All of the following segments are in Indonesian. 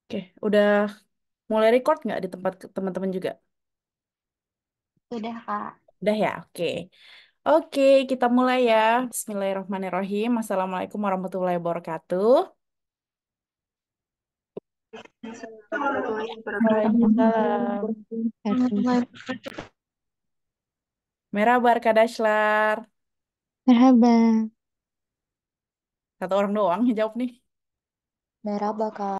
Oke, udah mulai record nggak di tempat teman-teman juga? Sudah, Kak. Udah ya, oke. Oke, kita mulai ya. Bismillahirrahmanirrahim. Assalamualaikum warahmatullahi wabarakatuh. Warahmatullahi wabarakatuh. Waalaikumsalam. Warahmatullahi wabarakatuh. Merhaba Arkadaşlar. Merhaba. Satu orang doang yang jawab nih. Merhaba, Kak.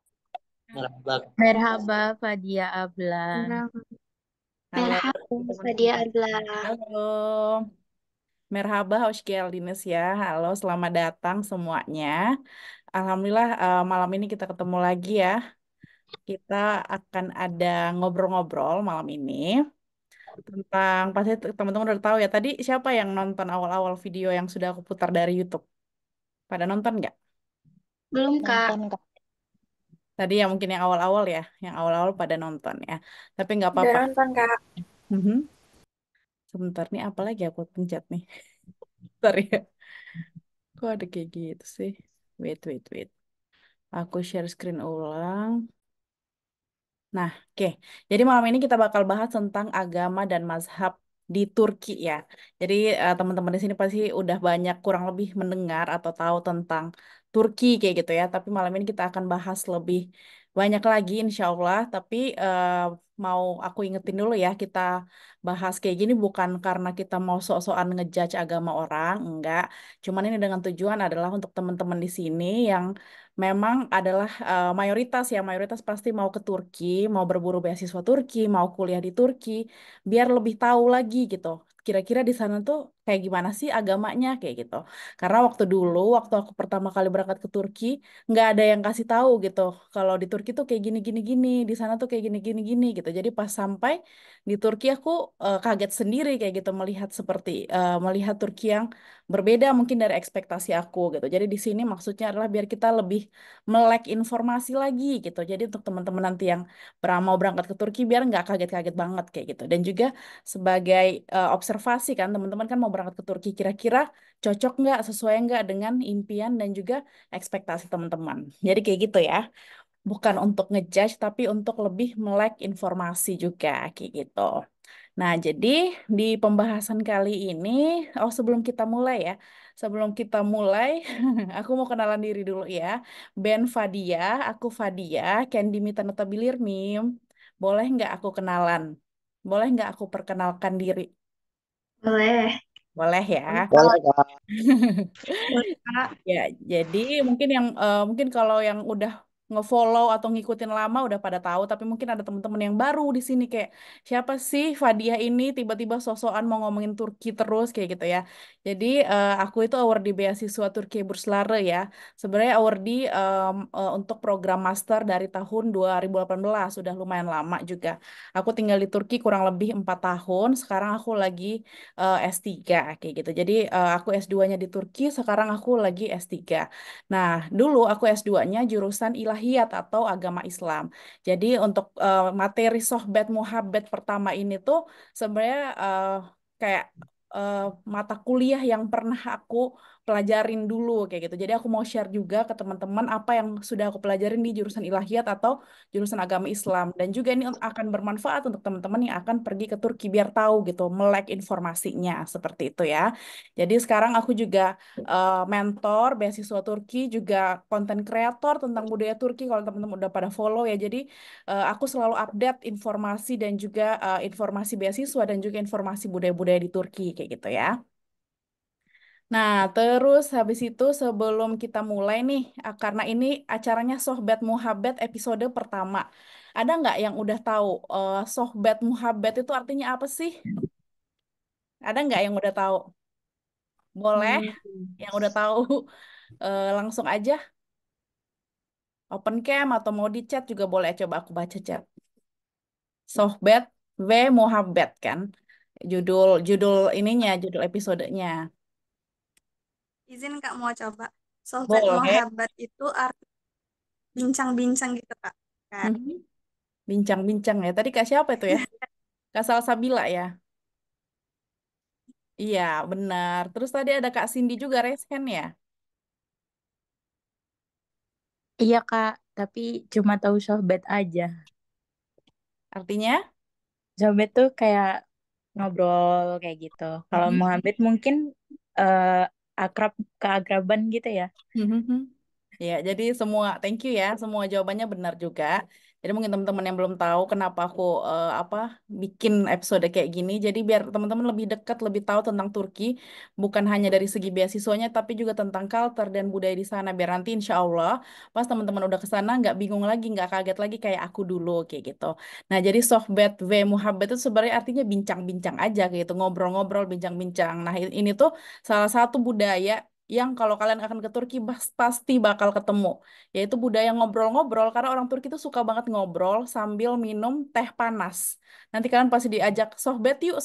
Merhaba Fadia Ablan. Merhaba. Halo Merhaba, Sadia teman-teman. Adla. Halo. Merhaba, hoş geldiniz ya. Halo, selamat datang semuanya. Alhamdulillah malam ini kita ketemu lagi ya. Kita akan ada ngobrol-ngobrol malam ini tentang pasti teman-teman udah tahu ya. Tadi siapa yang nonton awal-awal video yang sudah aku putar dari YouTube? Pada nonton nggak? Belum, Kak. Nonton Kak. Tadi yang mungkin yang awal-awal ya, yang awal-awal pada nonton ya. Tapi nggak Udah apa-apa. nonton, Kak. Mhm. Sebentar nih, apa lagi aku pencet nih? Bentar ya. Kok ada kayak gitu sih? Wait, wait, wait. Aku share screen ulang. Nah, oke. Jadi malam ini kita bakal bahas tentang agama dan mazhab di Turki ya. Jadi teman-teman di sini pasti udah banyak kurang lebih mendengar atau tahu tentang Turki kayak gitu ya. Tapi malam ini kita akan bahas lebih banyak lagi insya Allah. Tapi mau aku ingetin dulu ya, kita bahas kayak gini bukan karena kita mau sok-sokan ngejudge agama orang, enggak. Cuman ini dengan tujuan adalah untuk teman-teman di sini yang memang adalah mayoritas ya, mayoritas pasti mau ke Turki, mau berburu beasiswa Turki, mau kuliah di Turki, biar lebih tahu lagi gitu. Kira-kira di sana tuh kayak gimana sih agamanya kayak gitu. Karena waktu dulu, waktu aku pertama kali berangkat ke Turki, nggak ada yang kasih tahu gitu. Kalau di Turki tuh kayak gini gini gini, di sana tuh kayak gini gini gini gitu. Jadi pas sampai di Turki aku kaget sendiri kayak gitu melihat seperti melihat Turki yang berbeda mungkin dari ekspektasi aku gitu. Jadi di sini maksudnya adalah biar kita lebih melek informasi lagi gitu. Jadi untuk teman-teman nanti yang mau berangkat ke Turki biar nggak kaget-kaget banget kayak gitu. Dan juga sebagai observasi kan teman-teman kan mau berangkat ke Turki kira-kira cocok nggak, sesuai nggak dengan impian dan juga ekspektasi teman-teman. Jadi kayak gitu ya. Bukan untuk ngejudge tapi untuk lebih melek informasi juga kayak gitu. Nah, jadi di pembahasan kali ini, oh sebelum kita mulai ya, sebelum kita mulai, aku mau kenalan diri dulu ya. Ben Fadia, aku Fadia, Candy Mita Notabilir Mim. Boleh nggak aku kenalan? Boleh nggak aku perkenalkan diri? Boleh. Boleh ya. Boleh, Kak. Boleh Kak. Boleh, Kak. Ya, jadi mungkin yang mungkin kalau yang udah ngefollow atau ngikutin lama udah pada tahu, tapi mungkin ada teman-teman yang baru di sini kayak siapa sih Fadia ini tiba-tiba sosokan mau ngomongin Turki terus kayak gitu ya. Jadi aku itu awardee beasiswa Turki Burslare ya. Sebenarnya awardee untuk program master dari tahun 2018 sudah lumayan lama juga. Aku tinggal di Turki kurang lebih 4 tahun. Sekarang aku lagi S3 kayak gitu. Jadi aku S2-nya di Turki, sekarang aku lagi S3. Nah, dulu aku S2-nya jurusan ilahiyat atau agama Islam. Jadi untuk materi Sohbet Muhabbet pertama ini tuh sebenarnya kayak eh, mata kuliah yang pernah aku pelajarin dulu kayak gitu. Jadi aku mau share juga ke teman-teman apa yang sudah aku pelajarin di jurusan ilahiyat atau jurusan agama Islam dan juga ini akan bermanfaat untuk teman-teman yang akan pergi ke Turki biar tahu gitu melek informasinya seperti itu ya. Jadi sekarang aku juga mentor beasiswa Turki juga konten kreator tentang budaya Turki kalau teman-teman udah pada follow ya. Jadi aku selalu update informasi dan juga informasi beasiswa dan juga informasi budaya-budaya di Turki kayak gitu ya. Nah, terus habis itu sebelum kita mulai nih, karena ini acaranya Sohbet Muhabbet episode pertama. Ada nggak yang udah tahu Sohbet Muhabbet itu artinya apa sih? Ada nggak yang udah tahu? Boleh, Hmm. yang udah tahu langsung aja open cam atau mau di chat juga boleh. Coba aku baca chat. Sohbet V Muhabbet kan, judul judul ininya, judul episodenya. Izin, Kak, mau coba. Sohbat Boleh. Mohabbat itu arti bincang-bincang gitu, Kak. Kak. Mhm. Bincang-bincang ya. Tadi Kak siapa itu ya? Kak Salsabila ya? Iya, benar. Terus tadi ada Kak Cindy juga raise hand ya? Iya Kak. tapi cuma tahu sohbet aja. Artinya? Sohbet tuh kayak ngobrol kayak gitu. Kalau Mhm. Muhammad mungkin eh akrab keakraban gitu ya. Mhm. Ya, jadi semua thank you ya, semua jawabannya benar juga. Jadi mungkin teman-teman yang belum tahu kenapa aku bikin episode kayak gini, jadi biar teman-teman lebih dekat, lebih tahu tentang Turki, bukan hanya dari segi beasiswanya, tapi juga tentang culture dan budaya di sana. Biar nanti insya Allah pas teman-teman udah ke sana nggak bingung lagi, nggak kaget lagi kayak aku dulu kayak gitu. Nah, jadi sohbet v muhabbet itu sebenarnya artinya bincang-bincang aja kayak gitu, ngobrol-ngobrol, bincang-bincang. Nah, ini tuh salah satu budaya yang kalau kalian akan ke Turki pasti bakal ketemu, yaitu budaya ngobrol-ngobrol karena orang Turki itu suka banget ngobrol sambil minum teh panas. Nanti kalian pasti diajak sohbet yuk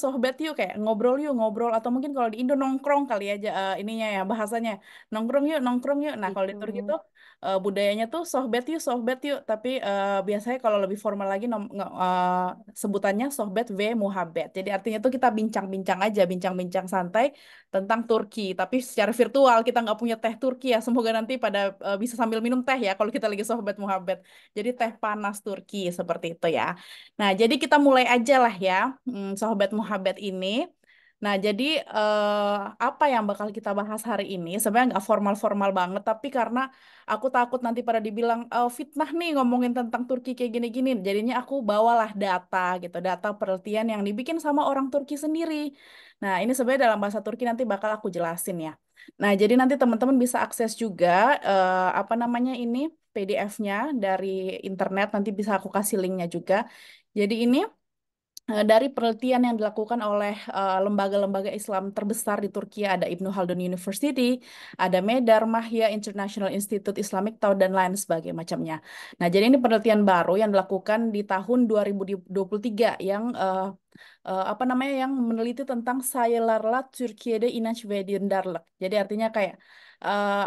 kayak ngobrol yuk ngobrol atau mungkin kalau di Indo nongkrong kali aja ininya ya bahasanya nongkrong yuk nongkrong yuk. Nah kalau di Gitu. Turki tuh budayanya tuh sohbet yuk tapi biasanya kalau lebih formal lagi sebutannya sohbet v muhabbet. Jadi artinya tuh kita bincang-bincang aja bincang-bincang santai tentang Turki, tapi secara virtual kita nggak punya teh Turki ya. Semoga nanti pada bisa sambil minum teh ya kalau kita lagi sohbat muhabbet. Jadi teh panas Turki seperti itu ya. Nah, jadi kita mulai aja lah ya, sohbat muhabbet ini. Nah, jadi apa yang bakal kita bahas hari ini? Sebenarnya nggak formal-formal banget, tapi karena aku takut nanti pada dibilang fitnah nih ngomongin tentang Turki kayak gini-gini. Jadinya aku bawalah data gitu, data penelitian yang dibikin sama orang Turki sendiri. Nah, ini sebenarnya dalam bahasa Turki nanti bakal aku jelasin ya. Nah, jadi nanti teman-teman bisa akses juga apa namanya ini PDF-nya dari internet. Nanti bisa aku kasih linknya juga. Jadi ini dari penelitian yang dilakukan oleh lembaga-lembaga Islam terbesar di Turki ada Ibnu Haldun University, ada Medar, Mahya International Institute Islamic Thought dan lain sebagainya macamnya. Nah, jadi ini penelitian baru yang dilakukan di tahun 2023 yang apa namanya yang meneliti tentang sayılarla Türkiye'de inanç ve dindarlık. Jadi artinya kayak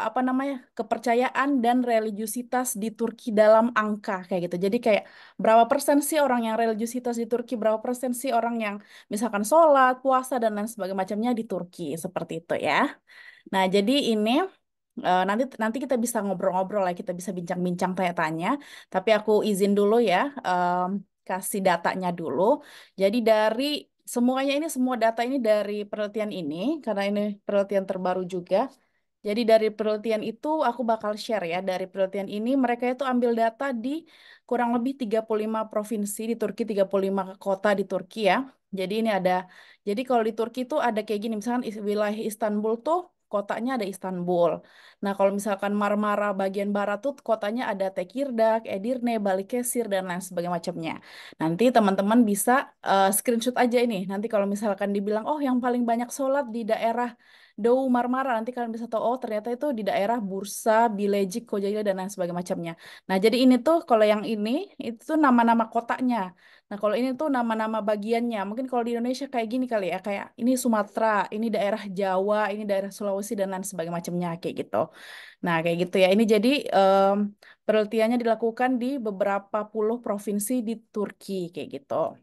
apa namanya kepercayaan dan religiusitas di Turki dalam angka kayak gitu. Jadi kayak berapa persen sih orang yang religiusitas di Turki, berapa persen sih orang yang misalkan sholat, puasa dan lain sebagainya macamnya di Turki seperti itu ya. Nah, jadi ini nanti nanti kita bisa ngobrol-ngobrol lah, kita bisa bincang-bincang tanya-tanya. Tapi aku izin dulu ya, kasih datanya dulu. Jadi dari semuanya ini, semua data ini dari penelitian ini, karena ini penelitian terbaru juga. Jadi dari penelitian itu aku bakal share ya, dari penelitian ini mereka itu ambil data di kurang lebih 35 provinsi di Turki, 35 kota di Turki ya. Jadi ini ada, jadi kalau di Turki itu ada kayak gini, misalkan wilayah Istanbul tuh kotanya ada Istanbul. Nah, kalau misalkan Marmara bagian barat tuh kotanya ada Tekirdağ, Edirne, Balıkesir, dan lain sebagainya macamnya. Nanti teman-teman bisa screenshot aja ini. Nanti kalau misalkan dibilang, oh yang paling banyak sholat di daerah Doğu Marmara, nanti kalian bisa tahu, oh ternyata itu di daerah Bursa, Bilecik, Kocaeli, dan lain sebagainya macamnya. Nah, jadi ini tuh kalau yang ini, itu tuh nama-nama kotanya. Nah, kalau ini tuh nama-nama bagiannya. Mungkin kalau di Indonesia kayak gini kali ya, kayak ini Sumatera, ini daerah Jawa, ini daerah Sulawesi dan lain sebagainya macamnya kayak gitu. Nah, kayak gitu ya. Ini jadi penelitiannya dilakukan di beberapa puluh provinsi di Turki kayak gitu.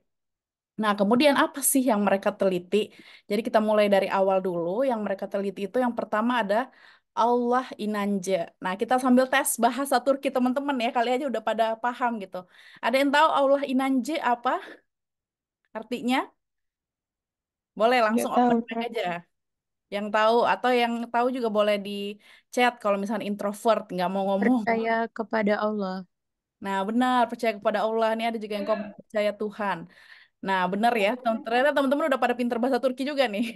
Nah, kemudian apa sih yang mereka teliti? Jadi kita mulai dari awal dulu. Yang mereka teliti itu yang pertama ada Allah inanje. Nah, kita sambil tes bahasa Turki teman-teman ya. Kali aja udah pada paham gitu. Ada yang tahu Allah inanje apa artinya? Boleh Nggak langsung open tahu, mic Kak. aja. Yang tahu atau yang tahu juga boleh di chat kalau misalnya introvert nggak mau ngomong. Percaya kepada Allah. Nah, benar percaya kepada Allah. Ini ada juga yang komen percaya Tuhan. Nah, benar ya. Ternyata teman-teman udah pada pinter bahasa Turki juga nih.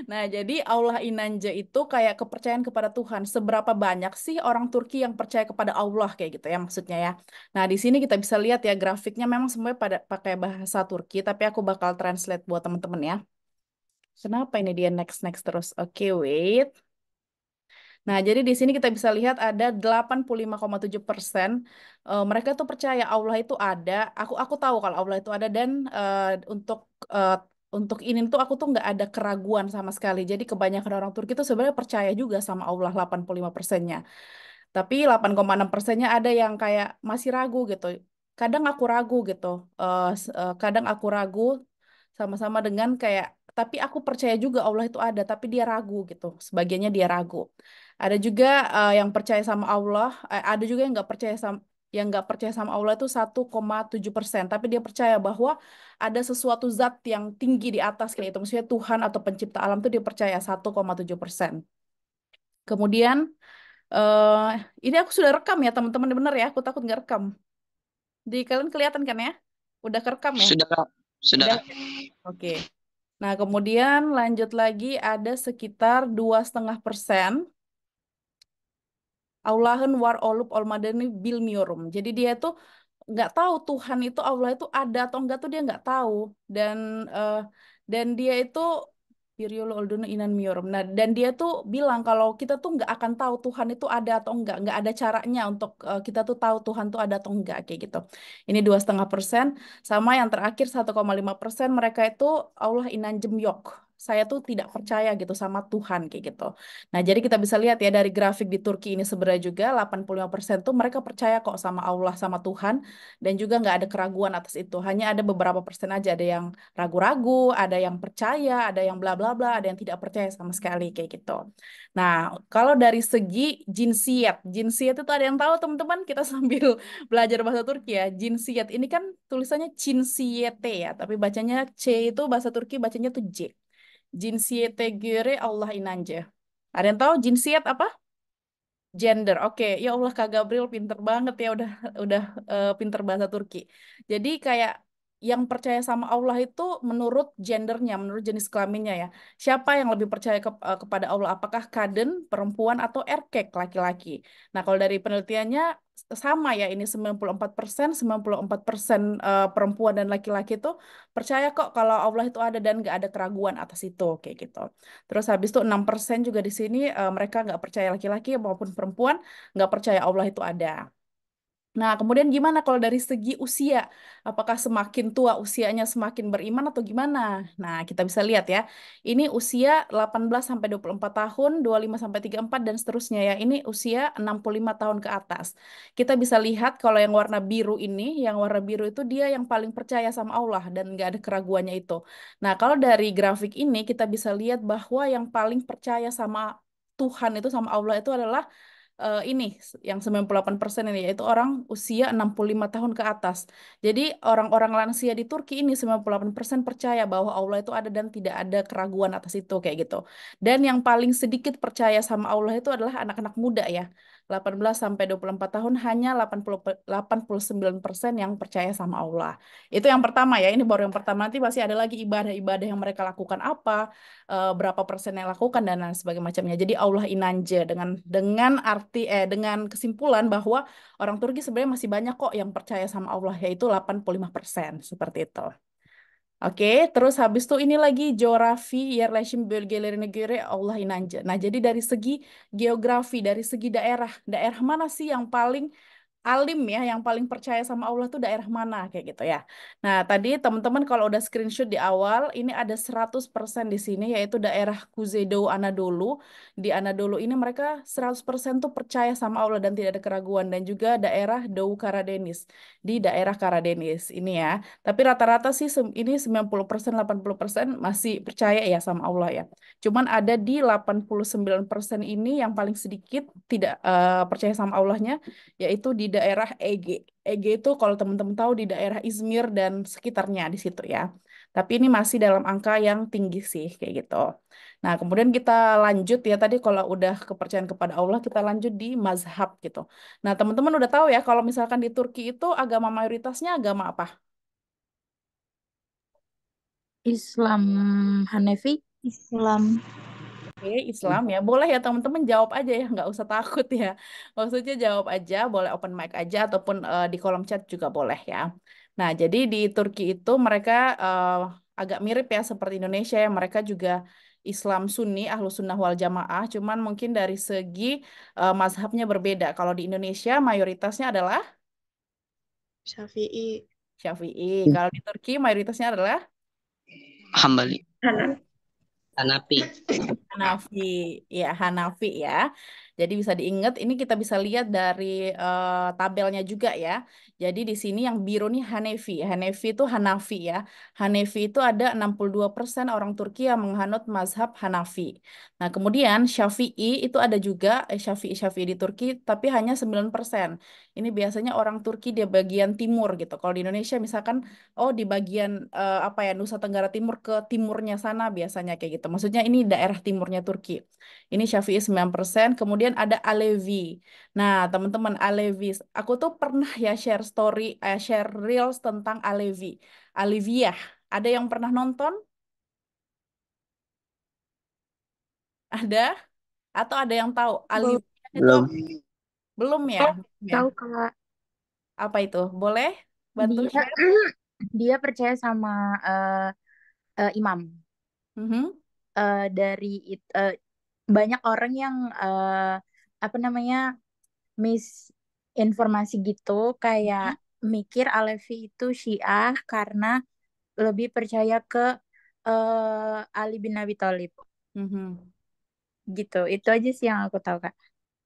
Nah, jadi Allah inanca itu kayak kepercayaan kepada Tuhan. Seberapa banyak sih orang Turki yang percaya kepada Allah kayak gitu ya maksudnya ya. Nah, di sini kita bisa lihat ya grafiknya memang semuanya pada pakai bahasa Turki, tapi aku bakal translate buat teman-teman ya. Kenapa ini dia next next terus? Oke, wait. Nah, jadi di sini kita bisa lihat ada 85,7% mereka tuh percaya Allah itu ada. Aku tahu kalau Allah itu ada dan eh, untuk ini tuh aku tuh nggak ada keraguan sama sekali. Jadi kebanyakan orang Turki tuh sebenarnya percaya juga sama Allah 85%-nya. Tapi 8,6%-nya ada yang kayak masih ragu gitu. Kadang aku ragu gitu. Kadang aku ragu sama-sama dengan kayak tapi aku percaya juga Allah itu ada, tapi dia ragu gitu. Sebagiannya dia ragu. Ada juga yang percaya sama Allah, ada juga yang nggak percaya sama. yang nggak percaya sama Allah itu 1,7%. Tapi dia percaya bahwa ada sesuatu zat yang tinggi di atas kayak itu. Maksudnya Tuhan atau pencipta alam itu dia percaya 1,7%. Kemudian eh ini aku sudah rekam ya teman-teman, bener ya. Aku takut nggak rekam. Di kalian kelihatan kan ya? Udah kerekam ya? Sudah, Kak. Sudah. Udah. Oke. Nah, kemudian lanjut lagi ada sekitar 2,5% Allahun war olup olmadani bilmiyorum. Jadi dia tuh nggak tahu Tuhan itu Allah itu ada atau enggak tuh dia nggak tahu dan eh, dia itu Yuriolo Oldunu Inan Miorum. Nah, dan dia tuh bilang kalau kita tuh nggak akan tahu Tuhan itu ada atau nggak ada caranya untuk kita tuh tahu Tuhan tuh ada atau enggak kayak gitu. Ini 2,5%, sama yang terakhir 1,5% mereka itu Allah Inan Jemyok. Saya tuh tidak percaya gitu sama Tuhan kayak gitu. Nah, jadi kita bisa lihat ya dari grafik di Turki ini sebenarnya juga 85% tuh mereka percaya kok sama Allah sama Tuhan dan juga nggak ada keraguan atas itu. Hanya ada beberapa persen aja ada yang ragu-ragu, ada yang percaya, ada yang bla bla bla, ada yang tidak percaya sama sekali kayak gitu. Nah, kalau dari segi jinsiyat, jinsiyat itu ada yang tahu teman-teman? Kita sambil belajar bahasa Turki ya. Jinsiyat ini kan tulisannya cinsiyete ya, tapi bacanya C itu bahasa Turki bacanya tuh J. Cinsiyete göre Allah inanca. Ada yang tahu jinsiyat apa? Gender. Oke, ya Allah Kak Gabriel pinter banget ya udah pinter bahasa Turki. Jadi kayak yang percaya sama Allah itu menurut gendernya, menurut jenis kelaminnya ya. Siapa yang lebih percaya kepada Allah? Apakah kadın, perempuan atau erkek, laki-laki? Nah, kalau dari penelitiannya sama ya, ini 94%, 94% perempuan dan laki-laki itu percaya kok kalau Allah itu ada dan nggak ada keraguan atas itu kayak gitu. Terus habis itu 6% juga di sini mereka nggak percaya laki-laki maupun perempuan nggak percaya Allah itu ada. Nah, kemudian gimana kalau dari segi usia? Apakah semakin tua usianya semakin beriman atau gimana? Nah, kita bisa lihat ya. Ini usia 18 sampai 24 tahun, 25 sampai 34 dan seterusnya ya. Ini usia 65 tahun ke atas. Kita bisa lihat kalau yang warna biru ini, yang warna biru itu dia yang paling percaya sama Allah dan nggak ada keraguannya itu. Nah, kalau dari grafik ini kita bisa lihat bahwa yang paling percaya sama Tuhan itu sama Allah itu adalah ini yang 98% ini yaitu orang usia 65 tahun ke atas. Jadi orang-orang lansia di Turki ini 98% percaya bahwa Allah itu ada dan tidak ada keraguan atas itu kayak gitu. Dan yang paling sedikit percaya sama Allah itu adalah anak-anak muda ya. 18 sampai 24 tahun hanya 89% yang percaya sama Allah. Itu yang pertama ya, ini baru yang pertama. Nanti masih ada lagi ibadah-ibadah yang mereka lakukan apa, berapa persen yang lakukan dan lain sebagainya macamnya. Jadi Allah inanje dengan arti dengan kesimpulan bahwa orang Turki sebenarnya masih banyak kok yang percaya sama Allah yaitu 85% seperti itu. Oke, terus habis itu ini lagi geografi yerleşim bölgeleri negeri Allah inanje. Nah, jadi dari segi geografi, dari segi daerah, daerah mana sih yang paling alim ya, yang paling percaya sama Allah tuh daerah mana kayak gitu ya. Nah, tadi teman-teman kalau udah screenshot di awal, ini ada 100% di sini yaitu daerah Kuzeydoğu Anadolu. Di Anadolu ini mereka 100% tuh percaya sama Allah dan tidak ada keraguan dan juga daerah Doğu Karadeniz di daerah Karadeniz ini ya. Tapi rata-rata sih ini 90%, 80% masih percaya ya sama Allah ya. Cuman ada di 89% ini yang paling sedikit tidak percaya sama Allahnya yaitu di daerah Ege. Ege itu kalau teman-teman tahu di daerah Izmir dan sekitarnya di situ ya. Tapi ini masih dalam angka yang tinggi sih kayak gitu. Nah, kemudian kita lanjut ya tadi kalau udah kepercayaan kepada Allah kita lanjut di mazhab gitu. Nah, teman-teman udah tahu ya kalau misalkan di Turki itu agama mayoritasnya agama apa? Islam Hanefi. Islam. Oke, Islam ya. Boleh ya teman-teman jawab aja ya, nggak usah takut ya. Maksudnya jawab aja, boleh open mic aja ataupun di kolom chat juga boleh ya. Nah, jadi di Turki itu mereka agak mirip ya seperti Indonesia ya. Mereka juga Islam Sunni, Ahlus Sunnah wal Jamaah. Cuman mungkin dari segi mazhabnya berbeda. Kalau di Indonesia mayoritasnya adalah Syafi'i. Syafi'i. Kalau di Turki mayoritasnya adalah Hambali. Hanan. Hanafi. Hanafi, ya Hanafi ya. Jadi bisa diingat, ini kita bisa lihat dari tabelnya juga ya. Jadi di sini yang biru nih Hanefi. Hanefi itu Hanafi ya. Hanefi itu ada 62% orang Turki yang menganut mazhab Hanafi. Nah, kemudian Syafi'i itu ada juga Syafi'i di Turki, tapi hanya 9%. Ini biasanya orang Turki di bagian timur gitu. Kalau di Indonesia misalkan oh di bagian apa ya Nusa Tenggara Timur ke timurnya sana biasanya kayak gitu. Maksudnya ini daerah timurnya Turki. Ini Syafi'i 9%, kemudian ada Alevi. Nah, teman-teman Alevi, aku tuh pernah ya share story, share reels tentang Alevi. Aleviyah. Ada yang pernah nonton? Ada? Atau ada yang tahu? Belum. Aleviyah itu Belum. belum ya? Oh, Belum ya? tahu Kak. Apa itu? Boleh bantu Dia share? dia percaya sama eh, imam. Mhm. Dari banyak orang yang apa namanya misinformasi gitu kayak mikir Alevi itu Syiah karena lebih percaya ke Ali bin Abi Thalib Mhm. gitu. Itu aja sih yang aku tahu Kak.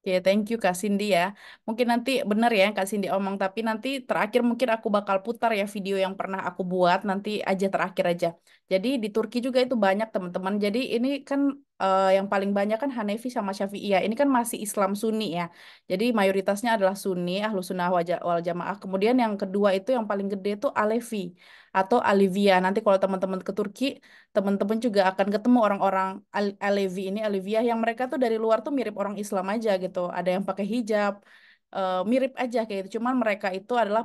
Oke, thank you Kak Cindy ya. Mungkin nanti benar ya yang Kak Cindy omong, tapi nanti terakhir mungkin aku bakal putar ya video yang pernah aku buat, nanti aja terakhir aja. Jadi di Turki juga itu banyak teman-teman. Jadi ini kan yang paling banyak kan Hanefi sama Syafi'iyah. Ini kan masih Islam Sunni ya. Jadi mayoritasnya adalah Sunni, Ahlus Sunnah wal Jamaah. Kemudian yang kedua itu yang paling gede itu Alevi atau Alivia. Nanti kalau teman-teman ke Turki, teman-teman juga akan ketemu orang-orang Alevi ini, Aleviyah yang mereka tuh dari luar tuh mirip orang Islam aja gitu. Ada yang pakai hijab, mirip aja kayak gitu. Cuman mereka itu adalah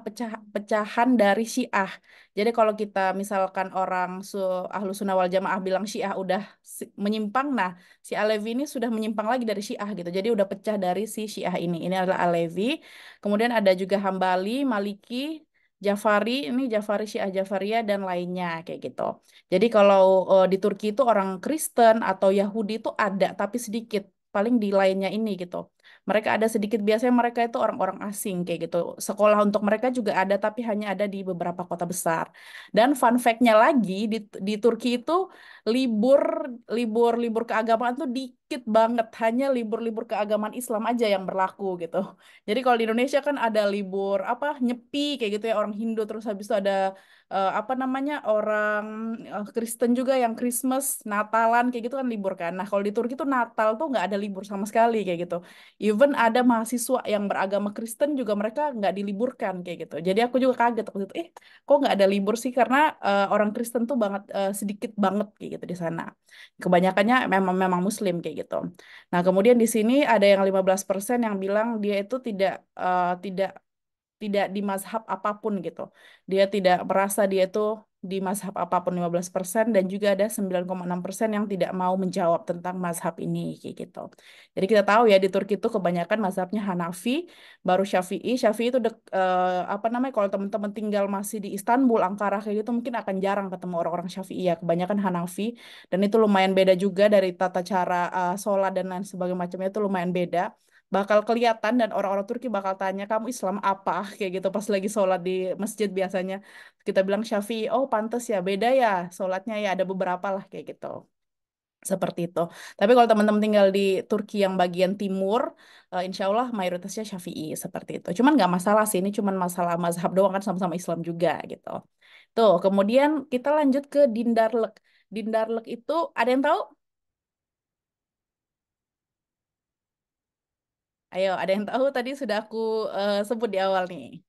pecahan dari Syiah. Jadi kalau kita misalkan orang Ahlu Sunnah wal Jamaah bilang Syiah udah menyimpang, nah si Alevi ini sudah menyimpang lagi dari Syiah gitu. Jadi udah pecah dari si Syiah ini. Ini adalah Alevi. Kemudian ada juga Hambali, Maliki, Jafari, ini Jafari Syiah Jafariyah dan lainnya kayak gitu. Jadi kalau di Turki itu orang Kristen atau Yahudi itu ada tapi sedikit, paling di lainnya ini gitu. Mereka ada sedikit, biasanya mereka itu orang-orang asing kayak gitu. Sekolah untuk mereka juga ada tapi hanya ada di beberapa kota besar. Dan fun fact-nya lagi di Turki itu libur libur keagamaan tuh dikit banget, hanya libur-libur keagamaan Islam aja yang berlaku gitu. Jadi kalau di Indonesia kan ada libur apa Nyepi kayak gitu ya orang Hindu, terus habis itu ada apa namanya orang Kristen juga yang Christmas, Natalan kayak gitu kan libur kan. Nah kalau di Turki tuh Natal tuh nggak ada libur sama sekali kayak gitu. Even ada mahasiswa yang beragama Kristen juga mereka nggak diliburkan kayak gitu. Jadi aku juga kaget waktu itu, kok nggak ada libur sih? Karena orang Kristen tuh banget sedikit banget kayak gitu di sana. Kebanyakannya memang memang Muslim kayak gitu. Nah kemudian di sini ada yang 15% yang bilang dia itu tidak di mazhab apapun gitu. Dia tidak merasa dia itu di mazhab apapun 15% dan juga ada 9,6% yang tidak mau menjawab tentang mazhab ini kayak gitu. Jadi kita tahu ya di Turki itu kebanyakan mazhabnya Hanafi, baru Syafi'i. Syafi'i itu apa namanya kalau teman-teman tinggal masih di Istanbul, Ankara kayak gitu mungkin akan jarang ketemu orang-orang Syafi'i ya. Kebanyakan Hanafi dan itu lumayan beda juga dari tata cara sholat dan lain sebagainya macamnya itu lumayan beda, bakal kelihatan dan orang-orang Turki bakal tanya kamu Islam apa kayak gitu pas lagi sholat di masjid biasanya kita bilang Syafi'i, oh pantas ya beda ya sholatnya ya ada beberapa lah kayak gitu seperti itu. Tapi kalau teman-teman tinggal di Turki yang bagian timur, insya Allah mayoritasnya Syafi'i seperti itu. Cuman nggak masalah sih, ini cuman masalah mazhab doang kan sama-sama Islam juga gitu. Tuh, kemudian kita lanjut ke Dindarlek. Dindarlek itu ada yang tahu? Ayo, ada yang tahu tadi sudah aku sebut di awal nih.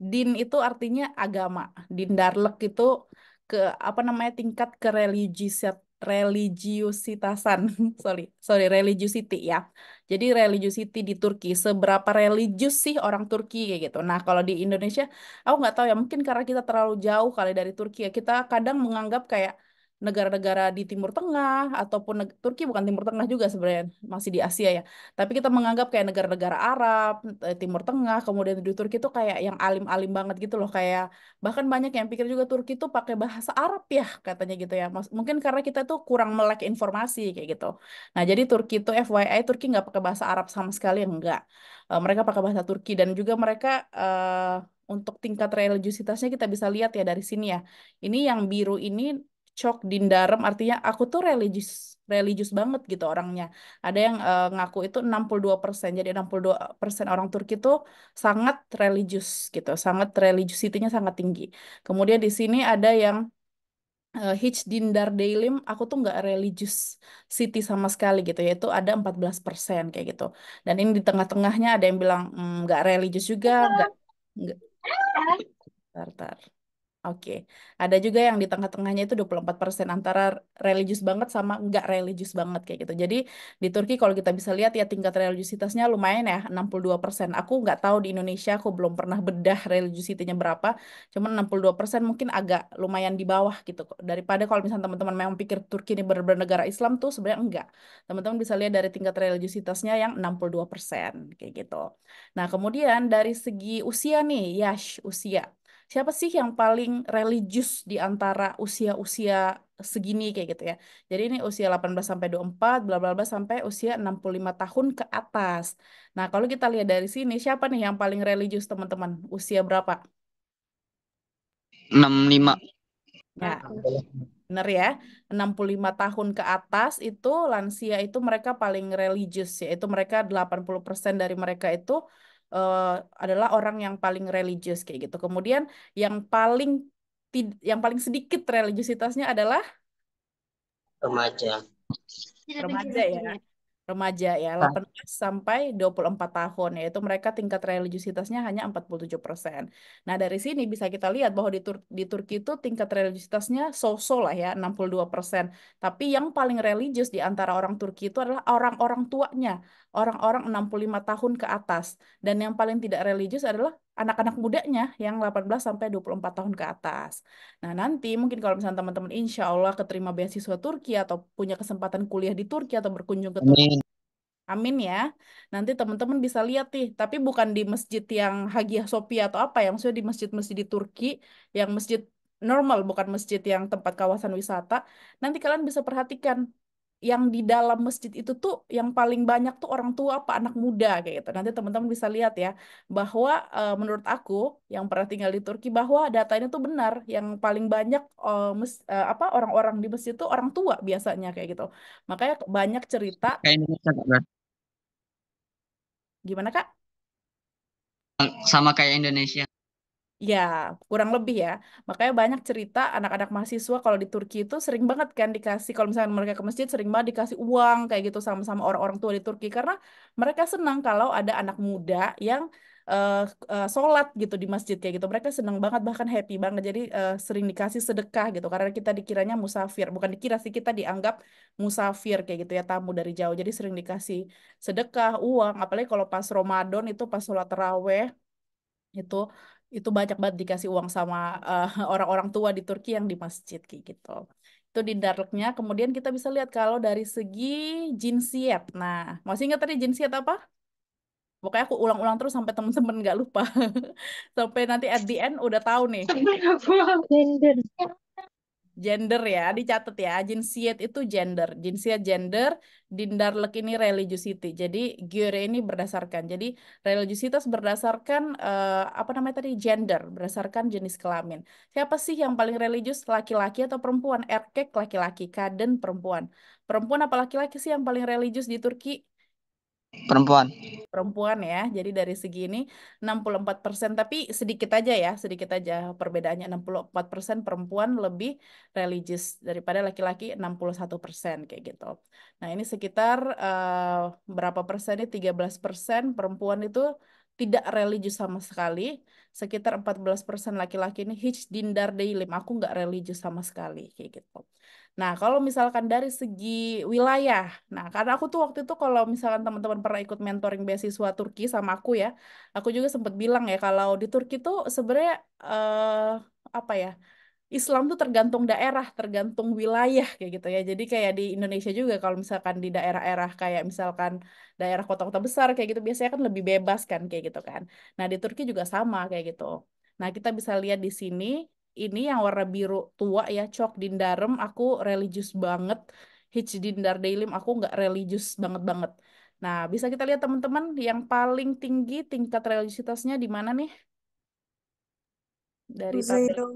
Din itu artinya agama. Din Darlek itu ke apa namanya tingkat religiusitasan. Sorry, sorry religiosity ya. Jadi religiosity di Turki seberapa religius sih orang Turki kayak gitu. Nah, kalau di Indonesia aku nggak tahu ya, mungkin karena kita terlalu jauh kali dari Turki ya. Kita kadang menganggap kayak negara-negara di Timur Tengah ataupun Turki bukan Timur Tengah juga sebenarnya, masih di Asia ya. Tapi kita menganggap kayak negara-negara Arab, Timur Tengah, kemudian di Turki itu kayak yang alim-alim banget gitu loh, kayak bahkan banyak yang pikir juga Turki tuh pakai bahasa Arab ya katanya gitu ya. Mungkin karena kita tuh kurang melek informasi kayak gitu. Nah, jadi Turki itu FYI Turki nggak pakai bahasa Arab sama sekali enggak. Mereka pakai bahasa Turki dan juga mereka untuk tingkat religiusitasnya kita bisa lihat ya dari sini ya. Ini yang biru ini Çok dindarem artinya aku tuh religius religius banget gitu orangnya. Ada yang ngaku itu 62%. Jadi 62% orang Turki itu sangat religius gitu, sangat religiosity-nya sangat tinggi. Kemudian di sini ada yang Hiç Dindar Deylim, aku tuh nggak religious city sama sekali gitu, yaitu ada 14% kayak gitu. Dan ini di tengah-tengahnya ada yang bilang nggak religious juga, nggak, tar. Oke, ada juga yang di tengah-tengahnya itu 24% antara religius banget sama nggak religius banget kayak gitu. Jadi di Turki kalau kita bisa lihat ya tingkat religiusitasnya lumayan ya 62%. Aku nggak tahu di Indonesia, aku belum pernah bedah religiusitinya berapa. Cuman 62% mungkin agak lumayan di bawah gitu kok. Daripada kalau misalnya teman-teman memang pikir Turki ini benar-benar negara Islam tuh sebenarnya enggak. Teman-teman bisa lihat dari tingkat religiusitasnya yang 62% kayak gitu. Nah, kemudian dari segi usia nih, Yash, usia. Siapa sih yang paling religius di antara usia-usia segini kayak gitu ya. Jadi ini usia 18 sampai 24, bla bla bla sampai usia 65 tahun ke atas. Nah, kalau kita lihat dari sini siapa nih yang paling religius teman-teman? Usia berapa? 65. Ya, benar ya. 65 tahun ke atas itu lansia itu mereka paling religius yaitu mereka 80% dari mereka itu eh, adalah orang yang paling religius kayak gitu. Kemudian yang paling yang paling sedikit religiusitasnya adalah Remaja. remaja ya. Remaja ya, 18 sampai 24 tahun, yaitu mereka tingkat religiusitasnya hanya 47%. Nah, dari sini bisa kita lihat bahwa di Turki itu tingkat religiusitasnya so-so lah ya, 62%. Tapi yang paling religius di antara orang Turki itu adalah orang-orang tuanya, orang-orang 65 tahun ke atas. Dan yang paling tidak religius adalah anak-anak mudanya yang 18 sampai 24 tahun ke atas. Nah, nanti mungkin kalau misalnya teman-teman insya Allah keterima beasiswa Turki atau punya kesempatan kuliah di Turki atau berkunjung ke Turki, Amin. amin ya. Nanti teman-teman bisa lihat nih, tapi bukan di masjid yang Hagia Sophia atau apa, yang maksudnya di masjid-masjid di Turki, yang masjid normal, bukan masjid yang tempat kawasan wisata. Nanti kalian bisa perhatikan yang di dalam masjid itu tuh yang paling banyak tuh orang tua apa anak muda kayak gitu. Nanti teman-teman bisa lihat ya bahwa menurut aku yang pernah tinggal di Turki bahwa data ini tuh benar. Yang paling banyak apa orang-orang di masjid itu orang tua biasanya kayak gitu. Makanya banyak cerita Kayak Indonesia Kak, berarti. gimana Kak? Sama kayak Indonesia. Ya, kurang lebih ya. Makanya banyak cerita anak-anak mahasiswa kalau di Turki itu sering banget kan dikasih, kalau misalnya mereka ke masjid sering banget dikasih uang kayak gitu sama-sama orang-orang tua di Turki. Karena mereka senang kalau ada anak muda yang eh, sholat gitu di masjid kayak gitu. Mereka senang banget, bahkan happy banget. Jadi sering dikasih sedekah gitu. Karena kita dikiranya musafir. Bukan dikira sih, kita dianggap musafir kayak gitu ya, tamu dari jauh. Jadi sering dikasih sedekah, uang. Apalagi kalau pas Ramadan itu pas sholat taraweh itu itu banyak banget dikasih uang sama orang-orang tua di Turki yang di masjid kayak gitu. Itu di Darliknya. Kemudian kita bisa lihat kalau dari segi jinsiyet. Nah, masih ingat tadi jinsiyet apa? Pokoknya aku ulang-ulang terus sampai temen-temen nggak lupa. Sampai nanti at the end udah tahu nih. Gender. Gender ya, dicatat ya. Jinsiyet itu gender. Jinsiyet gender, Dindarlik ini religiosity. Jadi Györe ini berdasarkan. Jadi religiositas berdasarkan apa namanya tadi gender, berdasarkan jenis kelamin. Siapa sih yang paling religius? Laki-laki atau perempuan? Erkek laki-laki, kadın perempuan. Perempuan apa laki-laki sih yang paling religius di Turki? Perempuan. Perempuan ya. Jadi dari segi ini 64%, tapi sedikit aja ya, sedikit aja perbedaannya. 64% perempuan lebih religius daripada laki-laki 61% kayak gitu. Nah, ini sekitar berapa persen ini? 13% perempuan itu tidak religius sama sekali. Sekitar 14% laki-laki ini hiç dindar değilim. Aku nggak religius sama sekali kayak gitu. Nah, kalau misalkan dari segi wilayah, nah karena aku tuh waktu itu kalau misalkan teman-teman pernah ikut mentoring beasiswa Turki sama aku juga sempat bilang ya kalau di Turki tuh sebenarnya apa ya, Islam tuh tergantung daerah, tergantung wilayah kayak gitu ya. Jadi kayak di Indonesia juga kalau misalkan di daerah-daerah kayak misalkan daerah kota-kota besar kayak gitu biasanya kan lebih bebas kan kayak gitu kan. Nah, di Turki juga sama kayak gitu. Nah, kita bisa lihat di sini ini yang warna biru tua ya, Çok Dindarem aku religius banget. Hiç Dindar Deylim aku nggak religius banget-banget. Nah, bisa kita lihat teman-teman yang paling tinggi tingkat religiusitasnya di mana nih? Dari tabel. Zero.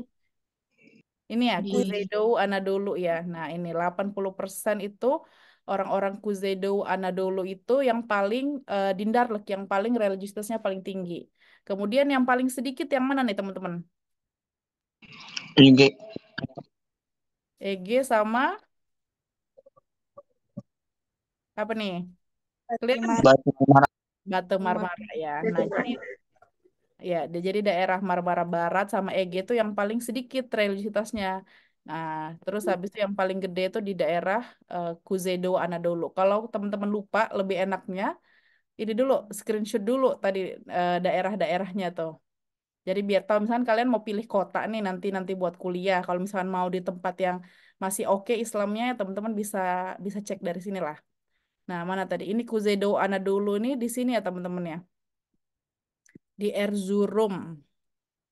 Ini ya, Di Kuzeydoğu Anadolu ya. Nah, ini 80% itu orang-orang Kuzeydoğu Anadolu itu yang paling Dindarlik, yang paling religiusitasnya paling tinggi. Kemudian yang paling sedikit yang mana nih, teman-teman? Juga Ege sama apa nih? Kelihatan nggak? Batu Batu Marah. Batu Marmara ya. Nah, jadi ya, jadi daerah Marmara Barat sama Ege itu yang paling sedikit religiusitasnya. Nah, terus habis itu yang paling gede itu di daerah Kuzeydoğu Anadolu. Kalau teman-teman lupa, lebih enaknya ini dulu, screenshot dulu tadi daerah-daerahnya tuh. Jadi biar tahu misalkan kalian mau pilih kota nih nanti nanti buat kuliah. Kalau misalkan mau di tempat yang masih oke Islamnya, teman-teman bisa bisa cek dari sini lah. Nah, mana tadi? Ini Kuzeydoğu Anadolu ini di sini ya teman-teman ya. Di Erzurum.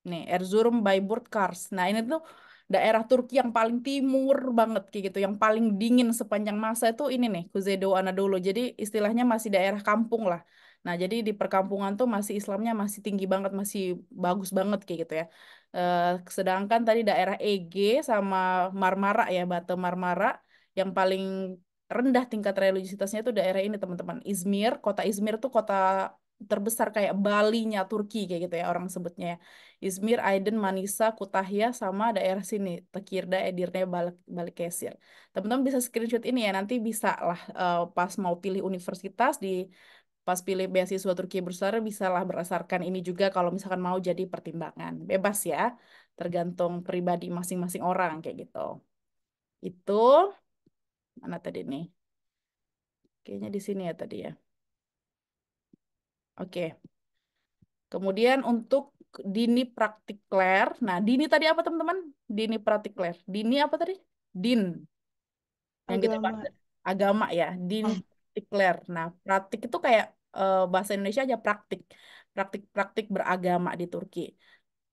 Nih, Erzurum Bayburt Kars. Nah, ini tuh daerah Turki yang paling timur banget kayak gitu, yang paling dingin sepanjang masa itu ini nih, Kuzeydoğu Anadolu. Jadi istilahnya masih daerah kampung lah. Nah, jadi di perkampungan tuh masih Islamnya masih tinggi banget, masih bagus banget kayak gitu ya. Eh, Sedangkan tadi daerah Ege sama Marmara ya, Batu Marmara yang paling rendah tingkat religiusitasnya itu daerah ini teman-teman. Izmir, kota Izmir tuh kota terbesar kayak Balinya Turki kayak gitu ya orang sebutnya ya. Izmir, Aydın, Manisa, Kütahya, sama daerah sini, Tekirdağ, Edirne, Balıkesir. Teman-teman bisa screenshot ini ya, nanti bisa lah pas mau pilih universitas pas pilih beasiswa Turki Bersara bisa lah berdasarkan ini juga kalau misalkan mau jadi pertimbangan. Bebas ya, tergantung pribadi masing-masing orang kayak gitu. Itu mana tadi nih? Kayaknya di sini ya tadi ya. Oke. Kemudian untuk Dini Praktikler. Nah, Dini tadi apa teman-teman? Dini Praktikler. Dini apa tadi? Din. Yang kita bahas agama. agama ya. Din Praktikler. Nah, praktik itu kayak bahasa Indonesia aja praktik. Praktik-praktik beragama di Turki.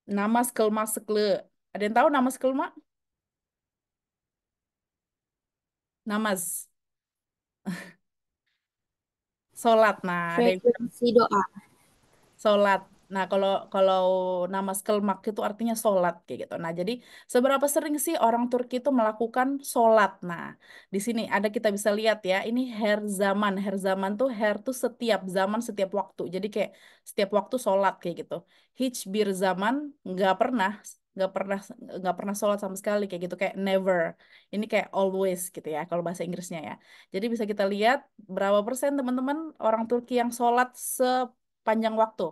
Nama skelma sekle. Ada yang tahu nama skelma? Namaz. Sholat. Nah, ada yang frekuensi doa. sholat. Nah, kalau kalau nama skelmak itu artinya sholat kayak gitu. Nah, jadi seberapa sering sih orang Turki itu melakukan sholat? Nah, di sini ada kita bisa lihat ya. Ini her zaman. Her zaman tuh her tuh setiap zaman, setiap waktu. Jadi kayak setiap waktu sholat kayak gitu. Hiçbir zaman nggak pernah nggak pernah nggak pernah sholat sama sekali kayak gitu kayak never. Ini kayak always gitu ya kalau bahasa Inggrisnya ya. Jadi bisa kita lihat berapa persen teman-teman orang Turki yang sholat sepanjang waktu.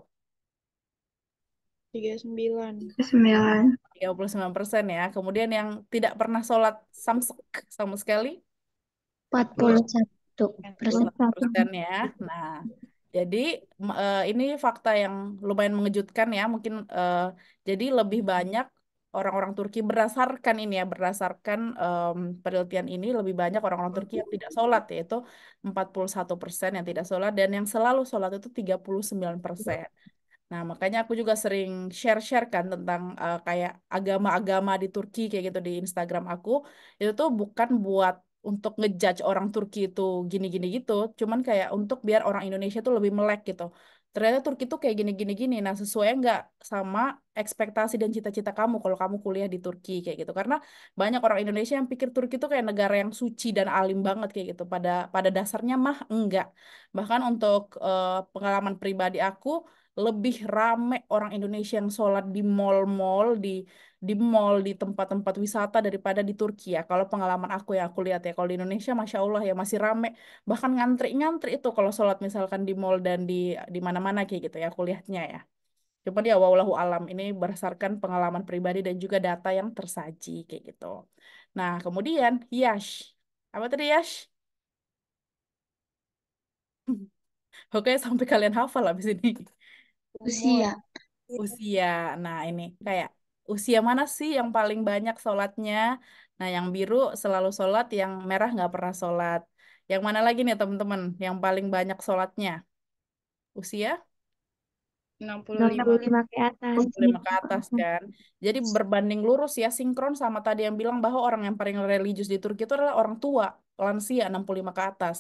39. 9. 39% ya. Kemudian yang tidak pernah sholat samsek sama sekali 41%. 41% ya. Nah, jadi ini fakta yang lumayan mengejutkan ya. Mungkin jadi lebih banyak orang-orang Turki berdasarkan ini ya, berdasarkan penelitian ini lebih banyak orang-orang Turki yang tidak sholat yaitu 41% yang tidak sholat dan yang selalu sholat itu 39%. Nah, makanya aku juga sering share-share kan tentang kayak agama-agama di Turki kayak gitu di Instagram aku. Itu tuh bukan buat untuk ngejudge orang Turki itu gini-gini gitu, cuman kayak untuk biar orang Indonesia tuh lebih melek gitu. Ternyata Turki tuh kayak gini-gini gini. Nah, sesuai nggak sama ekspektasi dan cita-cita kamu kalau kamu kuliah di Turki kayak gitu. Karena banyak orang Indonesia yang pikir Turki tuh kayak negara yang suci dan alim banget kayak gitu. Pada pada dasarnya mah enggak. Bahkan untuk pengalaman pribadi aku lebih rame orang Indonesia yang sholat di mall-mall, di tempat-tempat wisata daripada di Turki ya. Kalau pengalaman aku ya aku lihat ya, kalau di Indonesia Masya Allah ya masih rame, bahkan ngantri-ngantri itu kalau sholat misalkan di mall dan di mana-mana kayak gitu ya aku lihatnya ya. Cuma dia wallahu alam ini berdasarkan pengalaman pribadi dan juga data yang tersaji kayak gitu. Nah, kemudian Yash. Apa tadi Yash? Oke, sampai kalian hafal habis ini. Umur. Usia. Usia. Nah, ini kayak usia mana sih yang paling banyak sholatnya? Nah, yang biru selalu sholat, yang merah nggak pernah sholat. Yang mana lagi nih teman-teman yang paling banyak sholatnya? Usia 65. 65 ke atas. 65 ke atas kan. Jadi berbanding lurus ya, sinkron sama tadi yang bilang bahwa orang yang paling religius di Turki itu adalah orang tua. lansia 65 ke atas.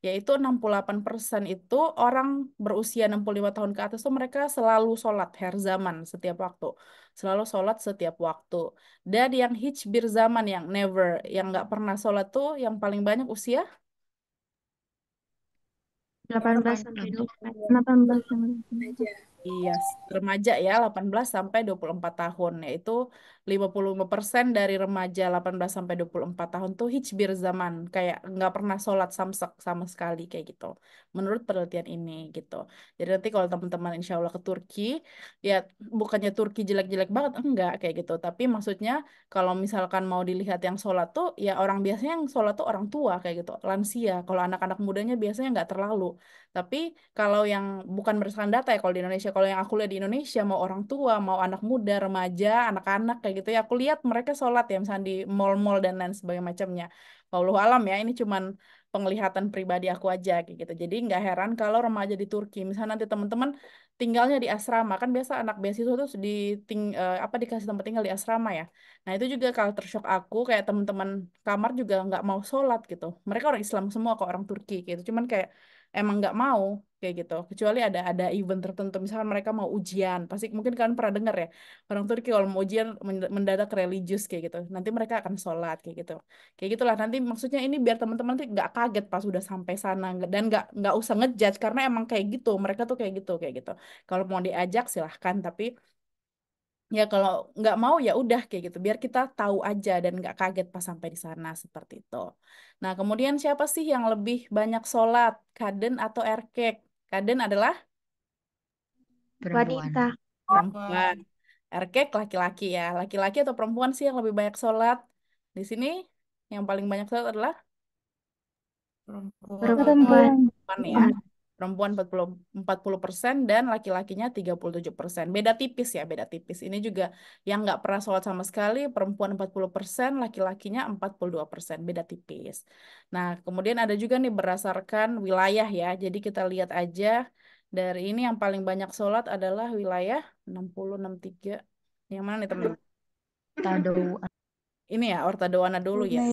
Yaitu 68% itu orang berusia 65 tahun ke atas tuh mereka selalu sholat her zaman setiap waktu. Selalu sholat setiap waktu. Dan yang hijbir zaman yang never, yang nggak pernah sholat tuh yang paling banyak usia 18 sampai 24. 18 sampai 24. iya, remaja ya 18 sampai 24 tahun yaitu 55% dari remaja 18 sampai 24 tahun tuh hijbir zaman kayak nggak pernah sholat samsak sama sekali kayak gitu. Menurut penelitian ini gitu. Jadi nanti kalau teman-teman insya Allah ke Turki ya bukannya Turki jelek-jelek banget enggak kayak gitu. Tapi maksudnya kalau misalkan mau dilihat yang sholat tuh ya orang biasanya yang sholat tuh orang tua kayak gitu, lansia. Kalau anak-anak mudanya biasanya nggak terlalu. Tapi kalau yang bukan berdasarkan data ya kalau di Indonesia, kalau yang aku lihat di Indonesia mau orang tua, mau anak muda, remaja, anak-anak kayak gitu ya, aku lihat mereka sholat ya misalnya di mall-mall dan lain sebagainya macamnya. Wallahu alam ya, ini cuman penglihatan pribadi aku aja kayak gitu. Jadi nggak heran kalau remaja di Turki, misalnya nanti teman-teman tinggalnya di asrama, kan biasa anak beasiswa tuh apa dikasih tempat tinggal di asrama ya. Nah itu juga culture shock aku kayak teman-teman kamar juga nggak mau sholat gitu. Mereka orang Islam semua kok orang Turki gitu. Cuman kayak emang nggak mau kayak gitu kecuali ada event tertentu misalkan mereka mau ujian pasti mungkin kalian pernah dengar ya orang Turki kalau mau ujian mendadak religius kayak gitu nanti mereka akan sholat kayak gitulah nanti maksudnya ini biar teman-teman nanti nggak kaget pas udah sampai sana dan nggak usah ngejudge karena emang kayak gitu mereka tuh kayak gitu kalau mau diajak silahkan tapi ya kalau nggak mau ya udah kayak gitu biar kita tahu aja dan nggak kaget pas sampai di sana seperti itu. Nah kemudian siapa sih yang lebih banyak sholat, kadен atau erkek? Kadен adalah Perempuan. Wanita. perempuan, erkek laki-laki ya. Laki-laki atau perempuan sih yang lebih banyak sholat? Di sini yang paling banyak sholat adalah Perempuan. perempuan ya. Perempuan 40% dan laki-lakinya 37%. Beda tipis ya, beda tipis. Ini juga yang nggak pernah sholat sama sekali, perempuan 40%, laki-lakinya 42%. Beda tipis. Nah, kemudian ada juga nih berdasarkan wilayah ya. Jadi kita lihat aja dari ini yang paling banyak sholat adalah wilayah 60-63. Yang mana nih teman-teman? Tado. Ini ya, Ortadoana dulu ya.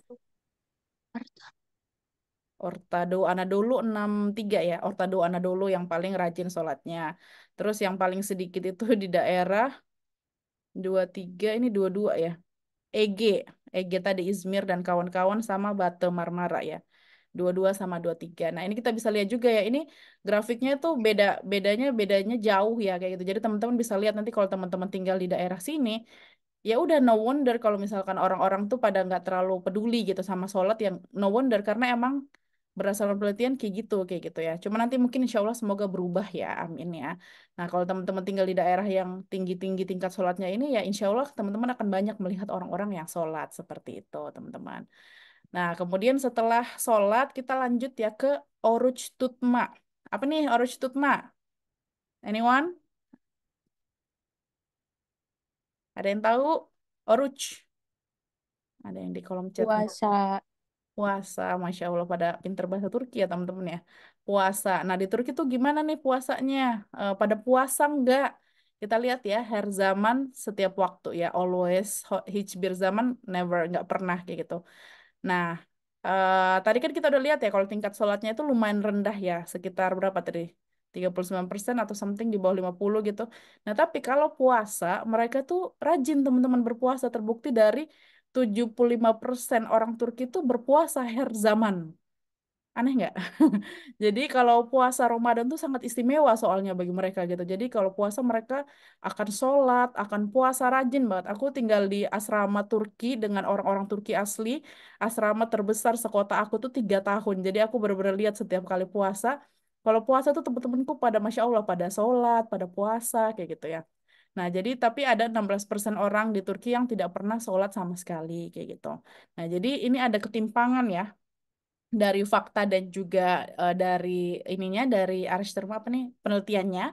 Ortado Anadolu 63 ya. Ortado Anadolu yang paling rajin sholatnya. Terus yang paling sedikit itu di daerah 23 ini 22 ya. EG. EG tadi Izmir dan kawan-kawan sama Bate Marmara ya. 22 sama 23. Nah, ini kita bisa lihat juga ya. Ini grafiknya tuh bedanya jauh ya kayak gitu. Jadi teman-teman bisa lihat nanti kalau teman-teman tinggal di daerah sini, ya udah no wonder kalau misalkan orang-orang tuh pada nggak terlalu peduli gitu sama sholat yang no wonder karena emang berdasarkan penelitian kayak gitu ya. Cuma nanti mungkin insya Allah semoga berubah ya, amin ya. Nah kalau teman-teman tinggal di daerah yang tinggi-tinggi tingkat sholatnya ini ya insya Allah teman-teman akan banyak melihat orang-orang yang sholat seperti itu teman-teman. Nah kemudian setelah sholat kita lanjut ya ke Oruç Tutma. Apa nih Oruç Tutma? Anyone? Ada yang tahu? Oruç. Ada yang di kolom chat. Puasa. Puasa, Masya Allah pada pinter bahasa Turki ya teman-teman ya. Puasa. Nah di Turki tuh gimana nih puasanya? Pada puasa nggak? Kita lihat ya, her zaman setiap waktu ya, always, hiçbir zaman, never, nggak pernah kayak gitu. Nah, tadi kan kita udah lihat ya kalau tingkat sholatnya itu lumayan rendah ya, sekitar berapa tadi? 39% atau something di bawah 50 gitu. Nah, tapi kalau puasa, mereka tuh rajin teman-teman berpuasa. Terbukti dari 75% orang Turki itu berpuasa her zaman. Aneh nggak? Jadi kalau puasa Ramadan tuh sangat istimewa soalnya bagi mereka gitu. Jadi kalau puasa mereka akan sholat, akan puasa rajin banget. Aku tinggal di asrama Turki dengan orang-orang Turki asli. Asrama terbesar sekota aku tuh 3 tahun. Jadi aku benar-benar lihat setiap kali puasa. Kalau puasa tuh temen-temenku pada Masya Allah, pada sholat, pada puasa, kayak gitu ya. Nah, jadi tapi ada 16% orang di Turki yang tidak pernah sholat sama sekali, kayak gitu. Nah, jadi ini ada ketimpangan ya dari fakta dan juga dari dari Araştırma apa nih penelitiannya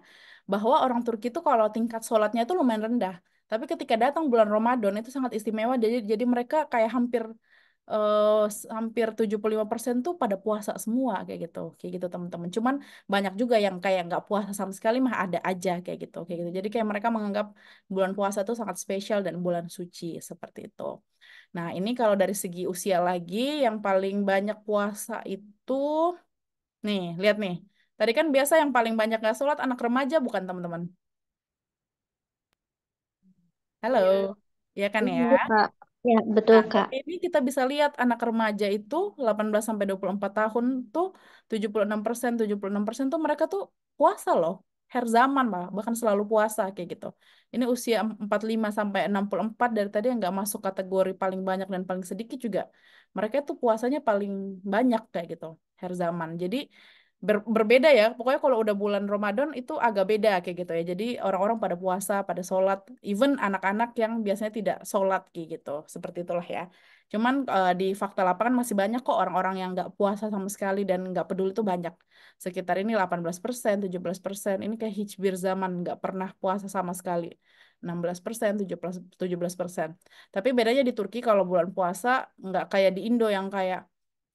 bahwa orang Turki itu kalau tingkat sholatnya itu lumayan rendah. Tapi ketika datang bulan Ramadan itu sangat istimewa. Jadi mereka kayak hampir 75% tuh pada puasa semua kayak gitu teman-teman. Cuman banyak juga yang kayak nggak puasa sama sekali mah ada aja kayak gitu. Jadi kayak mereka menganggap bulan puasa itu sangat spesial dan bulan suci seperti itu. Nah, ini kalau dari segi usia lagi, yang paling banyak puasa itu, nih, lihat nih. Tadi kan biasa yang paling banyak nggak sholat anak remaja bukan teman-teman? Halo, ya kan ya? Iya, Kak. Ya, betul, Nah, Kak. tapi ini kita bisa lihat anak remaja itu 18 sampai 24 tahun tuh 76%, 76% tuh mereka tuh puasa loh. Her zaman bahkan selalu puasa kayak gitu. Ini usia 45 sampai 64 dari tadi yang nggak masuk kategori paling banyak dan paling sedikit juga. Mereka tuh puasanya paling banyak kayak gitu. Her zaman. Jadi berbeda ya. Pokoknya kalau udah bulan Ramadan itu agak beda kayak gitu ya. Jadi orang-orang pada puasa, pada sholat, even anak-anak yang biasanya tidak sholat kayak gitu. Seperti itulah ya. Cuman di fakta lapangan masih banyak kok orang-orang yang nggak puasa sama sekali dan nggak peduli itu banyak. Sekitar ini 18%, 17%. Ini kayak hijbir zaman nggak pernah puasa sama sekali. 16%, 17%. Tapi bedanya di Turki kalau bulan puasa nggak kayak di Indo yang kayak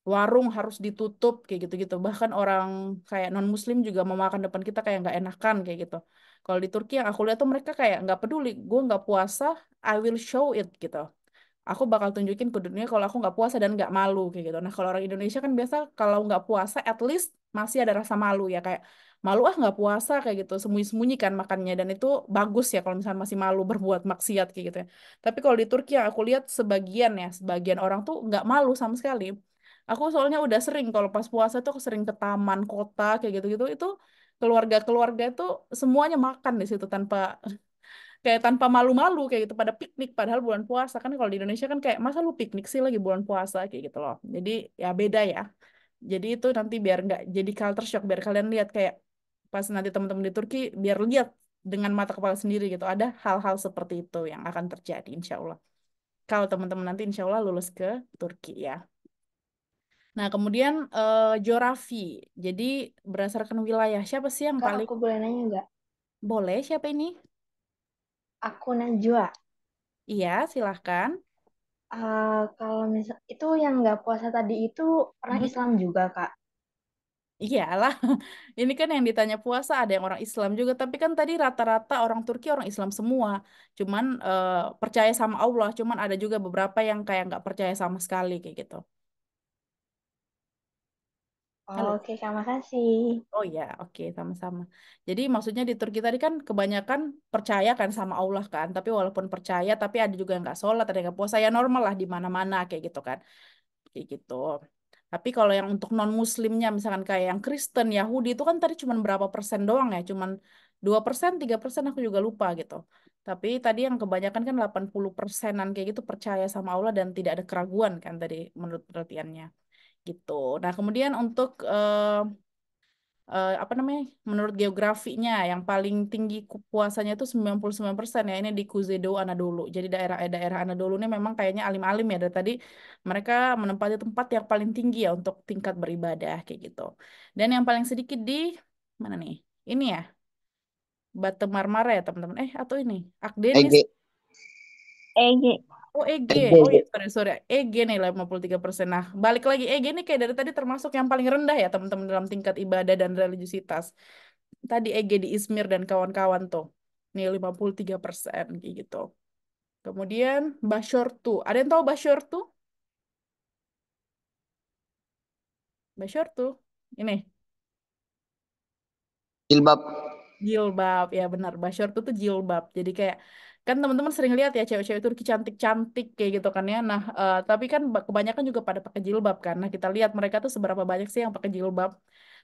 warung harus ditutup kayak gitu-gitu. Bahkan orang kayak non-muslim juga mau makan depan kita kayak nggak enakan kayak gitu. Kalau di Turki yang aku lihat tuh mereka kayak nggak peduli. Gue nggak puasa, I will show it gitu. Aku bakal tunjukin ke dunia kalau aku nggak puasa dan nggak malu kayak gitu. Nah kalau orang Indonesia kan biasa kalau nggak puasa, at least masih ada rasa malu ya kayak malu ah nggak puasa kayak gitu, sembunyi-sembunyi kan makannya dan itu bagus ya kalau misalnya masih malu berbuat maksiat kayak gitu ya. Tapi kalau di Turki yang aku lihat sebagian ya, sebagian orang tuh nggak malu sama sekali. Aku soalnya udah sering kalau pas puasa tuh sering ke taman kota kayak gitu-gitu itu keluarga-keluarga itu semuanya makan di situ tanpa kayak tanpa malu-malu kayak gitu pada piknik padahal bulan puasa kan kalau di Indonesia kan kayak masa lu piknik sih lagi bulan puasa kayak gitu loh. Jadi ya beda ya. Jadi itu nanti biar nggak jadi culture shock biar kalian lihat kayak pas nanti teman-teman di Turki biar lihat dengan mata kepala sendiri gitu. Ada hal-hal seperti itu yang akan terjadi insya Allah. Kalau teman-teman nanti insya Allah lulus ke Turki ya. Nah, kemudian geografi. Jadi berdasarkan wilayah, siapa sih yang Kak, paling aku boleh nanya nggak? boleh? Siapa ini? Aku Najwa. Iya, silahkan. Kalau misal itu yang nggak puasa tadi itu orang Hmm? Islam juga, Kak. Iyalah, ini kan yang ditanya puasa ada yang orang Islam juga, tapi kan tadi rata-rata orang Turki orang Islam semua. Cuman percaya sama Allah, cuman ada juga beberapa yang kayak nggak percaya sama sekali kayak gitu. Halo. Oke, Kak, makasih. Oh ya, oke, sama-sama. Jadi maksudnya di Turki tadi kan kebanyakan percaya kan sama Allah kan, tapi walaupun percaya, tapi ada juga yang nggak sholat, ada yang nggak puasa, ya normal lah di mana-mana kayak gitu kan, kayak gitu. Tapi kalau yang untuk non-muslimnya, misalkan kayak yang Kristen, Yahudi itu kan tadi cuma berapa persen doang ya, cuman 2%, 3% aku juga lupa gitu. Tapi tadi yang kebanyakan kan 80%-an kayak gitu percaya sama Allah dan tidak ada keraguan kan tadi menurut penelitiannya gitu. Nah, kemudian untuk apa namanya menurut geografinya yang paling tinggi puasanya itu 99% ya ini di Kuzedo Anadolu. Jadi daerah Anadolu ini memang kayaknya alim-alim ya dari tadi mereka menempati tempat yang paling tinggi ya untuk tingkat beribadah kayak gitu. Dan yang paling sedikit di mana nih? Ini ya Batu Marmara ya teman-teman. Atau ini Akdenis. EG. EG. Oh EG. Oh EG. ya sorry. EG nih 53%. Nah balik lagi EG nih kayak dari tadi termasuk yang paling rendah ya teman-teman dalam tingkat ibadah dan religiusitas. Tadi EG di Izmir dan kawan-kawan tuh. Nih 53% kayak gitu. Kemudian Bashortu. Ada yang tahu Bashortu? Bashortu. Ini Jilbab. jilbab. Ya benar, Bashortu tuh jilbab. Jadi kayak kan teman-teman sering lihat ya cewek-cewek Turki cantik-cantik kayak gitu kan ya. Nah, tapi kan kebanyakan juga pada pakai jilbab kan. Nah, kita lihat mereka tuh seberapa banyak sih yang pakai jilbab.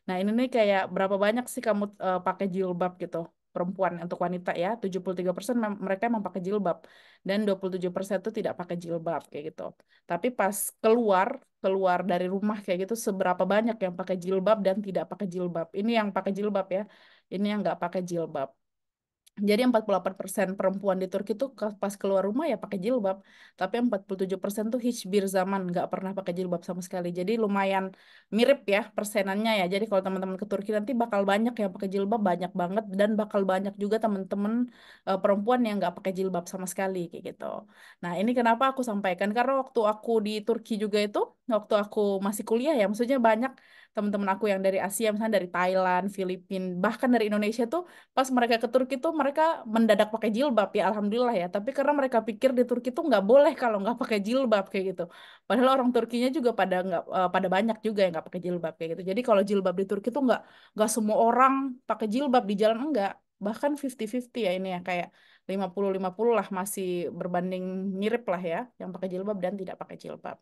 Nah, ini nih kayak berapa banyak sih kamu pakai jilbab gitu. Perempuan untuk wanita ya, 73% mereka emang pakai jilbab dan 27% tuh tidak pakai jilbab kayak gitu. Tapi pas keluar keluar dari rumah kayak gitu seberapa banyak yang pakai jilbab dan tidak pakai jilbab. Ini yang pakai jilbab ya. Ini yang nggak pakai jilbab. Jadi 48% perempuan di Turki tuh pas keluar rumah ya pakai jilbab. Tapi 47% tuh hiçbir zaman nggak pernah pakai jilbab sama sekali. Jadi lumayan mirip ya persenannya ya. Jadi kalau teman-teman ke Turki nanti bakal banyak yang pakai jilbab, banyak banget. Dan bakal banyak juga teman-teman perempuan yang nggak pakai jilbab sama sekali kayak gitu. Nah ini kenapa aku sampaikan. Karena waktu aku di Turki juga itu waktu aku masih kuliah ya, maksudnya banyak teman-teman aku yang dari Asia, misalnya dari Thailand, Filipina, bahkan dari Indonesia tuh pas mereka ke Turki tuh mereka mendadak pakai jilbab ya, alhamdulillah ya. Tapi karena mereka pikir di Turki tuh nggak boleh kalau nggak pakai jilbab kayak gitu. Padahal orang Turkinya juga pada nggak pada banyak juga yang nggak pakai jilbab kayak gitu. Jadi kalau jilbab di Turki tuh nggak semua orang pakai jilbab di jalan enggak. Bahkan 50-50 ya ini ya kayak 50-50 lah masih berbanding mirip lah ya yang pakai jilbab dan tidak pakai jilbab.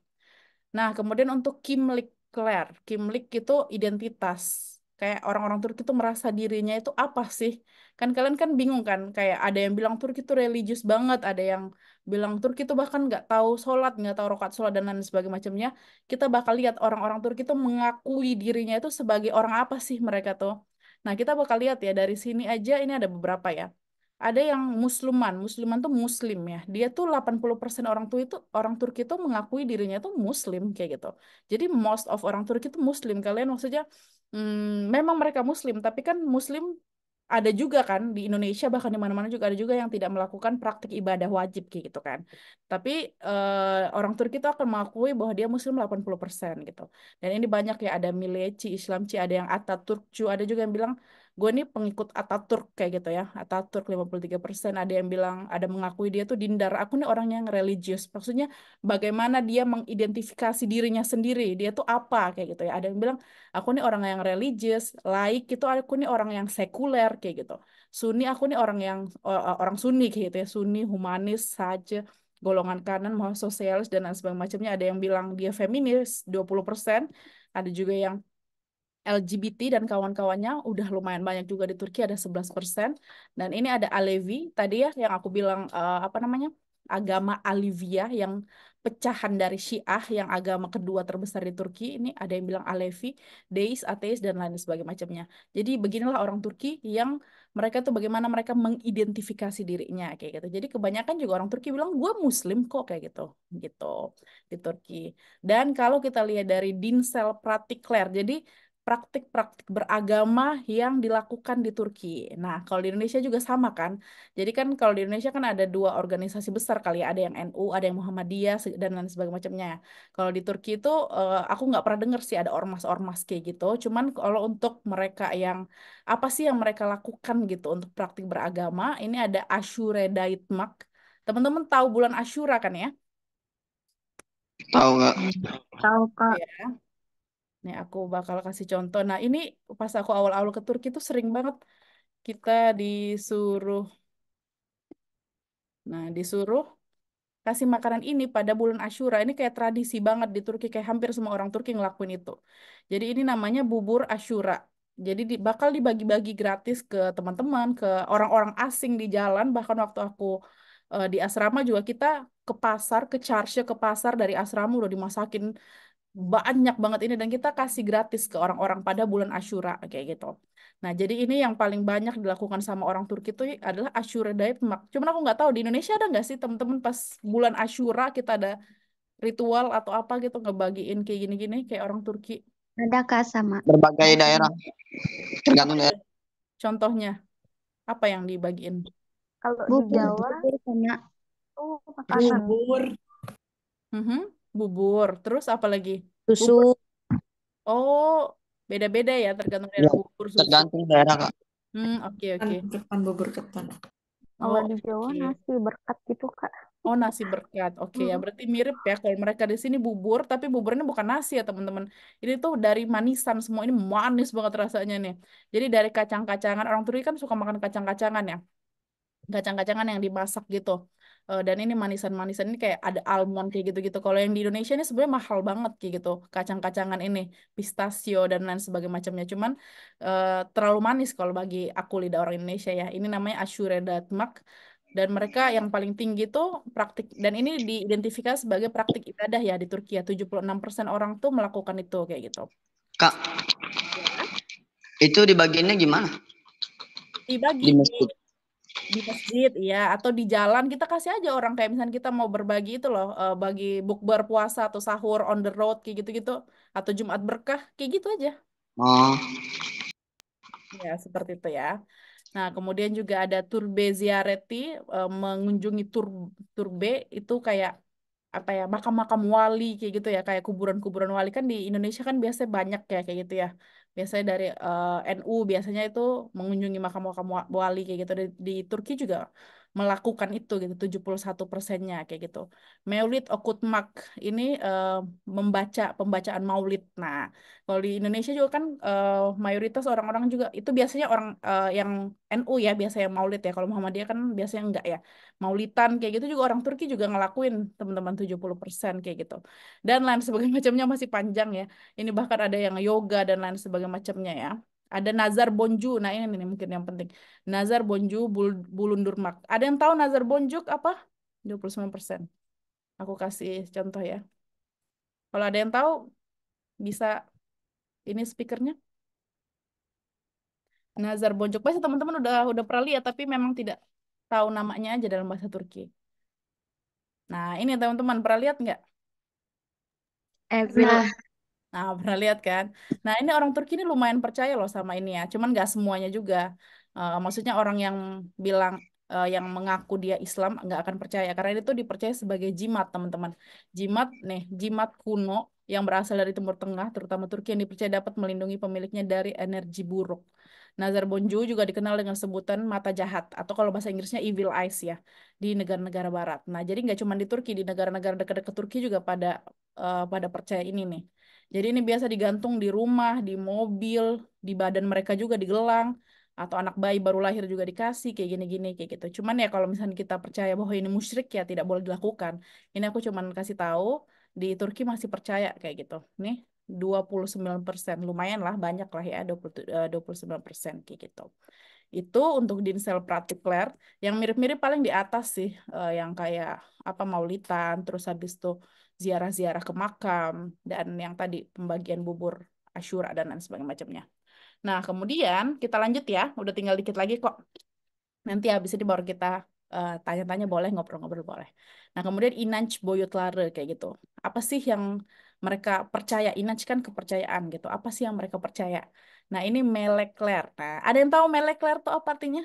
Nah, kemudian untuk Kimlik Claire, Kimlik itu identitas. Kayak orang-orang Turki itu merasa dirinya itu apa sih? Kan kalian kan bingung kan? Kayak ada yang bilang Turki itu religius banget, ada yang bilang Turki itu bahkan nggak tahu sholat, nggak tahu rakaat sholat dan lain sebagainya macamnya. Kita bakal lihat orang-orang Turki itu mengakui dirinya itu sebagai orang apa sih mereka tuh. Nah, kita bakal lihat ya dari sini aja ini ada beberapa ya. Ada yang Musliman tuh muslim ya. Dia tuh 80% orang Turki itu mengakui dirinya tuh muslim kayak gitu. Jadi most of orang Turki itu muslim. Kalian maksudnya memang mereka muslim, tapi kan muslim ada juga kan di Indonesia bahkan di mana-mana juga ada juga yang tidak melakukan praktik ibadah wajib kayak gitu kan. Tapi orang Turki itu akan mengakui bahwa dia muslim 80% gitu. Dan ini banyak ya ada Milliyetçi, Islamci, ada yang Atatürkçü, ada juga yang bilang gue nih pengikut Atatürk kayak gitu ya. Atatürk 53%, ada yang bilang ada mengakui dia tuh dindar. Aku nih orang yang religius. Maksudnya bagaimana dia mengidentifikasi dirinya sendiri. Dia tuh apa kayak gitu ya. Ada yang bilang aku nih orang yang religius, laik itu aku nih orang yang sekuler kayak gitu. Sunni aku nih orang yang orang Sunni kayak gitu ya. Sunni, humanis saja, golongan kanan, mau sosialis dan lain sebagainya macamnya. Ada yang bilang dia feminis 20%, ada juga yang LGBT dan kawan-kawannya udah lumayan banyak juga di Turki ada 11%. Dan ini ada Alevi tadi ya yang aku bilang apa namanya? Agama Alivia yang pecahan dari Syiah yang agama kedua terbesar di Turki. Ini ada yang bilang Alevi, deis, ateis dan lain sebagainya macamnya. Jadi beginilah orang Turki yang mereka tuh bagaimana mereka mengidentifikasi dirinya kayak gitu. Jadi kebanyakan juga orang Turki bilang gue Muslim kok kayak gitu gitu di Turki. Dan kalau kita lihat dari Dinsel Pratikler, jadi praktik-praktik beragama yang dilakukan di Turki. Nah, kalau di Indonesia juga sama kan. Jadi kan kalau di Indonesia kan ada dua organisasi besar kali ya, ada yang NU, ada yang Muhammadiyah dan lain sebagainya macamnya. Kalau di Turki itu aku nggak pernah dengar sih ada ormas-ormas kayak gitu. Cuman kalau untuk mereka yang apa sih yang mereka lakukan gitu untuk praktik beragama, ini ada Aşure Daitmak. Teman-teman tahu bulan Asyura kan ya? Tahu nggak? Tahu Kak. Ya. Nih aku bakal kasih contoh. Nah ini pas aku awal-awal ke Turki tuh sering banget kita disuruh, disuruh kasih makanan ini pada bulan Asyura. Ini kayak tradisi banget di Turki, kayak hampir semua orang Turki ngelakuin itu. Jadi ini namanya bubur Asyura. Jadi bakal dibagi-bagi gratis ke teman-teman, ke orang-orang asing di jalan. Bahkan waktu aku di asrama juga kita ke pasar, ke charge ke pasar dari asrama udah dimasakin banyak banget ini dan kita kasih gratis ke orang-orang pada bulan Asyura kayak gitu. Nah, jadi ini yang paling banyak dilakukan sama orang Turki itu adalah Asyura Diet Mak. Cuman aku nggak tahu di Indonesia ada nggak sih teman-teman pas bulan Asyura kita ada ritual atau apa gitu ngebagiin kayak gini-gini kayak orang Turki. Ada Kak sama. Berbagai daerah, tergantung daerah. Contohnya apa yang dibagiin? Kalau di Bubur, Jawa bubur sama tuh makanan. Bubur. Mhm, bubur. Terus apa lagi? Susu. Bubur. Oh, beda-beda ya tergantung Ya, daerah bubur susu. tergantung daerah, Kak. Oke oke. ketan, bubur ketan. Kalau Oh, di Jawa oke. nasi berkat gitu Kak. Oh, nasi berkat. Oke ya, Mm. berarti mirip ya kalau mereka di sini bubur, tapi buburnya bukan nasi ya, teman-teman. Ini tuh dari manisan semua. Ini manis banget rasanya nih. Jadi dari kacang-kacangan, orang Turki kan suka makan kacang-kacangan ya. Kacang-kacangan yang dimasak gitu. Dan ini manisan-manisan ini kayak ada almond kayak gitu-gitu. Kalau yang di Indonesia ini sebenarnya mahal banget kayak gitu. Kacang-kacangan ini, pistachio dan lain sebagainya macamnya. Cuman terlalu manis kalau bagi aku lidah orang Indonesia ya. Ini namanya Aşure Datmak. Dan mereka yang paling tinggi itu praktik, dan ini diidentifikasi sebagai praktik ibadah ya di Turki ya. 76% orang tuh melakukan itu kayak gitu. Kak, Ya. itu dibagiinnya gimana? Dibagi Di masjid. di masjid ya atau di jalan kita kasih aja orang kayak misalnya kita mau berbagi itu loh bagi bukber puasa atau sahur on the road kayak gitu-gitu atau Jumat berkah kayak gitu aja Oh, ya seperti itu ya. Nah kemudian juga ada turbe ziareti mengunjungi turbe itu kayak apa ya, makam-makam wali kayak gitu ya, kayak kuburan-kuburan wali kan di Indonesia kan biasanya banyak ya kayak gitu ya. Biasanya dari NU biasanya itu mengunjungi makam-makam wali kayak gitu. Di Turki juga melakukan itu gitu, 71%-nya kayak gitu. Maulid okutmak ini membaca pembacaan maulid. Nah, kalau di Indonesia juga kan mayoritas orang-orang juga itu biasanya orang yang NU ya, biasa yang maulid ya. Kalau Muhammadiyah kan biasanya enggak ya. Maulitan kayak gitu juga orang Turki juga ngelakuin teman-teman 70% kayak gitu. Dan lain sebagainya macamnya masih panjang ya. Ini bahkan ada yang yoga dan lain sebagainya macamnya ya. Ada Nazar Bonju. Nah, ini nih mungkin yang penting. Nazar Bonju Bulundurmak. Ada yang tahu Nazar Bonjuk apa? 29%. Aku kasih contoh ya. Kalau ada yang tahu bisa ini speakernya. Nazar Bonjuk. Pasti teman-teman udah pernah lihat tapi memang tidak tahu namanya aja dalam bahasa Turki. Nah, ini teman-teman pernah lihat nggak? Evil. Nah, Nah, pernah lihat kan? Nah, ini orang Turki ini lumayan percaya loh sama ini ya. Cuman nggak semuanya juga. Maksudnya orang yang bilang, yang mengaku dia Islam nggak akan percaya. Karena itu dipercaya sebagai jimat, teman-teman. Jimat, nih, jimat kuno yang berasal dari Timur Tengah, terutama Turki yang dipercaya dapat melindungi pemiliknya dari energi buruk. Nazar Bonju juga dikenal dengan sebutan mata jahat, atau kalau bahasa Inggrisnya evil eyes ya, di negara-negara Barat. Nah, jadi nggak cuma di Turki, di negara-negara dekat-dekat Turki juga pada percaya ini nih. Jadi ini biasa digantung di rumah, di mobil, di badan mereka juga digelang, atau anak bayi baru lahir juga dikasih kayak gini-gini kayak gitu. Cuman ya kalau misalnya kita percaya bahwa ini musyrik ya tidak boleh dilakukan. Ini aku cuman kasih tahu di Turki masih percaya kayak gitu. Nih 29%, lumayan lah, banyak lah ya, 29% kayak gitu. Itu untuk Dinsel Pratikler yang mirip-mirip paling di atas sih, yang kayak apa Maulitan, terus habis itu ziarah-ziarah ke makam, dan yang tadi pembagian bubur Asyura dan lain sebagainya macamnya. Nah, kemudian kita lanjut ya, udah tinggal dikit lagi kok. Nanti habis ini baru kita tanya-tanya boleh, ngobrol-ngobrol boleh. Nah, kemudian Inanç Boyutları kayak gitu. Apa sih yang mereka percaya? Inanç kan kepercayaan gitu. Apa sih yang mereka percaya? Nah, ini melekler. Nah, ada yang tahu melekler itu apa artinya?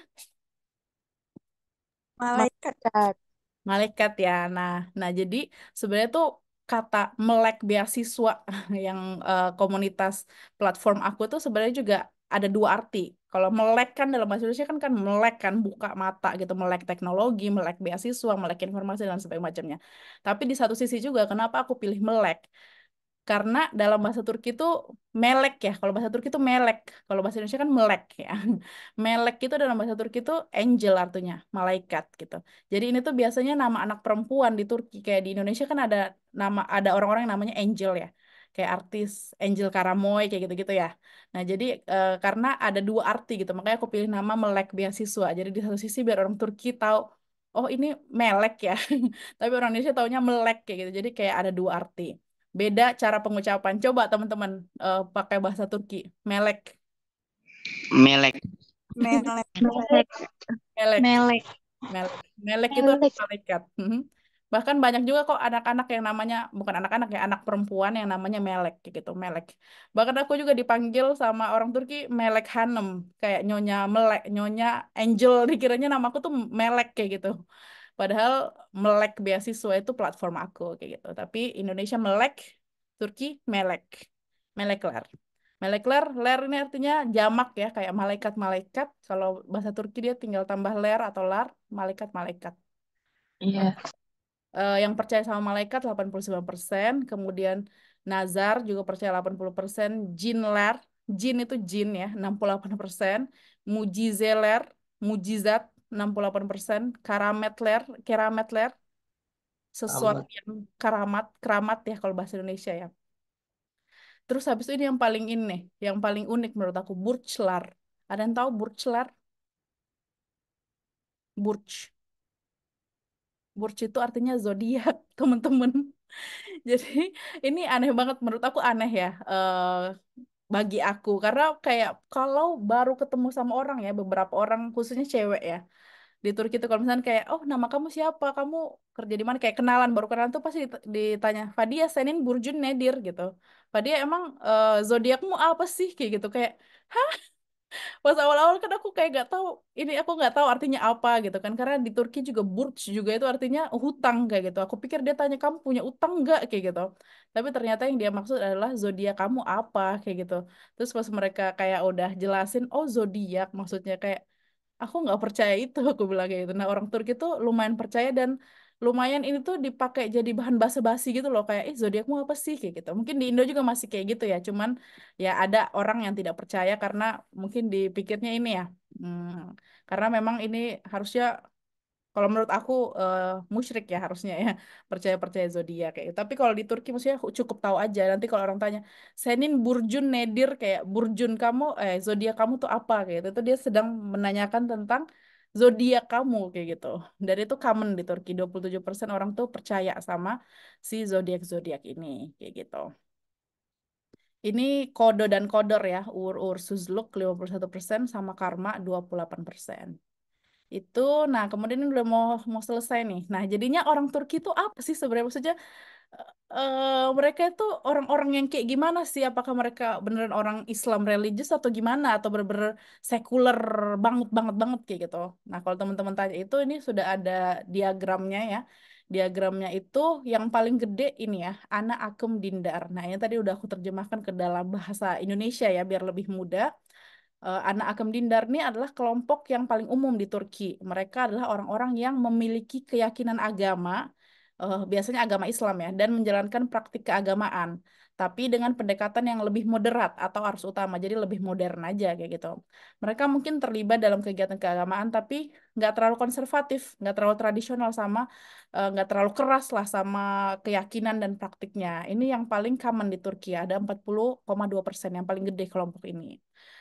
Malaikat. Cat. Malaikat ya. Nah, jadi sebenarnya tuh kata melek beasiswa yang komunitas platform aku tuh sebenarnya juga ada dua arti. Kalau melek kan dalam bahasa Indonesia kan melek kan buka mata gitu, melek teknologi, melek beasiswa, melek informasi dan sebagainya macamnya. Tapi di satu sisi juga kenapa aku pilih melek? Karena dalam bahasa Turki itu melek ya. Kalau bahasa Turki itu melek. Kalau bahasa Indonesia kan melek ya. Melek itu dalam bahasa Turki itu angel artinya, malaikat gitu. Jadi ini tuh biasanya nama anak perempuan di Turki. Kayak di Indonesia kan ada orang-orang yang namanya Angel ya. Kayak artis Angel Karamoy kayak gitu-gitu ya. Nah, jadi karena ada dua arti gitu. Makanya aku pilih nama Melek Beasiswa. Jadi di satu sisi biar orang Turki tahu, oh ini melek ya. Tapi orang Indonesia taunya melek kayak gitu. Jadi kayak ada dua arti. Beda cara pengucapan. Coba teman-teman pakai bahasa Turki. Melek. Melek. Melek. melek, Melek. melek, Melek. Melek itu melek. malaikat. Mhm. Bahkan banyak juga kok anak-anak yang namanya, bukan anak-anak ya, anak perempuan yang namanya Melek kayak gitu, Melek. Bahkan aku juga dipanggil sama orang Turki Melek Hanım, kayak Nyonya Melek, Nyonya Angel, dikiranya namaku tuh Melek kayak gitu. Padahal Melek beasiswa itu platform aku kayak gitu. Tapi Indonesia Melek, Turki Melek. Melekler. Melekler, ler ini artinya jamak ya, kayak malaikat-malaikat. Kalau bahasa Turki dia tinggal tambah ler atau lar, malaikat-malaikat. Iya. Yang percaya sama malaikat 89%, kemudian Nazar juga percaya 80%, Jinler, jin itu jin ya 68%, Mujizeler, mujizat 68%, Karametler, kerametler, sesuatu yang keramat, keramat ya kalau bahasa Indonesia ya. Terus habis itu ini yang paling ini nih, yang paling unik menurut aku, Burçlar. Ada yang tahu Burçlar? Burç. Burç itu artinya zodiak, teman-teman. Jadi ini aneh banget menurut aku, aneh ya, bagi aku karena kayak kalau baru ketemu sama orang ya, beberapa orang khususnya cewek ya di Turki itu, kalau misalnya kayak, oh nama kamu siapa, kamu kerja di mana, kayak kenalan, baru kenalan tuh pasti ditanya Fadia senin burjun nedir gitu. Fadia emang zodiakmu apa sih kayak gitu, kayak Pas awal-awal kan aku kayak nggak tahu, ini aku nggak tahu artinya apa gitu kan, karena di Turki juga burj juga itu artinya hutang kayak gitu. Aku pikir dia tanya kamu punya utang nggak kayak gitu, tapi ternyata yang dia maksud adalah zodiak kamu apa kayak gitu. Terus pas mereka kayak udah jelasin, oh zodiak maksudnya, kayak aku nggak percaya itu, aku bilang kayak gitu. Nah orang Turki tuh lumayan percaya, dan lumayan ini tuh dipakai jadi bahan basa-basi gitu loh, kayak zodiakmu apa sih kayak gitu. Mungkin di Indo juga masih kayak gitu ya, cuman ya ada orang yang tidak percaya karena mungkin dipikirnya ini ya, karena memang ini harusnya, kalau menurut aku musyrik ya harusnya ya, percaya-percaya zodiak kayak gitu. Tapi kalau di Turki maksudnya cukup tahu aja. Nanti kalau orang tanya, Senin Burjun Nedir, kayak Burjun kamu, zodiak kamu tuh apa kayak gitu. Itu dia sedang menanyakan tentang zodiak kamu kayak gitu. Dan itu common di Turki. 27% orang tuh percaya sama si zodiak-zodiak ini kayak gitu. Ini Kodo dan Kodor ya, Ur Suzluk 51% sama Karma 28%. Itu, nah kemudian ini udah mau selesai nih. Nah, jadinya orang Turki itu apa sih sebenarnya? Maksudnya mereka itu orang-orang yang kayak gimana sih? Apakah mereka beneran orang Islam religius atau gimana? Atau bener-bener sekuler banget banget banget kayak gitu? Nah, kalau teman-teman tanya itu, ini sudah ada diagramnya ya. Diagramnya itu yang paling gede ini ya, Ana Akum Dindar. Nah, ini tadi udah aku terjemahkan ke dalam bahasa Indonesia ya, biar lebih mudah. Anak Akım Dindar ini adalah kelompok yang paling umum di Turki. Mereka adalah orang-orang yang memiliki keyakinan agama, biasanya agama Islam ya, dan menjalankan praktik keagamaan, tapi dengan pendekatan yang lebih moderat atau arus utama, jadi lebih modern aja kayak gitu. Mereka mungkin terlibat dalam kegiatan keagamaan, tapi nggak terlalu konservatif, nggak terlalu tradisional, sama nggak terlalu keras lah sama keyakinan dan praktiknya. Ini yang paling common di Turki, ada 40,2% yang paling gede kelompok ini.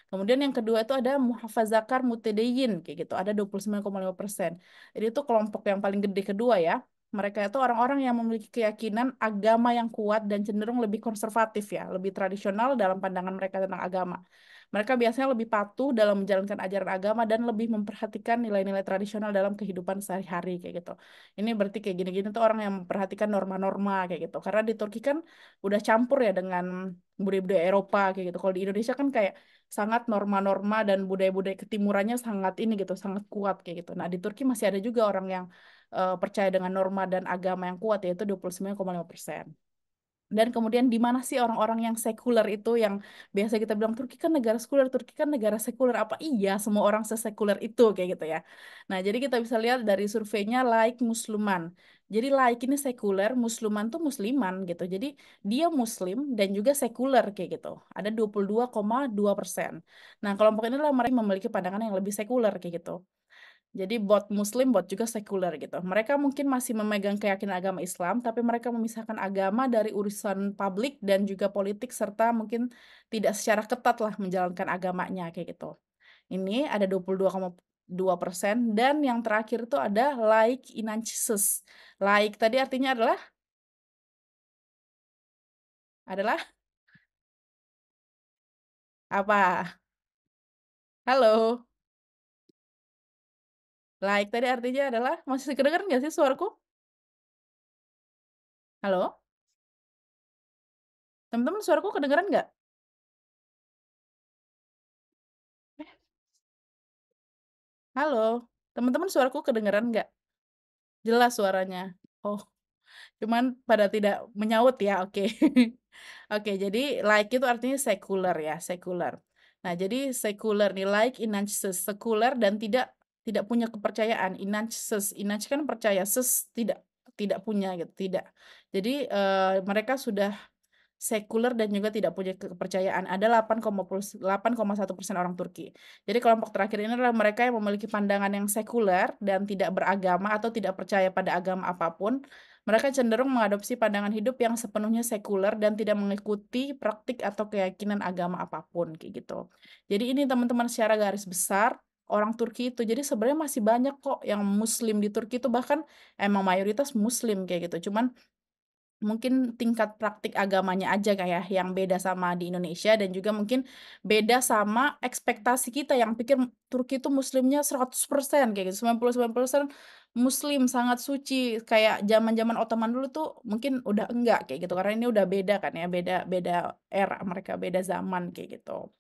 Kemudian yang kedua itu ada Muhafazakar Mutedeyin kayak gitu, ada 29,5%. Jadi itu kelompok yang paling gede kedua ya. Mereka itu orang-orang yang memiliki keyakinan agama yang kuat dan cenderung lebih konservatif ya, lebih tradisional dalam pandangan mereka tentang agama. Mereka biasanya lebih patuh dalam menjalankan ajaran agama dan lebih memperhatikan nilai-nilai tradisional dalam kehidupan sehari-hari kayak gitu. Ini berarti kayak gini-gini tuh orang yang memperhatikan norma-norma kayak gitu. Karena di Turki kan udah campur ya dengan budaya-budaya Eropa kayak gitu. Kalau di Indonesia kan kayak sangat norma-norma dan budaya-budaya ketimurannya sangat ini gitu, sangat kuat kayak gitu. Nah, di Turki masih ada juga orang yang percaya dengan norma dan agama yang kuat, yaitu 29,5%. Dan kemudian di mana sih orang-orang yang sekuler itu, yang biasa kita bilang Turki kan negara sekuler, Turki kan negara sekuler, apa iya semua orang sesekuler itu kayak gitu ya. Nah, jadi kita bisa lihat dari surveinya Laik Musliman. Jadi Laik ini sekuler, Musliman tuh musliman gitu. Jadi dia muslim dan juga sekuler kayak gitu. Ada 22,2%. Nah, kelompok ini adalah mereka yang memiliki pandangan yang lebih sekuler kayak gitu. Jadi bot muslim, bot juga sekuler gitu. Mereka mungkin masih memegang keyakinan agama Islam, tapi mereka memisahkan agama dari urusan publik dan juga politik, serta mungkin tidak secara ketat lah menjalankan agamanya kayak gitu. Ini ada 22,2%, dan yang terakhir itu ada laik inançsız. Laik tadi artinya adalah apa? Halo. Laik tadi artinya adalah, masih kedengeran nggak sih suaraku? Halo? Teman-teman suaraku kedengeran nggak? Halo? Teman-teman suaraku kedengeran nggak? Jelas suaranya? Oh, cuman pada tidak menyaut ya, oke. Oke, jadi like itu artinya sekuler ya, sekuler. Nah, jadi sekuler nih, like inançsız, sekuler dan tidak punya kepercayaan. Inançsız, inanç kan percaya, ses tidak punya gitu, tidak. Jadi mereka sudah sekuler dan juga tidak punya kepercayaan. Ada 8,1% orang Turki. Jadi kelompok terakhir ini adalah mereka yang memiliki pandangan yang sekuler dan tidak beragama atau tidak percaya pada agama apapun. Mereka cenderung mengadopsi pandangan hidup yang sepenuhnya sekuler dan tidak mengikuti praktik atau keyakinan agama apapun kayak gitu. Jadi ini teman-teman secara garis besar orang Turki itu. Jadi sebenarnya masih banyak kok yang muslim di Turki itu, bahkan emang mayoritas muslim kayak gitu. Cuman mungkin tingkat praktik agamanya aja kayak yang beda sama di Indonesia, dan juga mungkin beda sama ekspektasi kita yang pikir Turki itu muslimnya 100% kayak gitu, 99% muslim, sangat suci, kayak zaman-zaman Ottoman dulu tuh mungkin udah enggak kayak gitu, karena ini udah beda kan ya, beda era mereka, beda zaman kayak gitu.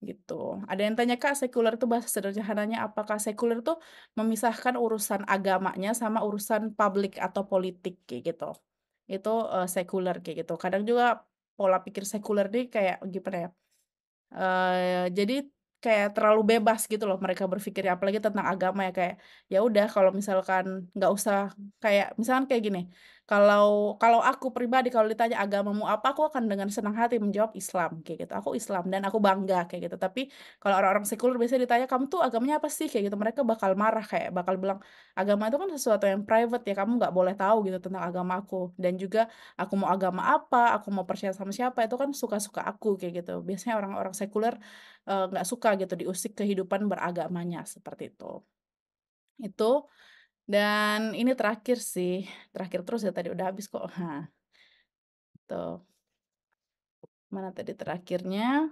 gitu. Ada yang tanya, Kak, sekuler itu bahasa sederhananya apakah? Sekuler tuh memisahkan urusan agamanya sama urusan publik atau politik kayak gitu. Itu sekuler kayak gitu. Kadang juga pola pikir sekuler nih kayak gimana ya? Jadi kayak terlalu bebas gitu loh mereka berpikirnya, apalagi tentang agama ya, kayak, ya udah kalau misalkan nggak usah kayak misalkan kayak gini, kalau kalau aku pribadi kalau ditanya agamamu apa, aku akan dengan senang hati menjawab Islam, kayak gitu. Aku Islam dan aku bangga kayak gitu. Tapi kalau orang-orang sekuler biasanya ditanya, "Kamu tuh agamanya apa sih?" Kayak gitu. Mereka bakal marah kayak bakal bilang, "Agama itu kan sesuatu yang private ya, kamu nggak boleh tahu gitu tentang agama aku." Dan juga aku mau agama apa, aku mau percaya sama siapa, itu kan suka-suka aku kayak gitu. Biasanya orang-orang sekuler nggak suka gitu diusik kehidupan beragamanya seperti itu. Itu dan ini terakhir sih, terakhir terus ya tadi udah habis kok. Nah, tuh. Mana tadi terakhirnya?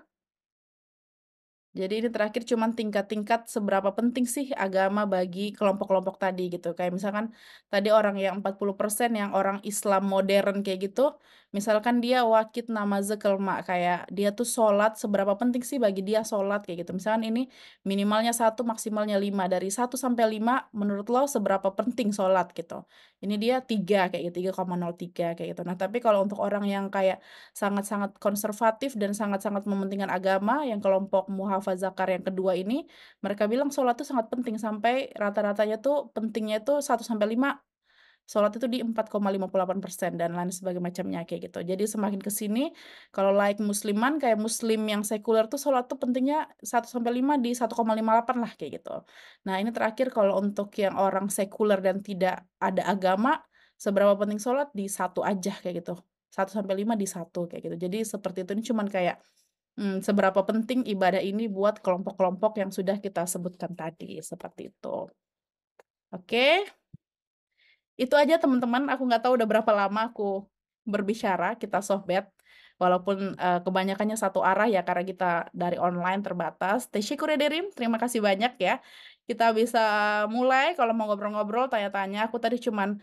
Jadi ini terakhir cuman tingkat-tingkat seberapa penting sih agama bagi kelompok-kelompok tadi gitu. Kayak misalkan tadi orang yang 40% yang orang Islam modern kayak gitu, misalkan dia wakit namazı kılma, kayak dia tuh sholat, seberapa penting sih bagi dia sholat kayak gitu. Misalkan ini minimalnya 1, maksimalnya 5. Dari 1 sampai 5 menurut lo seberapa penting sholat gitu. Ini dia 3 kayak gitu, 3,03 kayak gitu. Nah, tapi kalau untuk orang yang kayak sangat-sangat konservatif dan sangat-sangat mementingkan agama, yang kelompok muhafazah zakar yang kedua ini, mereka bilang sholat itu sangat penting sampai rata-ratanya tuh pentingnya itu 1 sampai 5, sholat itu di 4,58% dan lain sebagainya macamnya kayak gitu. Jadi semakin ke sini kalau like musliman kayak muslim yang sekuler tuh sholat tuh pentingnya 1 sampai 5 di 1,58 lah kayak gitu. Nah, ini terakhir kalau untuk yang orang sekuler dan tidak ada agama, seberapa penting sholat di 1 aja kayak gitu. 1 sampai 5 di 1 kayak gitu. Jadi seperti itu, ini cuman kayak seberapa penting ibadah ini buat kelompok-kelompok yang sudah kita sebutkan tadi, seperti itu. Oke, itu aja teman-teman, aku nggak tahu udah berapa lama aku berbicara, kita sohbet, walaupun kebanyakannya satu arah ya, karena kita dari online terbatas. Teşekkür ederim, terima kasih banyak ya. Kita bisa mulai kalau mau ngobrol-ngobrol, tanya-tanya. Aku tadi cuman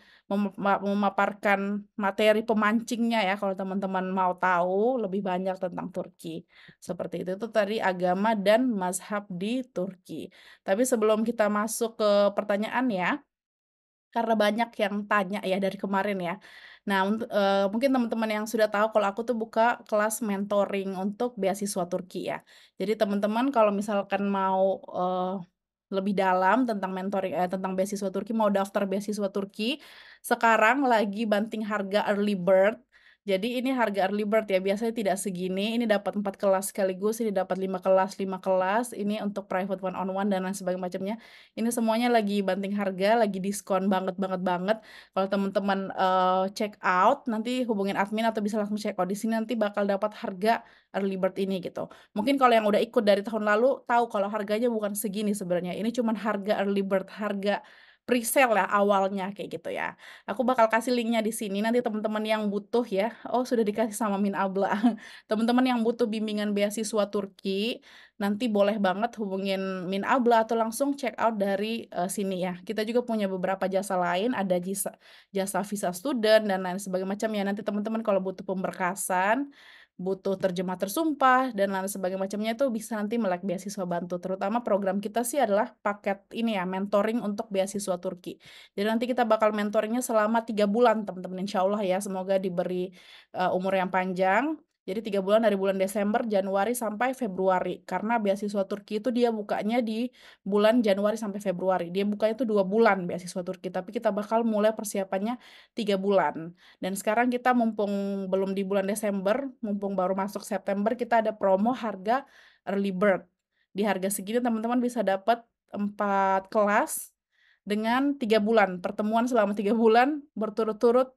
memaparkan materi pemancingnya ya, kalau teman-teman mau tahu lebih banyak tentang Turki. Seperti itu tadi agama dan mazhab di Turki. Tapi sebelum kita masuk ke pertanyaan ya, karena banyak yang tanya ya dari kemarin ya. Nah, mungkin teman-teman yang sudah tahu kalau aku tuh buka kelas mentoring untuk beasiswa Turki ya. Jadi teman-teman kalau misalkan mau lebih dalam tentang mentoring tentang beasiswa Turki, mau daftar beasiswa Turki, sekarang lagi banting harga early bird. Jadi ini harga early bird ya, biasanya tidak segini. Ini dapat 4 kelas sekaligus, ini dapat 5 kelas, 5 kelas. Ini untuk private one on one dan lain sebagainya macamnya. Ini semuanya lagi banting harga, lagi diskon banget banget banget. Kalau teman-teman check out, nanti hubungin admin atau bisa langsung check out di sini, nanti bakal dapat harga early bird ini gitu. Mungkin kalau yang udah ikut dari tahun lalu tahu kalau harganya bukan segini sebenarnya. Ini cuman harga early bird, harga pre-sale ya awalnya kayak gitu ya. Aku bakal kasih linknya di sini. Nanti teman-teman yang butuh ya, oh sudah dikasih sama Min Abla. Teman-teman yang butuh bimbingan beasiswa Turki, nanti boleh banget hubungin Min Abla atau langsung check out dari sini ya. Kita juga punya beberapa jasa lain, ada jasa visa student dan lain sebagainya macam ya. Nanti teman-teman kalau butuh pemberkasan, butuh terjemah tersumpah dan lain sebagainya macamnya itu bisa nanti melek beasiswa bantu. Terutama program kita sih adalah paket ini ya, mentoring untuk beasiswa Turki. Jadi nanti kita bakal mentoringnya selama 3 bulan teman-teman, insya Allah ya. Semoga diberi umur yang panjang. Jadi 3 bulan dari bulan Desember, Januari sampai Februari. Karena beasiswa Turki itu dia bukanya di bulan Januari sampai Februari. Dia bukanya itu 2 bulan beasiswa Turki. Tapi kita bakal mulai persiapannya 3 bulan. Dan sekarang kita mumpung belum di bulan Desember, mumpung baru masuk September, kita ada promo harga early bird. Di harga segini teman-teman bisa dapat 4 kelas dengan 3 bulan. Pertemuan selama 3 bulan berturut-turut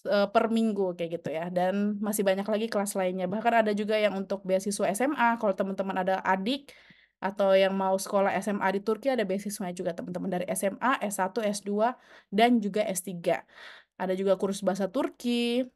per minggu kayak gitu ya. Dan masih banyak lagi kelas lainnya. Bahkan ada juga yang untuk beasiswa SMA. Kalau teman-teman ada adik atau yang mau sekolah SMA di Turki, ada beasiswanya juga teman-teman dari SMA, S1, S2, dan juga S3. Ada juga kursus bahasa Turki,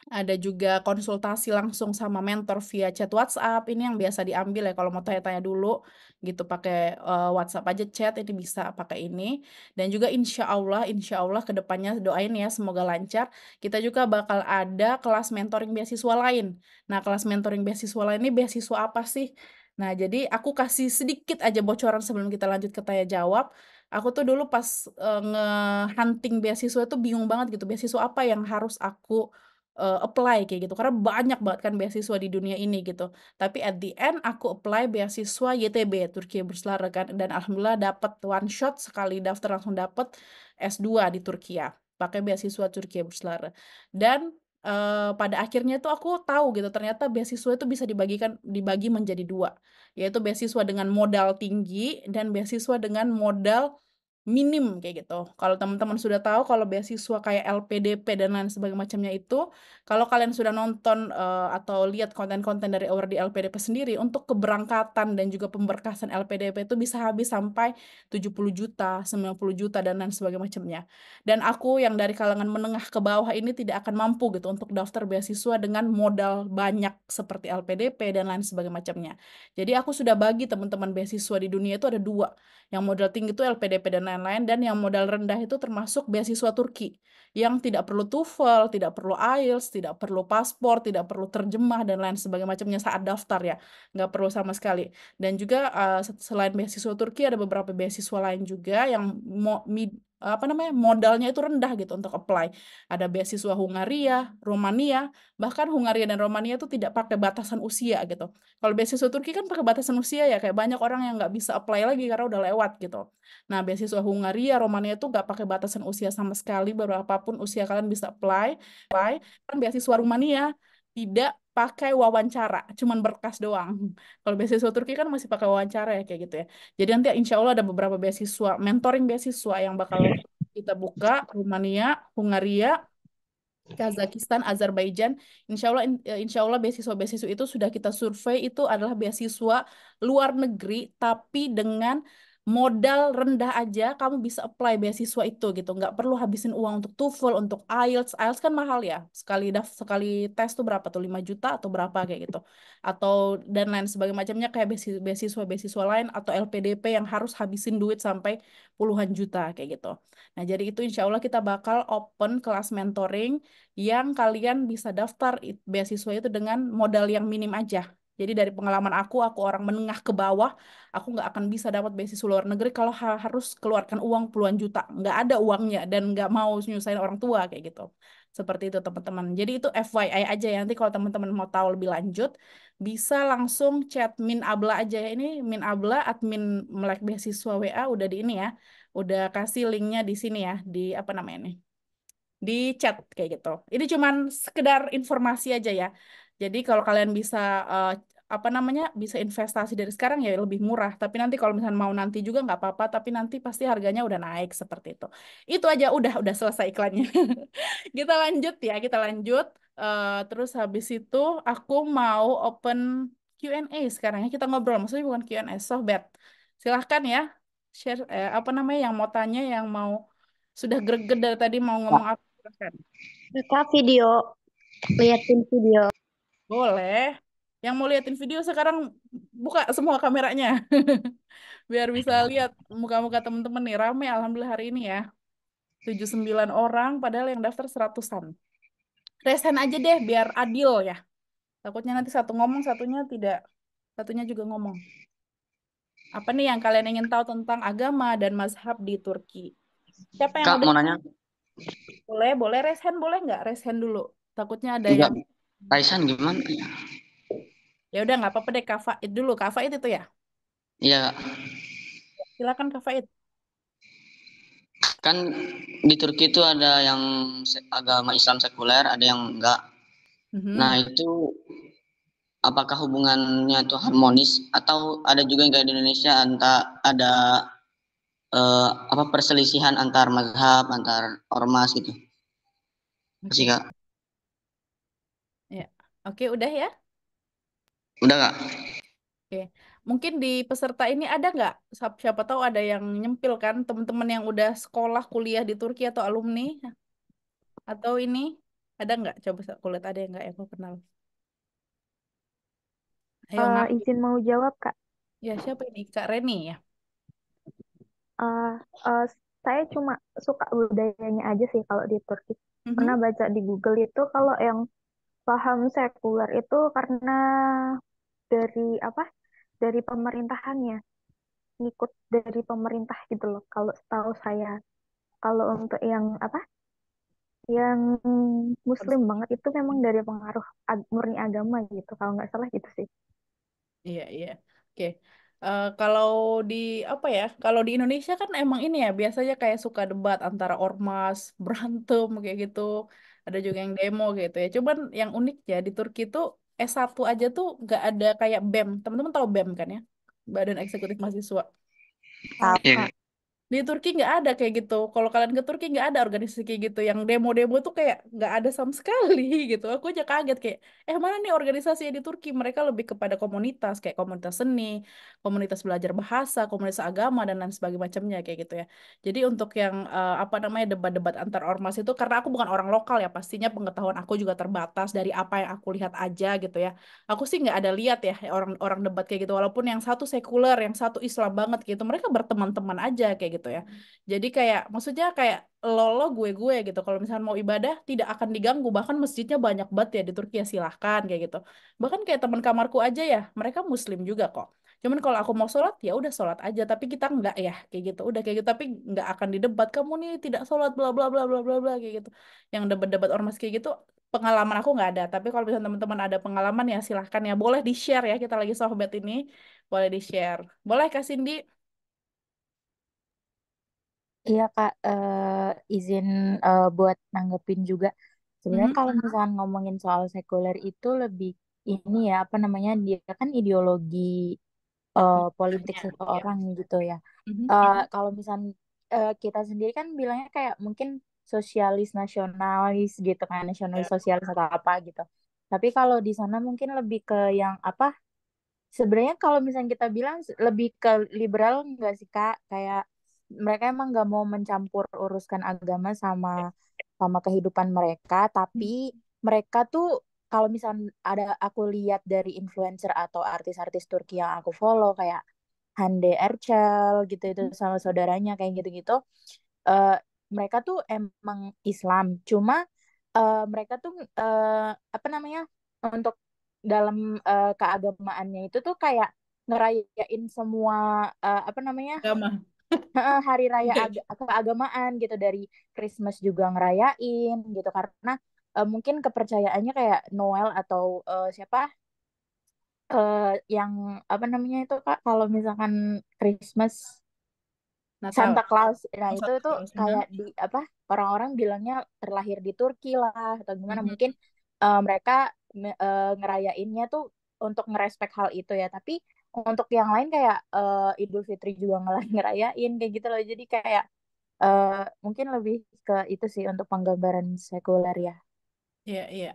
ada juga konsultasi langsung sama mentor via chat WhatsApp. Ini yang biasa diambil ya kalau mau tanya-tanya dulu gitu pakai WhatsApp aja chat, ini bisa pakai ini. Dan juga insya Allah kedepannya doain ya semoga lancar. Kita juga bakal ada kelas mentoring beasiswa lain. Nah, kelas mentoring beasiswa lain ini beasiswa apa sih? Nah, jadi aku kasih sedikit aja bocoran sebelum kita lanjut ke tanya jawab. Aku tuh dulu pas nge-hunting beasiswa tuh bingung banget gitu. Beasiswa apa yang harus aku apply kayak gitu. Karena banyak banget kan beasiswa di dunia ini gitu. Tapi at the end aku apply beasiswa YTB, Turkiye Bursları kan. Dan alhamdulillah dapet one shot sekali daftar langsung dapet S2 di Turkiye. Pakai beasiswa Turkiye Bursları. Dan pada akhirnya tuh aku tahu gitu ternyata beasiswa itu bisa dibagi menjadi dua, yaitu beasiswa dengan modal tinggi dan beasiswa dengan modal minim kayak gitu. Kalau teman-teman sudah tahu kalau beasiswa kayak LPDP dan lain sebagainya macamnya itu, kalau kalian sudah nonton atau lihat konten-konten dari Awardee LPDP sendiri, untuk keberangkatan dan juga pemberkasan LPDP itu bisa habis sampai 70 juta, 90 juta dan lain sebagainya macamnya. Dan aku yang dari kalangan menengah ke bawah ini tidak akan mampu gitu untuk daftar beasiswa dengan modal banyak seperti LPDP dan lain sebagainya macamnya. Jadi aku sudah bagi teman-teman beasiswa di dunia itu ada dua. Yang modal tinggi itu LPDP dan lain-lain, dan yang modal rendah itu termasuk beasiswa Turki, yang tidak perlu TOEFL, tidak perlu IELTS, tidak perlu paspor, tidak perlu terjemah, dan lain sebagainya macamnya saat daftar ya. Nggak perlu sama sekali. Dan juga selain beasiswa Turki, ada beberapa beasiswa lain juga yang modalnya itu rendah gitu untuk apply. Ada beasiswa Hungaria, Romania, bahkan Hungaria dan Romania itu tidak pakai batasan usia gitu. Kalau beasiswa Turki kan pakai batasan usia ya, kayak banyak orang yang nggak bisa apply lagi karena udah lewat gitu. Nah, beasiswa Hungaria, Romania itu nggak pakai batasan usia sama sekali, berapapun usia kalian bisa apply. Kan beasiswa Rumania tidak pakai wawancara, cuman berkas doang. Kalau beasiswa Turki kan masih pakai wawancara ya kayak gitu ya. Jadi nanti insya Allah ada beberapa beasiswa, mentoring beasiswa yang bakal kita buka, Rumania, Hungaria, Kazakhstan, Azerbaijan, insya Allah beasiswa-beasiswa itu sudah kita survei itu adalah beasiswa luar negeri, tapi dengan modal rendah aja kamu bisa apply beasiswa itu gitu, nggak perlu habisin uang untuk TOEFL, untuk IELTS. IELTS kan mahal ya, sekali tes tuh berapa tuh, 5 juta atau berapa kayak gitu, atau dan lain sebagainya macamnya kayak beasiswa-beasiswa lain atau LPDP yang harus habisin duit sampai puluhan juta kayak gitu. Nah, jadi itu insya Allah kita bakal open kelas mentoring yang kalian bisa daftar beasiswa itu dengan modal yang minim aja. Jadi dari pengalaman aku orang menengah ke bawah, aku nggak akan bisa dapat beasiswa luar negeri kalau harus keluarkan uang puluhan juta. Nggak ada uangnya dan nggak mau nyusahin orang tua kayak gitu. Seperti itu teman-teman. Jadi itu FYI aja ya. Nanti kalau teman-teman mau tahu lebih lanjut, bisa langsung chat Min Abla aja ya. Ini Min Abla, admin Melek Beasiswa WA udah di ini ya. Udah kasih linknya di sini ya. Di apa namanya nih? Di chat kayak gitu. Ini cuman sekedar informasi aja ya. Jadi kalau kalian bisa bisa investasi dari sekarang ya lebih murah. Tapi nanti kalau misalnya mau nanti juga nggak apa-apa. Tapi nanti pasti harganya udah naik seperti itu. Itu aja udah selesai iklannya. Kita lanjut ya, kita lanjut. Terus habis itu aku mau open Q&A sekarang ya. Kita ngobrol, maksudnya bukan Q&A, sohbat. Silahkan ya, share yang mau tanya, yang mau sudah greget dari tadi mau ngomong apa, silahkan. Kak, liatin video. Boleh. Yang mau liatin video sekarang buka semua kameranya. Biar bisa lihat muka-muka temen-temen nih. Rame alhamdulillah hari ini ya. 79 orang padahal yang daftar 100-an. Resen aja deh biar adil ya. Takutnya nanti satu ngomong, satunya tidak. Satunya juga ngomong. Apa nih yang kalian ingin tahu tentang agama dan mazhab di Turki? Siapa yang Kak, udah? mau nanya. Boleh resen, boleh nggak? Resen dulu. Takutnya ada Enggak, yang... Raisan gimana ya? Ya udah nggak apa-apa deh, Kak Faid dulu. Kak Faid itu ya. Iya, Silakan Kak Faid. kan di Turki itu ada yang agama Islam sekuler, ada yang enggak. Nah, Mhm. itu apakah hubungannya itu harmonis atau ada juga yang kayak di Indonesia ada perselisihan antar mazhab, antar ormas gitu. Sih, Oke. Kak. Ya. Oke, udah ya. Udah, Kak? Oke. Mungkin di peserta ini ada nggak? Siapa tahu ada yang nyempil kan teman-teman yang udah sekolah kuliah di Turki atau alumni atau ini ada nggak? Coba aku lihat ada yang nggak ya aku kenal. Ayo ngaku. Izin mau jawab, Kak. Ya siapa ini? Kak Reni ya. Eh, eh, saya cuma suka budayanya aja sih kalau di Turki. Pernah Mhm. baca di Google itu kalau yang paham sekuler itu karena dari apa? dari pemerintahannya, ngikut dari pemerintah gitu loh. Kalau setahu saya, kalau untuk yang apa, yang Muslim banget itu memang dari pengaruh murni agama gitu. Kalau nggak salah gitu sih. Iya, iya. Oke. Kalau di apa ya? Kalau di Indonesia kan emang ini ya biasanya kayak suka debat antara ormas, berantem kayak gitu. Ada juga yang demo gitu ya. Cuman yang uniknya di Turki tuh S1 aja tuh nggak ada kayak BEM. Teman-teman tahu BEM kan ya? Badan Eksekutif Mahasiswa. Tahu, Iya, Kak. Kak. Di Turki nggak ada kayak gitu. Kalau kalian ke Turki nggak ada organisasi kayak gitu. Yang demo-demo tuh kayak nggak ada sama sekali gitu. Aku aja kaget kayak, mana nih organisasi di Turki? Mereka lebih kepada komunitas kayak komunitas seni, komunitas belajar bahasa, komunitas agama dan lain sebagainya macamnya kayak gitu ya. Jadi untuk yang apa namanya debat-debat antar ormas itu karena aku bukan orang lokal ya, pastinya pengetahuan aku juga terbatas dari apa yang aku lihat aja gitu ya. Aku sih nggak ada lihat ya orang-orang debat kayak gitu. Walaupun yang satu sekuler, yang satu Islam banget gitu, mereka berteman-teman aja kayak gitu ya. Jadi kayak maksudnya kayak lo gue gitu. Kalau misalnya mau ibadah tidak akan diganggu. Bahkan masjidnya banyak banget ya di Turki ya silahkan kayak gitu. Bahkan kayak teman kamarku aja ya, mereka Muslim juga kok. Cuman kalau aku mau sholat ya udah sholat aja. Tapi kita nggak ya kayak gitu. Udah kayak gitu. Tapi nggak akan didebat. Kamu nih tidak sholat bla bla bla bla bla bla kayak gitu. Yang debat-debat ormas kayak gitu pengalaman aku nggak ada. Tapi kalau misalnya teman-teman ada pengalaman ya silahkan ya. Boleh di-share ya. Kita lagi sohbat ini. Boleh di-share. Boleh Kak Cindy? Iya Kak, izin buat nanggepin juga. Sebenarnya Mhm. kalau misalnya ngomongin soal sekuler itu lebih ini ya, apa namanya, dia kan ideologi politik Ya. seseorang gitu ya. Mhm. Kalau misalnya kita sendiri kan bilangnya kayak mungkin sosialis nasionalis gitu kan, nasionalis Ya. sosialis atau apa gitu. Tapi kalau di sana mungkin lebih ke yang apa? Sebenarnya kalau misalnya kita bilang lebih ke liberal enggak sih Kak? Kayak mereka emang nggak mau mencampur uruskan agama sama sama kehidupan mereka, tapi mereka tuh kalau misalnya ada aku lihat dari influencer atau artis-artis Turki yang aku follow kayak Hande Erçel gitu itu sama saudaranya kayak gitu-gitu, eh, mereka tuh emang Islam, cuma mereka tuh apa namanya untuk dalam keagamaannya itu tuh kayak ngerayain semua apa namanya Agama. hari raya Iya. keagamaan gitu dari Christmas juga ngerayain gitu karena mungkin kepercayaannya kayak Noel atau siapa yang apa namanya itu Kak kalau misalkan Christmas Natal. Santa Claus. Nah, Oh, itu Santa tuh Claus. kayak di apa orang-orang bilangnya terlahir di Turki lah atau gimana. Mungkin Mhm. mereka ngerayainnya tuh untuk ngerespek hal itu ya. Tapi untuk yang lain kayak Idul Fitri juga ngerayain kayak gitu loh. Jadi kayak eh, mungkin lebih ke itu sih untuk penggambaran sekuler ya. Iya, iya.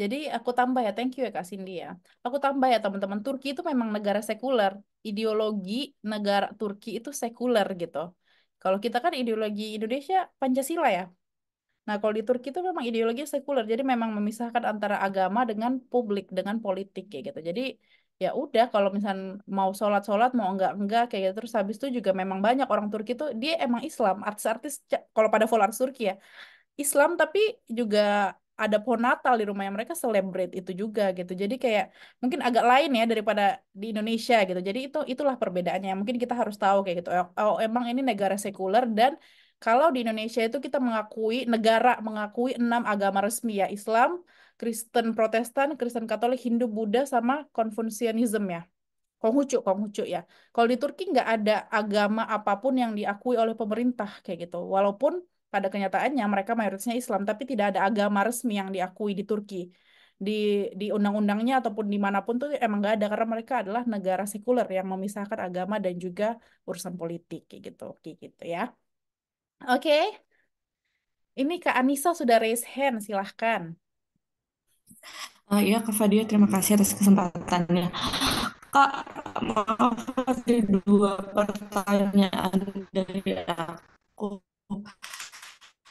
Jadi aku tambah ya, thank you ya Kak Cindy ya. Aku tambah ya teman-teman, Turki itu memang negara sekuler. Ideologi negara Turki itu sekuler gitu. Kalau kita kan ideologi Indonesia Pancasila ya. Nah, kalau di Turki itu memang ideologi sekuler. Jadi memang memisahkan antara agama dengan publik, dengan politik kayak gitu. Jadi ya udah kalau misal mau sholat-sholat, mau enggak kayak gitu. Terus habis itu juga memang banyak orang Turki itu dia emang Islam. Artis-artis kalau pada follow artis Turki ya Islam tapi juga ada pohon Natal di rumahnya mereka celebrate itu juga gitu. Jadi kayak mungkin agak lain ya daripada di Indonesia gitu. Jadi itulah perbedaannya. Mungkin kita harus tahu kayak gitu. Oh, emang ini negara sekuler dan kalau di Indonesia itu kita mengakui negara mengakui 6 agama resmi ya Islam, Kristen Protestan, Kristen Katolik, Hindu, Buddha sama Konfusianisme ya. Konghucu ya. Kalau di Turki nggak ada agama apapun yang diakui oleh pemerintah kayak gitu. Walaupun pada kenyataannya mereka mayoritasnya Islam, tapi tidak ada agama resmi yang diakui di Turki. Di di undang-undangnya ataupun dimanapun tuh emang nggak ada karena mereka adalah negara sekuler yang memisahkan agama dan juga urusan politik kayak gitu ya. Oke, ini Kak Anissa sudah raise hand, silahkan. Iya, Kak Fadia, terima kasih atas kesempatannya. Kak, maaf ada dua pertanyaan dari aku.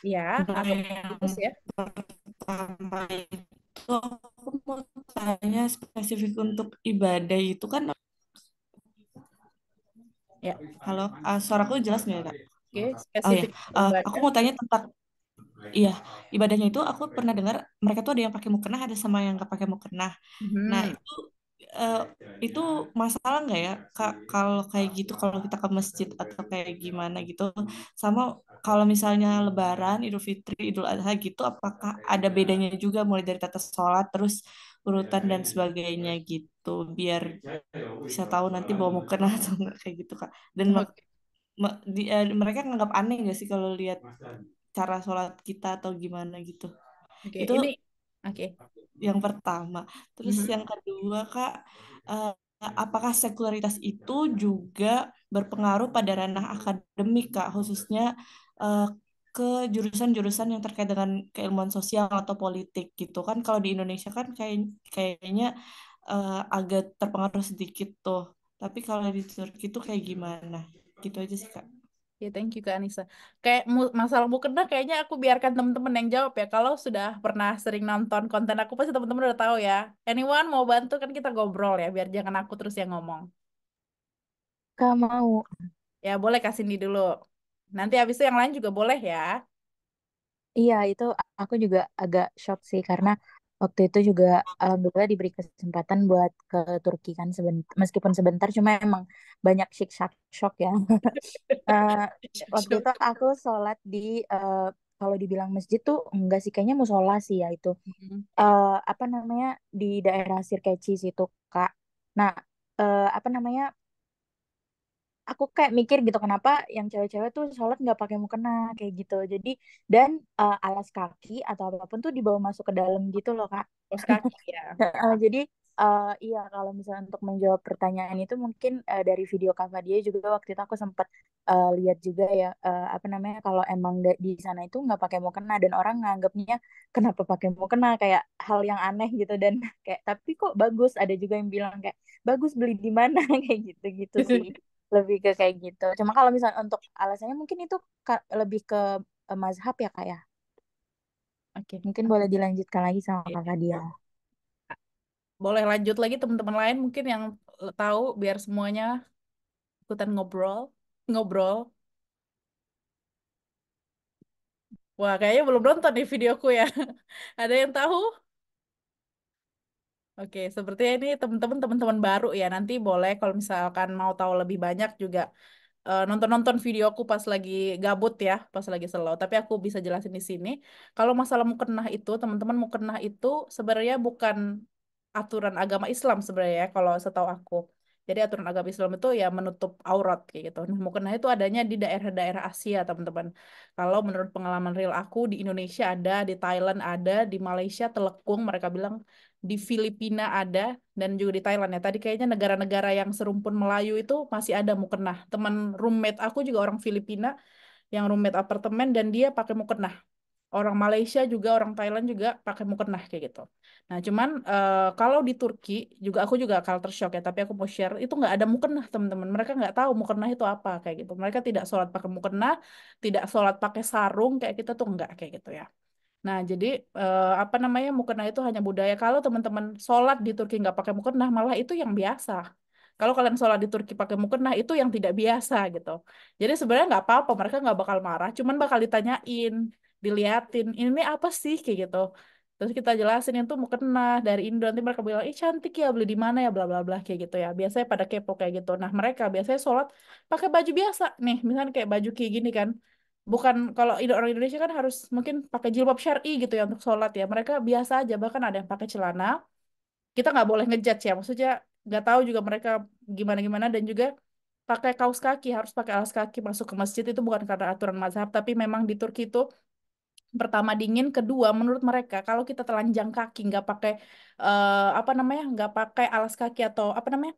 Ya, Nah, agak yang putus ya. pertama itu aku mau tanya spesifik untuk ibadah itu kan, Ya, halo, suaraku jelas nggak ya, Kak? oke, Oh ya, spesifik aku ibadah. mau tanya tentang, iya, ibadahnya itu aku pernah dengar mereka tuh ada yang pakai mukena, ada sama yang nggak pakai mukena. Nah, Mhm. itu eh, itu masalah nggak ya Kak kalau kayak gitu, kalau kita ke masjid atau kayak gimana gitu, sama kalau misalnya Lebaran, Idul Fitri, Idul Adha gitu, apakah ada bedanya juga mulai dari tata sholat terus urutan dan sebagainya gitu, biar bisa tahu nanti bawa mau kena atau enggak kayak gitu Kak. Dan Oke, mereka nganggap aneh nggak sih kalau lihat cara sholat kita atau gimana gitu. oke. Itu Ini, oke. yang pertama. Terus Mhm. yang kedua, Kak, eh, apakah sekularitas itu juga berpengaruh pada ranah akademik, Kak, khususnya eh, ke jurusan-jurusan yang terkait dengan keilmuan sosial atau politik gitu kan? Kalau di Indonesia kan kayaknya agak terpengaruh sedikit tuh. Tapi kalau di Turki itu kayak gimana? Gitu aja sih, Kak. Ya, thank you Kak Anissa. Kayak masalah mukena kayaknya aku biarkan teman-teman yang jawab ya. Kalau sudah pernah sering nonton konten aku pasti teman-teman udah tahu ya. Anyone mau bantu kan kita ngobrol ya, biar jangan aku terus yang ngomong. Kak mau. Ya, boleh kasih ini dulu. Nanti habis itu yang lain juga boleh ya. Iya, itu aku juga agak shock sih karena waktu itu juga alhamdulillah diberi kesempatan buat ke Turki kan meskipun sebentar cuma emang banyak shock ya. Eh, Waktu itu aku sholat di eh, kalau dibilang masjid tuh enggak sih kayaknya musola sih ya itu. Mhm. Apa namanya di daerah Sirkeci situ Kak. Nah, apa namanya aku kayak mikir gitu kenapa yang cewek-cewek tuh sholat nggak pakai mukena kayak gitu. Jadi dan alas kaki atau apapun tuh dibawa masuk ke dalam gitu loh Kak. Kaos kaki ya. Jadi iya kalau misalnya untuk menjawab pertanyaan itu mungkin dari video Kak Fadia juga waktu itu aku sempat lihat juga ya apa namanya kalau emang di sana itu nggak pakai mukena dan orang nganggapnya kenapa pakai mukena kayak hal yang aneh gitu dan kayak tapi kok bagus ada juga yang bilang kayak bagus beli di mana kayak gitu gitu sih lebih ke kayak gitu. Cuma kalau misalnya untuk alasannya mungkin itu lebih ke mazhab ya Kak ya. Oke. Mungkin boleh dilanjutkan lagi sama Oke. Kakak dia. Boleh lanjut lagi teman-teman lain mungkin yang tahu biar semuanya ikutan ngobrol. Ngobrol. Wah, kayaknya belum nonton nih videoku ya. Ada yang tahu? Oke, sepertinya ini teman-teman baru ya. Nanti boleh kalau misalkan mau tahu lebih banyak juga nonton-nonton videoku pas lagi gabut ya, pas lagi slow. Tapi aku bisa jelasin di sini. Kalau masalah mukennah itu, teman-teman mukennah itu sebenarnya bukan aturan agama Islam sebenarnya ya, kalau setahu aku. Jadi aturan agama Islam itu ya menutup aurat kayak gitu. Nah, mukennah itu adanya di daerah-daerah Asia, teman-teman. Kalau menurut pengalaman real aku di Indonesia ada, di Thailand ada, di Malaysia Telekung mereka bilang, di Filipina ada, dan juga di Thailand ya. Tadi kayaknya negara-negara yang serumpun Melayu itu masih ada mukena. Teman roommate aku juga orang Filipina yang roommate apartemen dan dia pakai mukena. Orang Malaysia juga, orang Thailand juga pakai mukena kayak gitu. Nah, cuman kalau di Turki juga aku juga culture shock ya. Tapi aku mau share itu nggak ada mukena teman-teman. Mereka nggak tahu mukena itu apa kayak gitu. Mereka tidak sholat pakai mukena, tidak sholat pakai sarung kayak kita tuh nggak kayak gitu ya. Nah, jadi apa namanya mukena itu hanya budaya. Kalau teman-teman sholat di Turki nggak pakai mukena, malah itu yang biasa. Kalau kalian sholat di Turki pakai mukena, itu yang tidak biasa gitu. Jadi sebenarnya nggak apa-apa, mereka nggak bakal marah, cuman bakal ditanyain, diliatin, ini apa sih kayak gitu. Terus kita jelasin itu mukena dari Indo, nanti mereka bilang, ih cantik ya, beli di mana ya, bla bla bla kayak gitu ya. Biasanya pada kepo kayak gitu. Nah, mereka biasanya sholat pakai baju biasa nih, misalnya kayak baju kayak gini kan. Bukan kalau orang Indonesia kan harus mungkin pakai jilbab syar'i gitu ya untuk sholat ya. Mereka biasa aja, bahkan ada yang pakai celana. Kita nggak boleh ngejudge ya, maksudnya nggak tahu juga mereka gimana-gimana dan juga pakai kaos kaki, harus pakai alas kaki masuk ke masjid itu bukan karena aturan mazhab, tapi memang di Turki itu pertama dingin, kedua menurut mereka kalau kita telanjang kaki nggak pakai apa namanya nggak pakai alas kaki atau apa namanya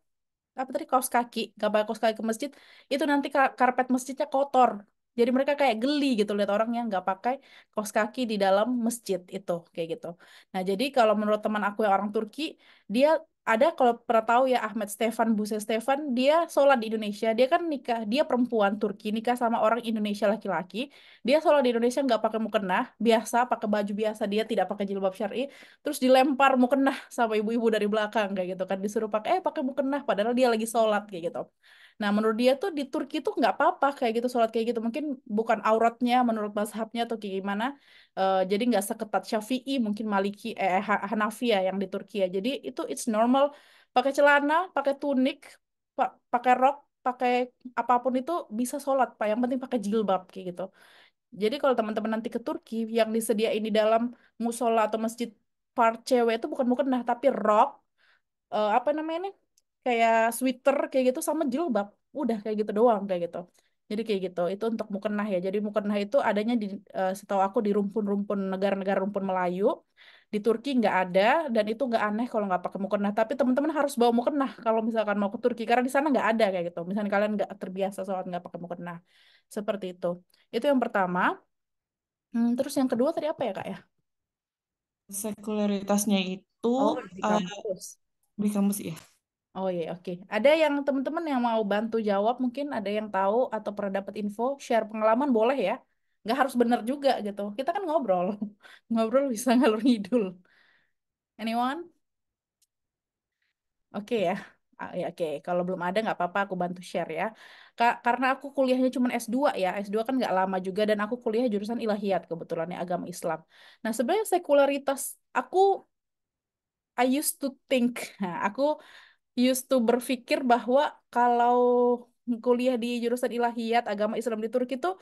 apa tadi kaos kaki nggak pakai kaos kaki ke masjid itu nanti karpet masjidnya kotor jadi mereka kayak geli gitu lihat orang yang nggak pakai kaos kaki di dalam masjid itu kayak gitu nah jadi kalau menurut teman aku yang orang Turki dia ada kalau pernah tahu ya Ahmed Stefan Buse Stefan dia sholat di Indonesia dia kan nikah dia perempuan Turki nikah sama orang Indonesia laki-laki dia sholat di Indonesia nggak pakai mukena biasa pakai baju biasa dia tidak pakai jilbab syar'i terus dilempar mukena sama ibu-ibu dari belakang kayak gitu kan disuruh pakai mukena padahal dia lagi sholat kayak gitu. Nah menurut dia tuh di Turki tuh nggak apa-apa kayak gitu sholat kayak gitu mungkin bukan auratnya menurut mazhabnya atau kayak gimana. Jadi nggak seketat Syafi'i mungkin Maliki Hanafi ya yang di Turki ya jadi itu it's normal pakai celana, pakai tunik, pakai rok, pakai apapun itu bisa sholat, Pak. Yang penting pakai jilbab kayak gitu. Jadi kalau teman-teman nanti ke Turki, yang disediain di dalam musola atau masjid part cewek itu bukan mukena, tapi rok, apa namanya ini, kayak sweater kayak gitu sama jilbab, udah kayak gitu doang kayak gitu. Jadi kayak gitu itu untuk mukena ya. Jadi mukena itu adanya di, setahu aku di rumpun-rumpun negara-negara rumpun Melayu. Di Turki nggak ada, dan itu nggak aneh kalau nggak pakai mukena, tapi teman-teman harus bawa mukena kalau misalkan mau ke Turki karena di sana nggak ada kayak gitu. Misalnya kalian nggak terbiasa sholat nggak pakai mukena, seperti itu yang pertama. Terus yang kedua tadi apa ya Kak ya? Sekularitasnya itu Oh, di eh, kampus. di kampus ya. Oh iya, oke. Ada yang teman-teman yang mau bantu jawab, mungkin ada yang tahu atau pernah dapat info, share pengalaman boleh ya. Nggak harus benar juga gitu. Kita kan ngobrol. Ngobrol bisa ngalur ngidul. Anyone? Oke ya. Ya, oke. Kalau belum ada nggak apa-apa, aku bantu share ya. Karena aku kuliahnya cuma S2 ya. S2 kan nggak lama juga, dan aku kuliah jurusan ilahiyat kebetulan ya, agama Islam. Nah, sebenarnya sekularitas, aku I used to think, nah, aku used to berpikir bahwa kalau kuliah di jurusan ilahiyat agama Islam di Turki itu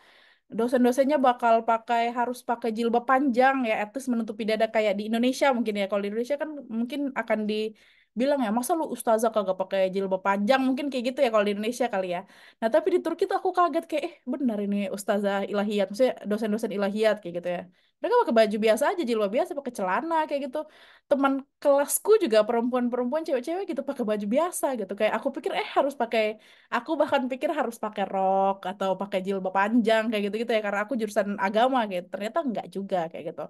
dosen-dosennya bakal harus pakai jilbab panjang ya, at least menutupi dada kayak di Indonesia mungkin ya. Kalau di Indonesia kan mungkin akan dibilang ya, masa lu ustazah kagak pakai jilbab panjang, mungkin kayak gitu ya kalau di Indonesia kali ya. Nah tapi di Turki tuh aku kaget kayak, benar ini ustazah ilahiyat, maksudnya dosen-dosen ilahiyat kayak gitu ya. Mereka pakai baju biasa aja, jilbab biasa, pakai celana kayak gitu. Teman kelasku juga perempuan-perempuan, cewek-cewek gitu pakai baju biasa gitu. Kayak aku pikir harus pakai, aku bahkan pikir harus pakai rok atau pakai jilbab panjang kayak gitu-gitu ya, karena aku jurusan agama gitu. Ternyata enggak juga kayak gitu.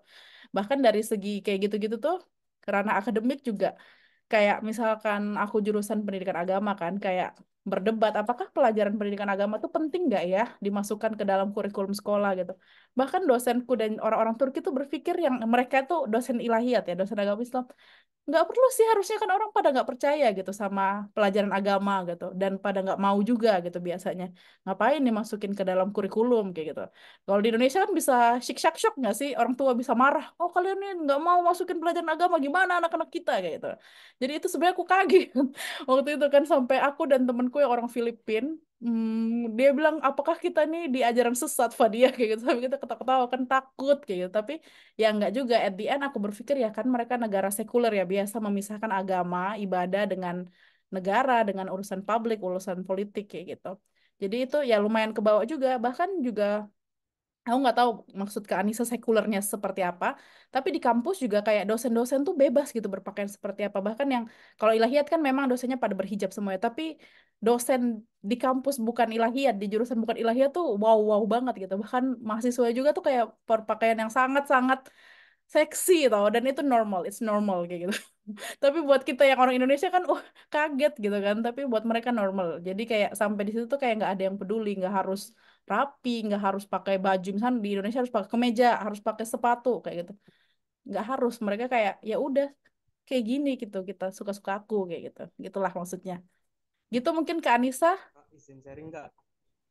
Bahkan dari segi kayak gitu-gitu tuh, karena akademik juga, kayak misalkan aku jurusan pendidikan agama kan, kayak berdebat apakah pelajaran pendidikan agama tuh penting nggak ya dimasukkan ke dalam kurikulum sekolah gitu. Bahkan dosenku dan orang-orang Turki tuh berpikir, yang mereka tuh dosen ilahiyat ya, dosen agama Islam, nggak perlu sih, harusnya kan orang pada nggak percaya gitu sama pelajaran agama gitu, dan pada nggak mau juga gitu biasanya, ngapain dimasukin ke dalam kurikulum kayak gitu. Kalau di Indonesia kan bisa shik shock nggak sih, orang tua bisa marah, oh kalian ini nggak mau masukin pelajaran agama, gimana anak-anak kita kayak gitu. Jadi itu sebenarnya aku kaget waktu itu kan, sampai aku dan temenku yang orang Filipin, dia bilang apakah kita nih di ajaran sesat Fadia kayak gitu, tapi kita ketawa-ketawa kan, takut kayak gitu. Tapi ya enggak juga, at the end aku berpikir ya kan mereka negara sekuler ya, biasa memisahkan agama ibadah dengan negara, dengan urusan publik, urusan politik kayak gitu. Jadi itu ya lumayan kebawa juga. Bahkan juga aku nggak tahu maksud ke Anissa sekulernya seperti apa, tapi di kampus juga kayak dosen-dosen tuh bebas gitu berpakaian seperti apa. Bahkan yang kalau ilahiyat kan memang dosennya pada berhijab semuanya, tapi dosen di kampus bukan ilahiyat, di jurusan bukan ilahiyat tuh wow banget gitu. Bahkan mahasiswa juga tuh kayak berpakaian yang sangat-sangat seksi tau, dan itu normal, it's normal kayak gitu. Tapi buat kita yang orang Indonesia kan, kaget gitu kan. Tapi buat mereka normal. Jadi kayak sampai di situ tuh kayak nggak ada yang peduli, nggak harus rapi, nggak harus pakai baju. Misalnya di Indonesia harus pakai kemeja, harus pakai sepatu kayak gitu. Nggak harus. Mereka kayak ya udah kayak gini gitu. Kita suka-suka aku kayak gitu. Gitulah maksudnya. Gitu mungkin Kak Anissa. Kak, izin sharing nggak?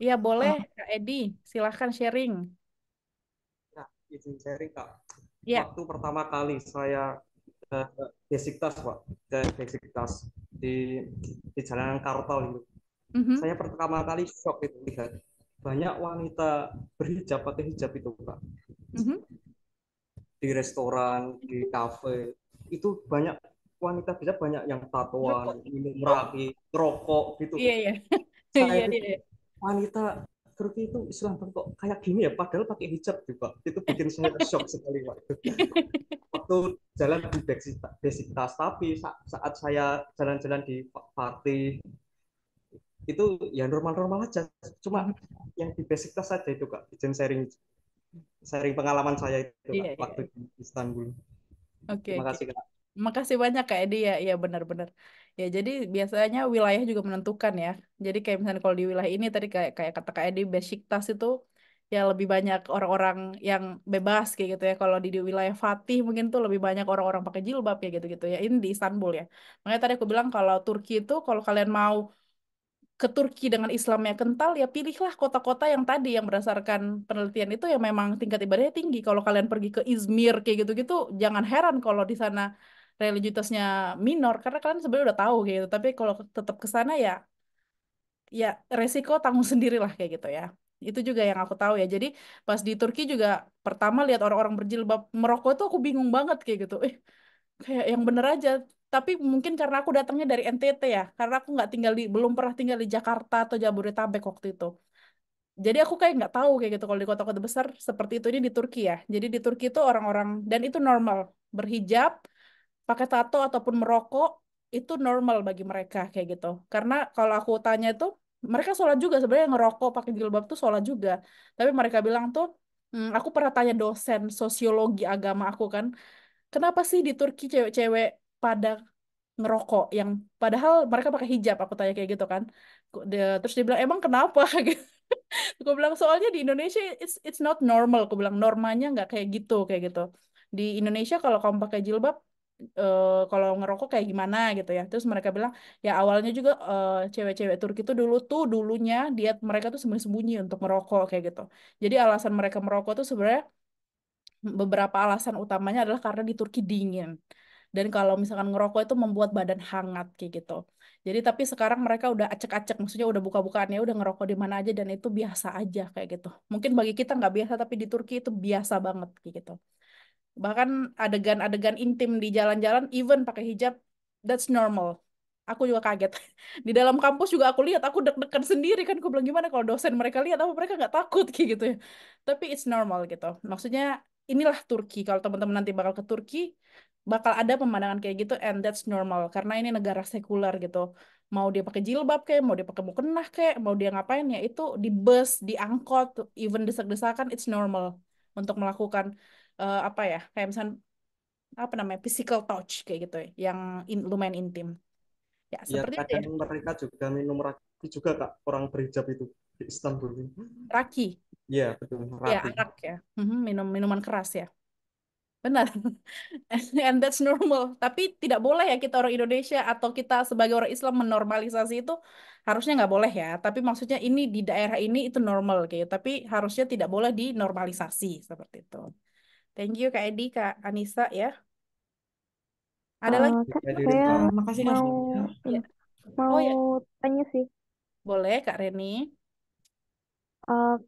Iya boleh Eh, Kak Edi. Silahkan sharing. ya, izin sharing Kak. Ya. Waktu pertama kali saya ke Besiktas Pak, ke Besiktas di Jalanan Kartal itu, Mhm. saya pertama kali shock itu lihat banyak wanita berhijab pakai hijab itu Kak, Mhm. di restoran, di kafe itu banyak wanita berhijab, banyak yang Rokok. tatoan, minum Oh rokok, rokok gitu. iya iya. Saya Iya iya. pikir wanita Turki itu Islam kok kayak gini ya, padahal pakai hijab juga. Itu bikin saya shock sekali waktu jalan di Besiktas. Tapi saat saya jalan-jalan di Fatih itu ya normal-normal aja. Cuma Mhm. yang di Besiktas saja itu Kak, izin sharing sharing pengalaman saya itu Iya Kak iya. waktu di Istanbul. Oke Terima oke. kasih Kak. Makasih banyak Kak Edi ya, iya benar-benar. Ya jadi biasanya wilayah juga menentukan ya. Jadi kayak misalnya kalau di wilayah ini tadi kayak kayak kata Kak Edi, Besiktas itu ya lebih banyak orang-orang yang bebas kayak gitu ya. Kalau di wilayah Fatih mungkin tuh lebih banyak orang-orang pakai jilbab ya gitu-gitu ya. Ini di Istanbul ya. Makanya tadi aku bilang kalau Turki itu, kalau kalian mau ke Turki dengan Islamnya kental, ya pilihlah kota-kota yang tadi, yang berdasarkan penelitian itu yang memang tingkat ibadahnya tinggi. Kalau kalian pergi ke Izmir kayak gitu-gitu, jangan heran kalau di sana religiusitasnya minor karena kalian sebenarnya udah tahu gitu. Tapi kalau tetap ke sana ya ya resiko tanggung sendiri lah kayak gitu ya. Itu juga yang aku tahu ya. Jadi pas di Turki juga pertama lihat orang-orang berjilbab merokok itu aku bingung banget kayak gitu. Kayak yang bener aja. Tapi mungkin karena aku datangnya dari NTT ya, karena aku nggak tinggal di belum pernah tinggal di Jakarta atau Jabodetabek waktu itu. Jadi aku kayak nggak tahu kayak gitu kalau di kota-kota besar seperti itu ini di Turki ya. Jadi di Turki itu orang-orang dan itu normal berhijab, pakai tato ataupun merokok itu normal bagi mereka kayak gitu. Karena kalau aku tanya itu mereka sholat juga sebenarnya ngerokok pakai jilbab tuh sholat juga. Tapi mereka bilang tuh, aku pernah tanya dosen sosiologi agama aku kan, kenapa sih di Turki cewek-cewek pada ngerokok yang padahal mereka pakai hijab aku tanya kayak gitu kan. Terus dia bilang emang kenapa gitu. Gue bilang soalnya di Indonesia it's not normal. Gue bilang normanya nggak kayak gitu. Di Indonesia kalau kamu pakai jilbab, kalau ngerokok kayak gimana gitu ya. Terus mereka bilang ya awalnya juga cewek-cewek Turki itu dulunya dia mereka tuh sembunyi-sembunyi untuk merokok kayak gitu. Jadi alasan mereka merokok tuh sebenarnya beberapa alasan utamanya adalah karena di Turki dingin. Dan kalau misalkan ngerokok itu membuat badan hangat kayak gitu. Jadi tapi sekarang mereka udah acek-acek, maksudnya udah buka-bukaan ya, udah ngerokok di mana aja dan itu biasa aja kayak gitu. Mungkin bagi kita nggak biasa tapi di Turki itu biasa banget kayak gitu. Bahkan adegan-adegan intim di jalan-jalan, even pakai hijab, that's normal. Aku juga kaget. Di dalam kampus juga aku lihat, aku deg-degan sendiri kan. Aku bilang gimana kalau dosen mereka lihat, apa mereka nggak takut kayak gitu ya. Tapi it's normal gitu. Maksudnya inilah Turki. Kalau teman-teman nanti bakal ke Turki, bakal ada pemandangan kayak gitu, and that's normal. Karena ini negara sekuler gitu. Mau dia pakai jilbab kayak, mau dia pakai mukena kayak, mau dia ngapain ya, itu di bus, di angkot, even desak-desakan, it's normal untuk melakukan apa ya kayak misalnya apa namanya physical touch kayak gitu ya yang lumayan intim ya Ya seperti itu ya. kadang mereka juga minum raki juga Kak, orang berhijab itu di Istanbul. Raki Iya, betul, ya raki. arak ya. Minum minuman keras ya benar. And that's normal tapi tidak boleh ya kita orang Indonesia atau kita sebagai orang Islam menormalisasi itu harusnya nggak boleh ya tapi maksudnya ini di daerah ini itu normal kayak tapi harusnya tidak boleh dinormalisasi seperti itu. Thank you Kak Edi Kak Anissa ya. Ada lagi Kak, Jadi saya Makasih Kak mau Syafia. ya. ini, mau Oh ya tanya sih, boleh Kak Reni.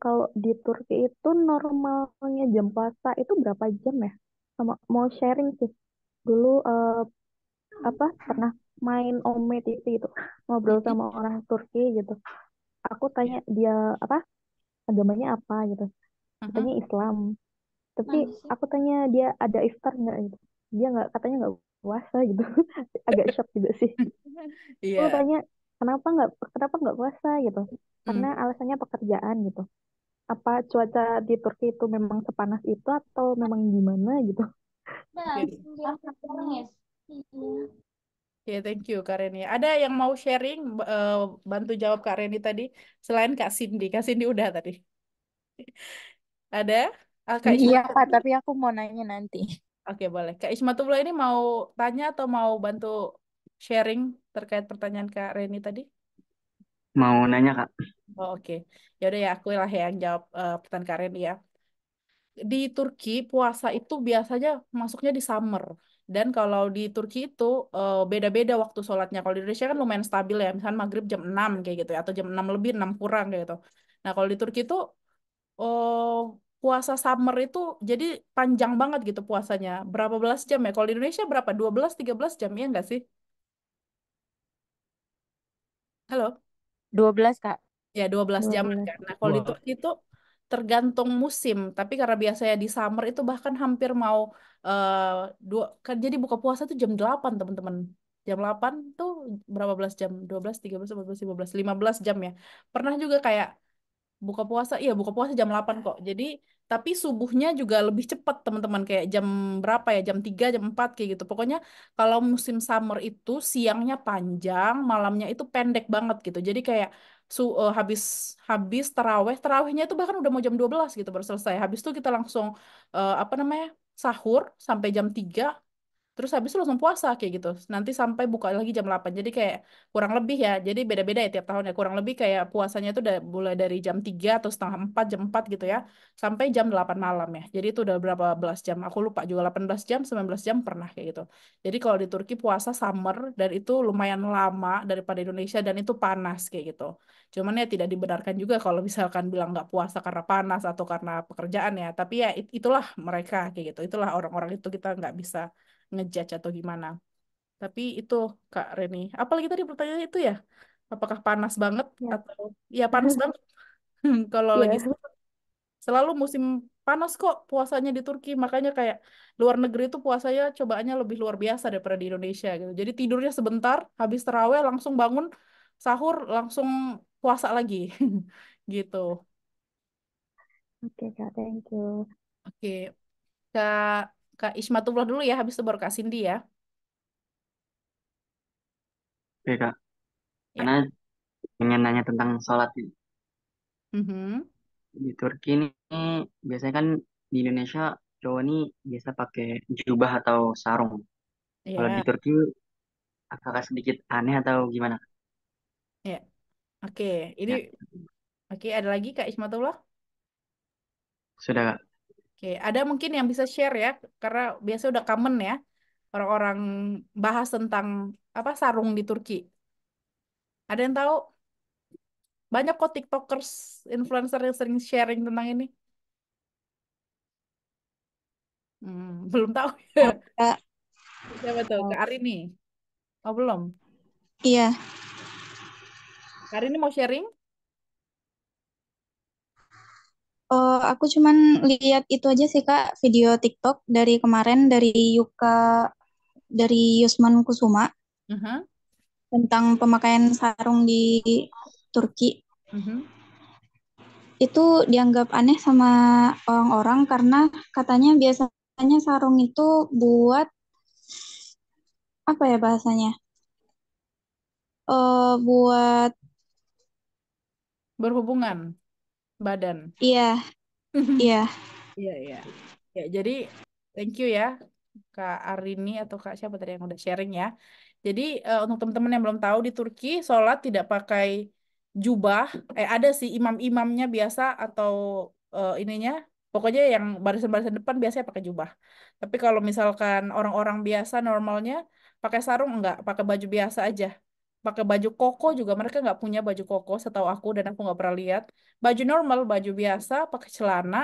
kalau di Turki itu normalnya jam puasa itu berapa jam ya? Sama mau sharing sih. Dulu apa pernah main Ome TV itu ngobrol Mhm. sama orang Turki gitu. Aku tanya Ya. dia apa agamanya apa gitu. Katanya Mhm. Islam. Tapi aku tanya dia ada iftar nggak gitu. Dia nggak katanya nggak puasa gitu. Agak shock juga sih. Aku Iya. tanya kenapa nggak puasa gitu. Karena Hmm. alasannya pekerjaan gitu. Apa cuaca di Turki itu memang sepanas itu atau memang gimana gitu? Oke. Ya, thank you Kak Reni. Ada yang mau sharing, eh, bantu jawab Kak Reni tadi, selain Kak Cindy. Kak Cindy udah tadi. Ada? Kak Isma. Iya Kak, tapi aku mau nanya nanti. Oke, boleh. Kak Ismatullah ini mau tanya atau mau bantu sharing terkait pertanyaan Kak Reni tadi? Mau nanya Kak. Oh, oke. Ya udah ya, aku lah yang jawab pertanyaan Kak Reni ya. Di Turki puasa itu biasanya masuknya di summer. Dan kalau di Turki itu beda-beda waktu sholatnya. Kalau di Indonesia kan lumayan stabil ya. Misalnya maghrib jam 6 kayak gitu ya. Atau jam 6 lebih, 6 kurang kayak gitu. Nah kalau di Turki itu eh, puasa summer itu jadi panjang banget gitu puasanya. Berapa belas jam ya? Kalau di Indonesia berapa? 12, 13 jam ya nggak sih? Halo? 12 Kak. Ya 12 jam 12. kan. Nah kalau di Wah, Turki itu tergantung musim. Tapi karena biasanya di summer itu bahkan hampir mau eh dua kan jadi buka puasa tuh jam 8 teman-teman. Jam 8 tuh berapa belas jam? 12, 13, 14, 15, 15 jam ya. Pernah juga kayak buka puasa, iya buka puasa jam 8 kok. Jadi, tapi subuhnya juga lebih cepat teman-teman. Kayak jam berapa ya? Jam 3 jam 4 kayak gitu. Pokoknya kalau musim summer itu siangnya panjang, malamnya itu pendek banget gitu. Jadi kayak habis habis tarawehnya itu bahkan udah mau jam 12 gitu baru selesai. Habis itu kita langsung apa namanya? Sahur sampai jam 3. Terus habis itu langsung puasa kayak gitu. Nanti sampai buka lagi jam 8. Jadi kayak kurang lebih ya. Jadi beda-beda ya tiap tahun ya. Kurang lebih kayak puasanya itu udah mulai dari jam 3 atau setengah 4, jam 4 gitu ya. Sampai jam 8 malam ya. Jadi itu udah berapa belas jam. Aku lupa juga 18 jam, 19 jam pernah kayak gitu. Jadi kalau di Turki puasa summer dan itu lumayan lama daripada Indonesia dan itu panas kayak gitu. Cuman ya tidak dibenarkan juga kalau misalkan bilang nggak puasa karena panas atau karena pekerjaan ya. Tapi ya itulah mereka kayak gitu. Itulah orang-orang itu kita nggak bisa ngejudge atau gimana. Tapi itu Kak Reni. Apalagi tadi pertanyaannya itu ya, apakah panas banget Ya. atau ya panas banget kalau lagi Iya. selalu musim panas kok puasanya di Turki. Makanya kayak luar negeri itu puasanya cobaannya lebih luar biasa daripada di Indonesia gitu. Jadi tidurnya sebentar, habis tarawih langsung bangun sahur langsung puasa lagi. Gitu. Oke, Kak, thank you. Oke, Kak Kak Ismatullah dulu ya, habis itu baru Kak Cindy ya. Oke Kak, Ya. karena pengen nanya tentang sholat nih. Mhm. Di Turki ini biasanya kan di Indonesia cowok ini biasa pakai jubah atau sarung. Kalau di Ya, Turki apakah sedikit aneh atau gimana? ya. Oke, ini Ya, oke, ada lagi Kak Ismatullah? sudah Kak. Oke, ada mungkin yang bisa share ya, karena biasa udah common ya, orang-orang bahas tentang apa sarung di Turki. Ada yang tahu? Banyak kok TikTokers, influencer yang sering sharing tentang ini. Belum tahu. Kak. Siapa tuh? Kak Arini? Oh, belum. Iya. Kak Arini mau sharing? Oh, aku cuman lihat itu aja sih Kak, video TikTok dari kemarin dari Yusman Kusuma Mhm, tentang pemakaian sarung di Turki. mhm. Itu dianggap aneh sama orang-orang karena katanya biasanya sarung itu buat apa ya bahasanya? Buat Berhubungan badan. iya, iya. Iya, iya. Ya, jadi thank you ya Kak Arini atau Kak siapa tadi yang udah sharing ya. Jadi untuk teman-teman yang belum tahu di Turki sholat tidak pakai jubah. Ada sih imam-imamnya biasa atau ininya. Pokoknya yang barisan-barisan depan biasanya pakai jubah. Tapi kalau misalkan orang-orang biasa normalnya pakai sarung enggak, pakai baju biasa aja. Pakai baju koko juga mereka nggak punya baju koko setahu aku dan aku nggak pernah lihat. Baju normal, baju biasa, pakai celana,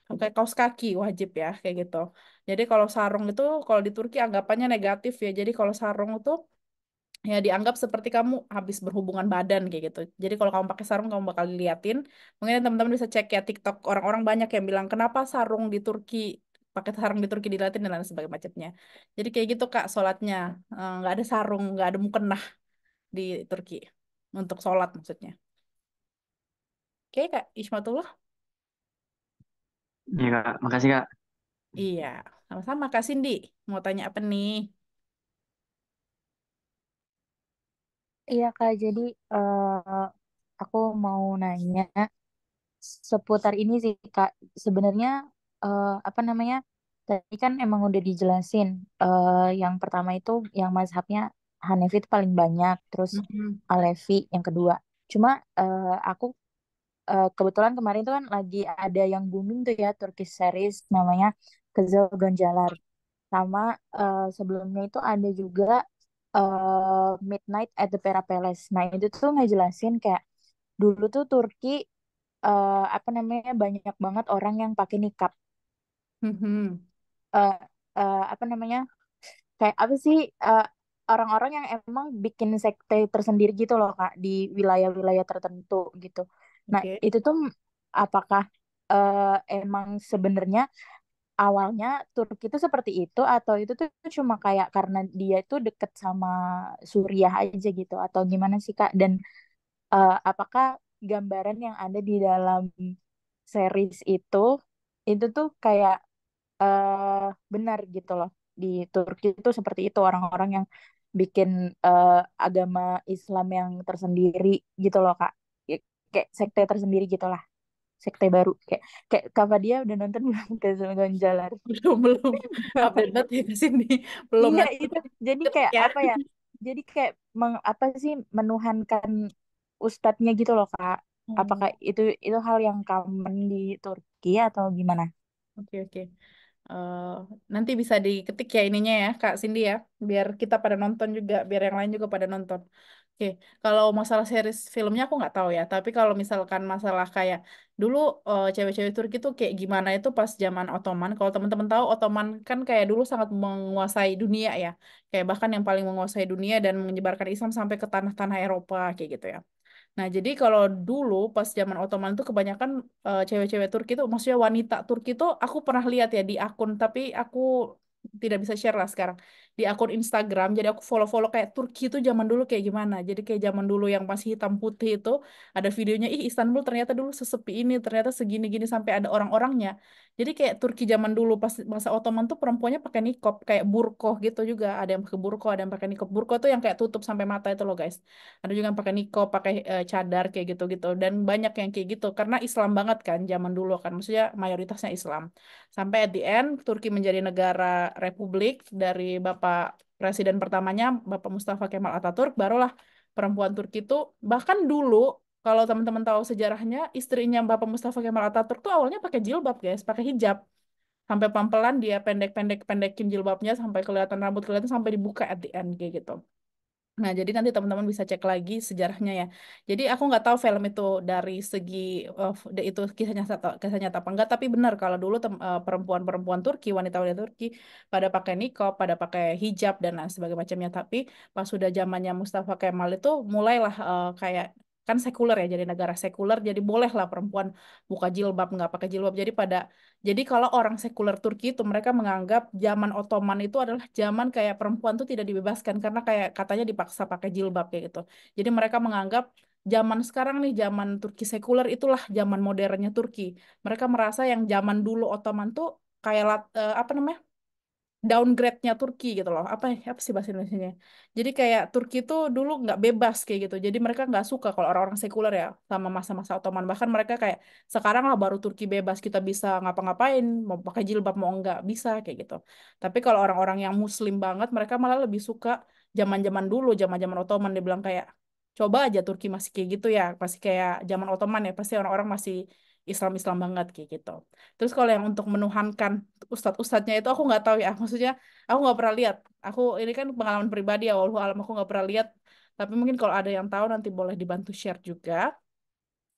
pakai kaos kaki wajib ya kayak gitu. Jadi kalau sarung itu kalau di Turki anggapannya negatif ya. Jadi kalau sarung itu ya dianggap seperti kamu habis berhubungan badan kayak gitu. Jadi kalau kamu pakai sarung kamu bakal diliatin. Mungkin teman-teman bisa cek ya TikTok orang-orang banyak yang bilang kenapa sarung di Turki pakai sarung di Turki diliatin dan lain sebagainya macamnya. Jadi kayak gitu Kak sholatnya. Nggak ada sarung, nggak ada mukena di Turki untuk sholat maksudnya. Oke Kak Ismatullah. Iya Kak, makasih Kak. Iya, sama-sama Kak Cindy. Mau tanya apa nih? Iya Kak, jadi aku mau nanya seputar ini sih Kak. Sebenarnya apa namanya? Tadi kan emang udah dijelasin. Yang pertama itu yang mazhabnya Hanafi itu paling banyak, terus Mhm. Alevi yang kedua. Cuma aku kebetulan kemarin tuh kan lagi ada yang booming tuh ya Turkish series namanya Kızıl Goncalar. Sama sebelumnya itu ada juga Midnight at the Pera Palace. Nah itu tuh ngejelasin kayak dulu tuh Turki apa namanya banyak banget orang yang pakai nikab. Mhm. Eh, apa namanya kayak apa sih eh, orang-orang yang emang bikin sekte tersendiri gitu loh Kak di wilayah-wilayah tertentu gitu. Nah Oke. itu tuh apakah emang sebenarnya awalnya Turki itu seperti itu atau itu tuh cuma kayak karena dia itu deket sama Suriah aja gitu atau gimana sih Kak? Dan apakah gambaran yang ada di dalam series itu tuh kayak benar gitu loh di Turki itu seperti itu orang-orang yang bikin eh, agama Islam yang tersendiri gitu loh Kak. Kayak sekte tersendiri gitu lah sekte baru kayak kayak Kak dia udah nonton belum ke Jalar? Belum update banget ya di sini. Belum Iya nanti itu jadi ketik kayak ya. apa ya? Jadi kayak apa sih menuhankan ustadznya gitu loh Kak. Apakah Oh, itu hal yang common di Turki atau gimana? oke oke. Eh, Nanti bisa diketik ya ininya ya Kak Cindy ya, biar kita pada nonton juga, biar yang lain juga pada nonton. Oke, kalau masalah series filmnya aku nggak tahu ya, tapi kalau misalkan masalah kayak dulu cewek-cewek Turki tuh kayak gimana itu pas zaman Ottoman. Kalau teman-teman tahu Ottoman kan kayak dulu sangat menguasai dunia ya, kayak bahkan yang paling menguasai dunia dan menyebarkan Islam sampai ke tanah-tanah Eropa kayak gitu ya. Nah, jadi kalau dulu pas zaman Ottoman itu kebanyakan cewek-cewek Turki itu, maksudnya wanita Turki itu aku pernah lihat ya di akun, tapi aku tidak bisa share lah sekarang. Di akun Instagram, jadi aku follow-follow kayak Turki itu zaman dulu kayak gimana. Jadi kayak zaman dulu yang masih hitam putih itu, ada videonya, ih Istanbul ternyata dulu sesepi ini, ternyata segini-gini sampai ada orang-orangnya. Jadi kayak Turki zaman dulu pas masa Ottoman tuh perempuannya pakai nikop, kayak burkoh gitu juga. Ada yang pakai burkoh, ada yang pakai nikop. Burkoh tuh yang kayak tutup sampai mata itu loh guys. Ada juga yang pakai niko, pakai cadar kayak gitu-gitu. Dan banyak yang kayak gitu karena Islam banget kan zaman dulu kan. Maksudnya mayoritasnya Islam. Sampai at the end Turki menjadi negara republik dari Bapak Presiden pertamanya Bapak Mustafa Kemal Atatürk, barulah perempuan Turki itu bahkan dulu kalau teman-teman tahu sejarahnya, istrinya Bapak Mustafa Kemal Atatürk tuh awalnya pakai jilbab guys, pakai hijab. Sampai pelan-pelan dia pendekin jilbabnya sampai kelihatan rambut kelihatan sampai dibuka at the end kayak gitu. Nah, jadi nanti teman-teman bisa cek lagi sejarahnya ya. Jadi aku nggak tahu film itu dari segi itu kisah nyata apa enggak, tapi benar kalau dulu perempuan-perempuan Turki, wanita-wanita Turki pada pakai niqab, pada pakai hijab dan lain sebagainya macamnya. Tapi pas sudah zamannya Mustafa Kemal itu mulailah kayak kan sekuler ya, jadi negara sekuler, jadi bolehlah perempuan buka jilbab, nggak pakai jilbab. Jadi kalau orang sekuler Turki itu mereka menganggap zaman Ottoman itu adalah zaman kayak perempuan tuh tidak dibebaskan karena kayak katanya dipaksa pakai jilbab kayak gitu. Jadi mereka menganggap zaman sekarang nih zaman Turki sekuler itulah zaman modernnya Turki. Mereka merasa yang zaman dulu Ottoman tuh kayak apa namanya? Downgrade-nya Turki gitu loh. Apa sih bahasa Indonesianya? Jadi kayak Turki tuh dulu nggak bebas kayak gitu. Jadi mereka nggak suka kalau orang-orang sekuler ya sama masa-masa Ottoman. Bahkan mereka kayak sekarang lah baru Turki bebas, kita bisa ngapa-ngapain, mau pakai jilbab mau nggak bisa kayak gitu. Tapi kalau orang-orang yang Muslim banget, mereka malah lebih suka zaman-zaman dulu, zaman-zaman Ottoman. Dia bilang kayak coba aja Turki masih kayak gitu ya, pasti kayak zaman Ottoman ya, pasti orang-orang masih Islam-Islam banget kayak gitu. Terus kalau yang untuk menuhankan ustadz-ustadznya itu aku nggak tahu ya. Maksudnya aku nggak pernah lihat. Aku ini kan pengalaman pribadi ya, walau alam aku nggak pernah lihat. Tapi mungkin kalau ada yang tahu nanti boleh dibantu share juga.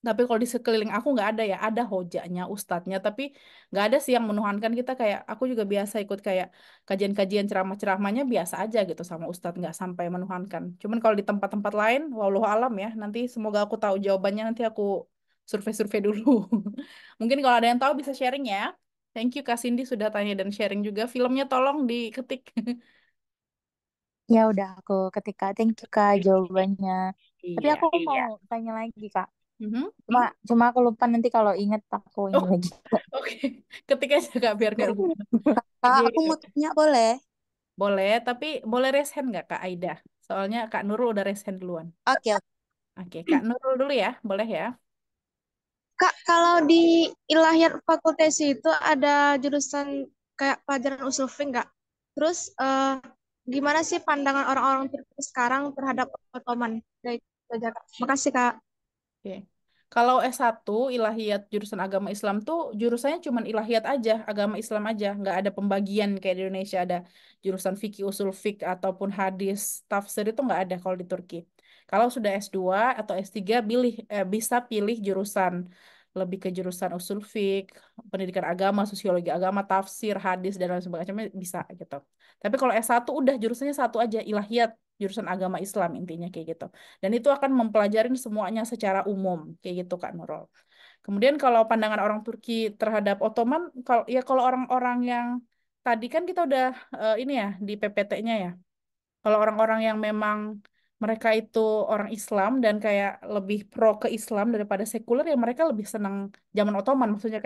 Tapi kalau di sekeliling aku nggak ada ya, ada hojanya, ustadznya, tapi nggak ada sih yang menuhankan kita kayak aku juga biasa ikut kayak kajian-kajian ceramah-ceramahnya biasa aja gitu sama ustadz nggak sampai menuhankan. Cuman kalau di tempat-tempat lain, walau alam ya, nanti semoga aku tahu jawabannya nanti aku survei-survei dulu. Mungkin kalau ada yang tahu bisa sharing ya. Thank you Kak Cindy sudah tanya dan sharing juga. Filmnya tolong diketik. Ya udah aku ketika thank you Kak jawabannya. Tapi Iya. aku mau tanya lagi Kak. Mhm. Cuma cuma aku lupa nanti kalau inget aku ini Oh, lagi. oke. Ketik aja Kak biar nggak lupa. Kak, Lagi aku mau tanya boleh? boleh, tapi boleh raise hand nggak Kak Aida? Soalnya Kak Nurul udah raise hand duluan. Oke, oke. Oke, Kak Nurul dulu ya, boleh ya? Kak, kalau di Ilahiyat Fakultas itu ada jurusan kayak pelajaran usul fiqh nggak? Terus gimana sih pandangan orang-orang Turki sekarang terhadap Ottoman? Baik, itu aja, Kak. Makasih, Kak. Oke. Kalau S1 Ilahiyat jurusan agama Islam tuh jurusannya cuma Ilahiyat aja, agama Islam aja, nggak ada pembagian kayak di Indonesia ada jurusan fikih usul fikih ataupun hadis tafsir itu nggak ada kalau di Turki. Kalau sudah S2 atau S3 bisa pilih jurusan lebih ke jurusan usul fikih, pendidikan agama, sosiologi agama, tafsir, hadis dan lain sebagainya bisa gitu. Tapi kalau S1 udah jurusannya satu aja, Ilahiyat jurusan agama Islam intinya kayak gitu. Dan itu akan mempelajarin semuanya secara umum, kayak gitu Kak Nurul. Kemudian kalau pandangan orang Turki terhadap Ottoman, kalau orang-orang yang tadi kan kita udah ini ya di PPT-nya ya. Kalau orang-orang yang memang mereka itu orang Islam dan kayak lebih pro ke Islam daripada sekuler ya mereka lebih senang zaman Ottoman maksudnya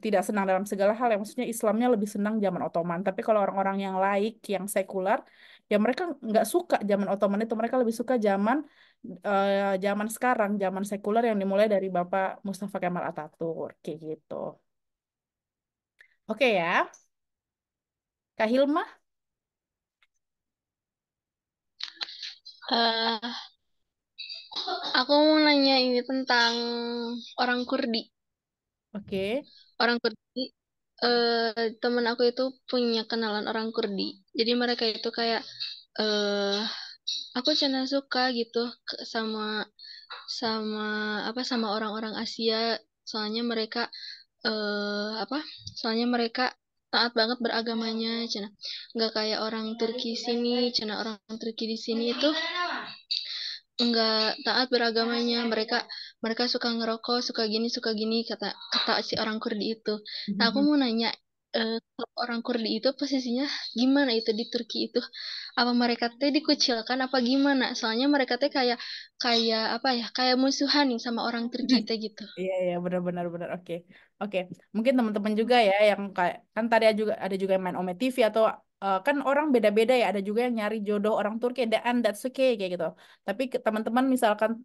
tidak senang dalam segala hal ya maksudnya Islamnya lebih senang zaman Ottoman. Tapi kalau orang-orang yang laik yang sekuler ya mereka nggak suka zaman Ottoman itu mereka lebih suka zaman zaman sekarang, zaman sekuler yang dimulai dari Bapak Mustafa Kemal Atatürk kayak gitu. Oke ya, Kak Hilma. Eh, aku mau nanya ini tentang orang Kurdi. Oke. Orang Kurdi, temen aku itu punya kenalan orang Kurdi. Jadi mereka itu kayak, eh aku cina suka gitu sama sama sama orang-orang Asia. Soalnya mereka apa? Soalnya mereka taat banget beragamanya, cina. Nggak kayak orang Turki sini, cina orang Turki di sini itu nggak taat beragamanya. Mereka suka ngerokok, suka gini, kata kata si orang Kurdi itu. Nah, aku mau nanya, kalau orang Kurdi itu posisinya gimana itu di Turki itu? Apa mereka teh dikucilkan apa gimana? Soalnya mereka teh kayak kayak apa ya? Kayak musuhan nih sama orang Turki teh gitu. Iya iya benar-benar benar. Oke. Oke. Mungkin teman-teman juga ya yang kayak kan tadi ada juga yang main Ome TV atau kan orang beda-beda ya. Ada juga yang nyari jodoh orang Turki dan that's okay kayak gitu. Tapi teman-teman misalkan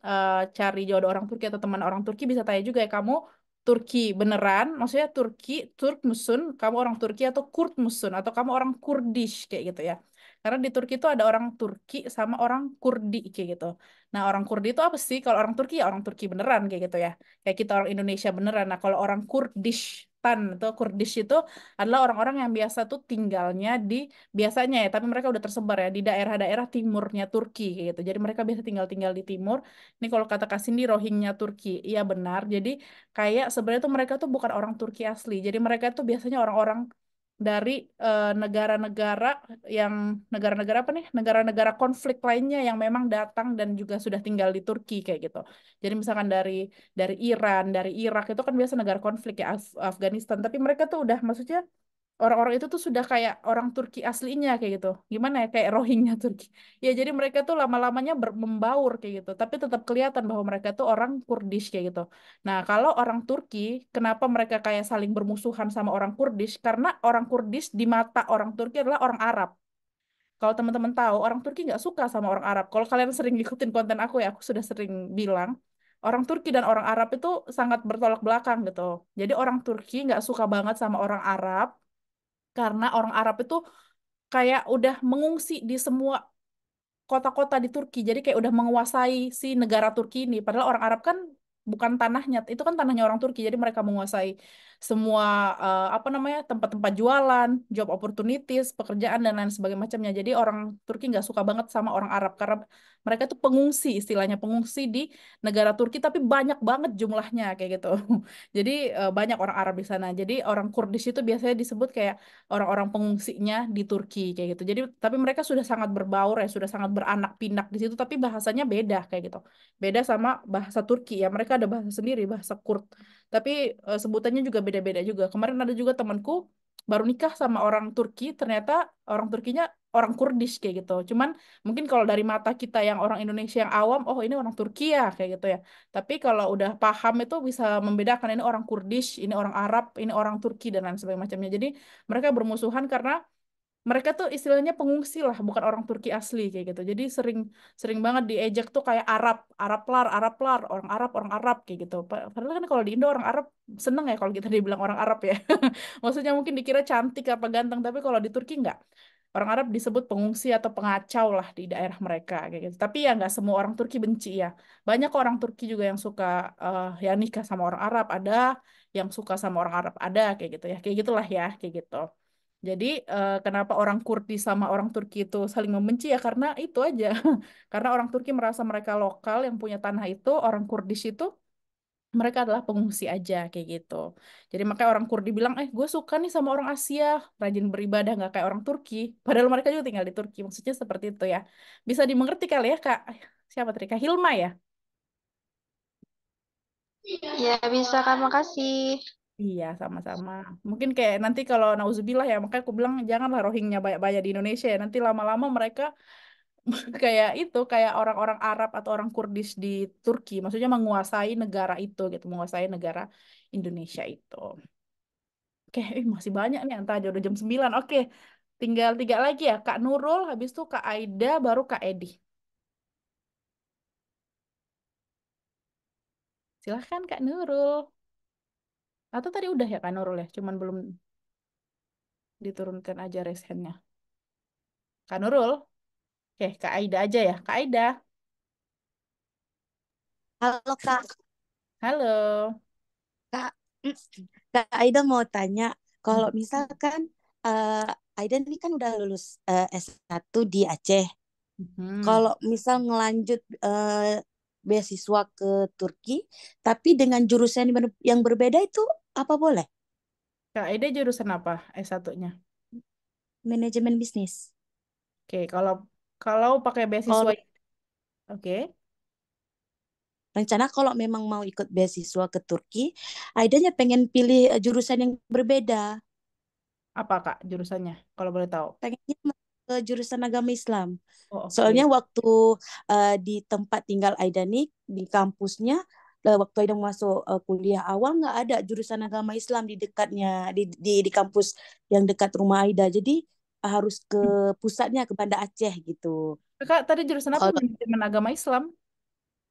cari jodoh orang Turki atau teman orang Turki bisa tanya juga ya kamu Turki beneran, maksudnya Turk Musun, kamu orang Turki atau Kurd Musun atau kamu orang Kurdish kayak gitu ya. Karena di Turki itu ada orang Turki sama orang Kurdi kayak gitu. Nah, orang Kurdi itu apa sih? Kalau orang Turki ya orang Turki beneran kayak gitu ya. Kayak kita orang Indonesia beneran. Nah, kalau orang Kurdistan atau Kurdish itu adalah orang-orang yang biasa tuh tinggalnya di biasanya ya, tapi mereka udah tersebar ya di daerah-daerah timurnya Turki kayak gitu. Jadi mereka biasa tinggal-tinggal di timur. Ini kalau kata Kasindi Rohingya Turki. Iya benar. Jadi kayak sebenarnya tuh mereka tuh bukan orang Turki asli. Jadi mereka tuh biasanya orang-orang dari negara-negara yang negara-negara apa nih? Negara-negara konflik lainnya yang memang datang dan juga sudah tinggal di Turki kayak gitu. Jadi misalkan dari Iran, dari Irak itu kan biasa negara konflik ya Afghanistan, tapi mereka tuh udah maksudnya orang-orang itu tuh sudah kayak orang Turki aslinya kayak gitu. Gimana ya kayak Rohingya Turki. Ya jadi mereka tuh lama-lamanya membaur kayak gitu, tapi tetap kelihatan bahwa mereka tuh orang Kurdish kayak gitu. Nah, kalau orang Turki, kenapa mereka kayak saling bermusuhan sama orang Kurdish? Karena orang Kurdish di mata orang Turki adalah orang Arab. Kalau teman-teman tahu, orang Turki nggak suka sama orang Arab. Kalau kalian sering ngikutin konten aku ya, aku sudah sering bilang, orang Turki dan orang Arab itu sangat bertolak belakang gitu. Jadi orang Turki nggak suka banget sama orang Arab, karena orang Arab itu kayak udah mengungsi di semua kota-kota di Turki. Jadi kayak udah menguasai si negara Turki ini. Padahal orang Arab kan bukan tanahnya, itu kan tanahnya orang Turki. Jadi mereka menguasai semua apa namanya tempat-tempat jualan, job opportunities, pekerjaan dan lain sebagainya macamnya. Jadi orang Turki nggak suka banget sama orang Arab karena mereka tuh pengungsi, istilahnya pengungsi di negara Turki, tapi banyak banget jumlahnya kayak gitu. Jadi banyak orang Arab di sana. Jadi orang Kurdish itu biasanya disebut kayak orang-orang pengungsinya di Turki kayak gitu. Jadi tapi mereka sudah sangat berbaur ya, sudah sangat beranak pinak di situ tapi bahasanya beda kayak gitu. Beda sama bahasa Turki ya. Mereka ada bahasa sendiri, bahasa Kurd. Tapi sebutannya juga beda-beda juga. Kemarin ada juga temanku baru nikah sama orang Turki, ternyata orang Turkinya orang Kurdish kayak gitu. Cuman mungkin kalau dari mata kita yang orang Indonesia yang awam, oh ini orang Turki ya kayak gitu ya. Tapi kalau udah paham itu bisa membedakan ini orang Kurdish, ini orang Arab, ini orang Turki dan lain sebagainya macamnya. Jadi mereka bermusuhan karena mereka tuh istilahnya pengungsi lah, bukan orang Turki asli kayak gitu. Jadi sering sering banget diejek tuh kayak Arab lar, orang Arab kayak gitu. Padahal kan kalau di Indo orang Arab seneng ya kalau kita dibilang orang Arab ya. Maksudnya mungkin dikira cantik apa ganteng, tapi kalau di Turki nggak. Orang Arab disebut pengungsi atau pengacau lah di daerah mereka kayak gitu. Tapi ya nggak semua orang Turki benci ya. Banyak orang Turki juga yang suka ya nikah sama orang Arab, ada yang suka sama orang Arab, ada kayak gitu ya. Kayak gitulah ya, kayak gitu. Jadi kenapa orang Kurdi sama orang Turki itu saling membenci ya karena itu aja. Karena orang Turki merasa mereka lokal yang punya tanah itu, orang Kurdish itu mereka adalah pengungsi aja kayak gitu. Jadi makanya orang Kurdi bilang, gue suka nih sama orang Asia, rajin beribadah nggak kayak orang Turki. Padahal mereka juga tinggal di Turki. Maksudnya seperti itu ya. Bisa dimengerti kali ya Kak? Siapa tadi? Kak Hilma ya? Ya bisa Kak, makasih. Iya, sama-sama. Mungkin kayak nanti kalau nauzubillah ya, makanya aku bilang janganlah Rohingya banyak-banyak di Indonesia ya. Nanti lama-lama mereka kayak itu, kayak orang-orang Arab atau orang Kurdis di Turki. Maksudnya menguasai negara itu gitu, menguasai negara Indonesia itu. Oke, masih banyak nih, entah aja udah jam 9. Oke, tinggal 3 lagi ya. Kak Nurul, habis itu Kak Aida, baru Kak Edi. Silahkan Kak Nurul. Atau tadi udah ya Kak Nurul ya, cuman belum diturunkan aja raise hand-nya. Kak Nurul, oke Kak Aida aja ya. Kak Aida, Halo Kak, halo. Kak, Kak Aida mau tanya, kalau Hmm. misalkan Aida ini kan udah lulus S1 di Aceh, Hmm. kalau misal ngelanjut beasiswa ke Turki, tapi dengan jurusan yang berbeda itu apa boleh? Kak Aida jurusan apa S1-nya? Manajemen bisnis. Oke, kalau kalau pakai beasiswa, Kalau oke. rencana kalau memang mau ikut beasiswa ke Turki, Aidanya pengen pilih jurusan yang berbeda. Apa Kak jurusannya? Kalau boleh tahu. Pengennya ke jurusan agama Islam. Oh, Soalnya oke. waktu di tempat tinggal Aida nih di kampusnya, waktu Aida masuk kuliah awal nggak ada jurusan agama Islam di dekatnya di kampus yang dekat rumah Aida. Jadi harus ke pusatnya ke Banda Aceh gitu. Kakak tadi jurusan apa? Kalau Manajemen agama Islam.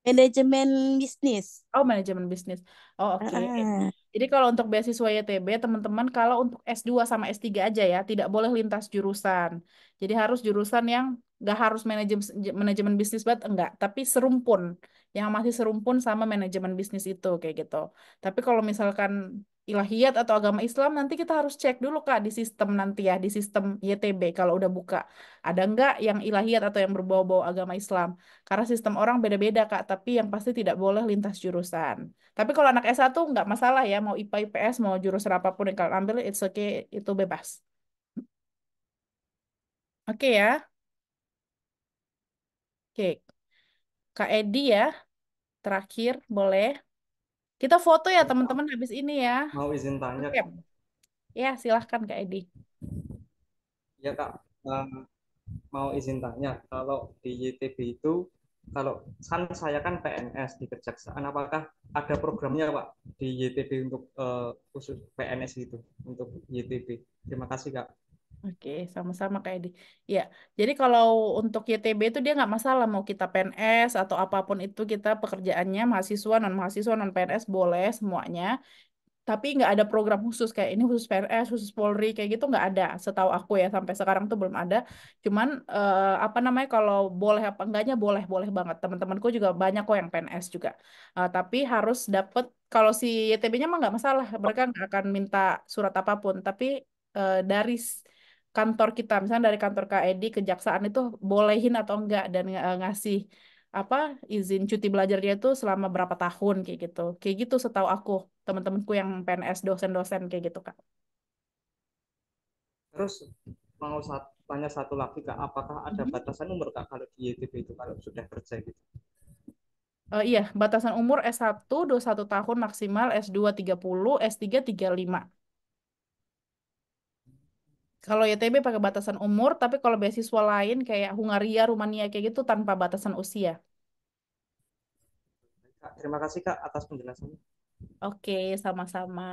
manajemen bisnis, Oh, manajemen bisnis. Oh, oke. ah, Jadi kalau untuk beasiswa YTB, teman-teman, kalau untuk S2 sama S3 aja ya, tidak boleh lintas jurusan. Jadi harus jurusan yang nggak harus manajemen manajemen bisnis banget, enggak. Tapi serumpun, yang masih serumpun sama manajemen bisnis itu, kayak gitu. Tapi kalau misalkan ilahiyat atau agama Islam, nanti kita harus cek dulu, Kak, di sistem nanti ya, di sistem YTB, kalau udah buka. Ada nggak yang ilahiyat atau yang berbau-bau agama Islam? Karena sistem orang beda-beda, Kak, tapi yang pasti tidak boleh lintas jurusan. Tapi kalau anak S1 nggak masalah ya, mau IPA, IPS, mau jurusan apapun yang kalian ambil, it's okay, itu bebas. Oke ya, oke. Kak Edi ya, terakhir boleh. Kita foto ya Ya, Kak. teman-teman habis ini ya. Mau izin tanya, Oke. Kak. Ya, silahkan Kak Edi. Ya, Kak. Eh, mau izin tanya, kalau di YTB itu, kalau kan saya kan PNS di Kejaksaan, apakah ada programnya Pak di YTB untuk khusus PNS itu untuk YTB? Terima kasih Kak. Oke, sama-sama Kak Edi. Ya, jadi kalau untuk YTB itu dia nggak masalah mau kita PNS atau apapun itu kita pekerjaannya mahasiswa, non PNS boleh semuanya. Tapi nggak ada program khusus kayak ini khusus PNS, khusus Polri kayak gitu nggak ada. Setahu aku ya sampai sekarang tuh belum ada. Cuman apa namanya kalau boleh apa enggaknya boleh boleh banget. Teman-temanku juga banyak kok yang PNS juga. Tapi harus dapet kalau si YTB-nya mah nggak masalah. Mereka nggak akan minta surat apapun. Tapi dari kantor kita, misalnya dari kantor KED Kejaksaan itu bolehin atau enggak dan ngasih apa izin cuti belajarnya itu selama berapa tahun kayak gitu setahu aku teman-temanku yang PNS dosen-dosen kayak gitu Kak. Terus mau tanya satu lagi Kak, apakah ada Mhm. batasan umur Kak kalau di YTB itu kalau sudah kerja gitu? Iya, batasan umur S1 satu tahun maksimal, S2 30, S3 35. Kalau YTB pakai batasan umur, tapi kalau beasiswa lain kayak Hungaria, Rumania kayak gitu tanpa batasan usia. Kak, terima kasih Kak atas penjelasannya. Oke, sama-sama.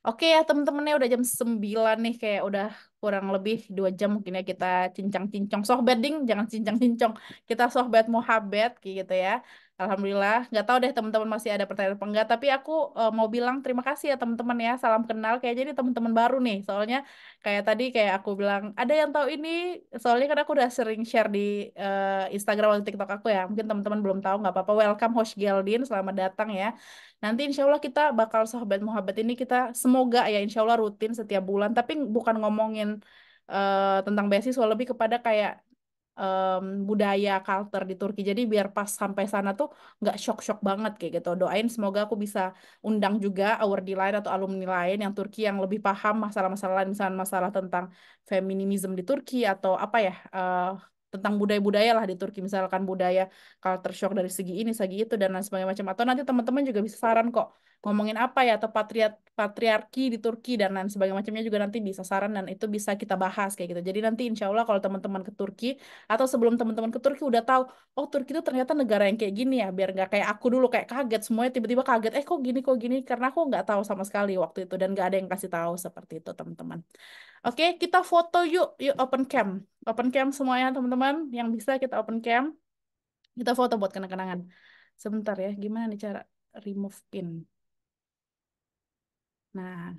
Oke ya temen-temennya udah jam 9 nih kayak udah kurang lebih 2 jam mungkin ya kita cincang-cincong sohbet ding jangan cincang-cincong kita sohbet muhabbet kayak gitu ya. Alhamdulillah nggak tahu deh teman-teman masih ada pertanyaan apa enggak tapi aku mau bilang terima kasih ya teman-teman ya salam kenal kayak jadi teman-teman baru nih soalnya kayak tadi kayak aku bilang ada yang tahu ini soalnya kan aku udah sering share di Instagram atau TikTok aku ya mungkin teman-teman belum tahu nggak apa-apa welcome host Geldin selamat datang ya. Nanti insya Allah kita bakal sahabat muhabbet ini kita semoga ya insya Allah rutin setiap bulan. Tapi bukan ngomongin tentang beasiswa lebih kepada kayak budaya culture di Turki. Jadi biar pas sampai sana tuh nggak shock-shock banget kayak gitu. Doain semoga aku bisa undang juga awardee lain atau alumni lain yang Turki yang lebih paham masalah-masalah lain, misalnya masalah tentang feminisme di Turki atau apa ya tentang budaya-budaya lah di Turki misalkan budaya culture shock dari segi ini segi itu dan lain sebagainya macam atau nanti teman-teman juga bisa saran kok ngomongin apa ya atau patriarki di Turki dan lain sebagainya macamnya juga nanti bisa saran dan itu bisa kita bahas kayak gitu jadi nanti insya Allah kalau teman-teman ke Turki atau sebelum teman-teman ke Turki udah tahu oh Turki itu ternyata negara yang kayak gini ya biar nggak kayak aku dulu kayak kaget semuanya tiba-tiba kaget kok gini karena aku nggak tahu sama sekali waktu itu dan nggak ada yang kasih tahu seperti itu teman-teman. Oke, kita foto yuk, yuk open cam semuanya teman-teman yang bisa kita open cam, kita foto buat kenang-kenangan. Sebentar ya, gimana nih cara? remove pin. Nah,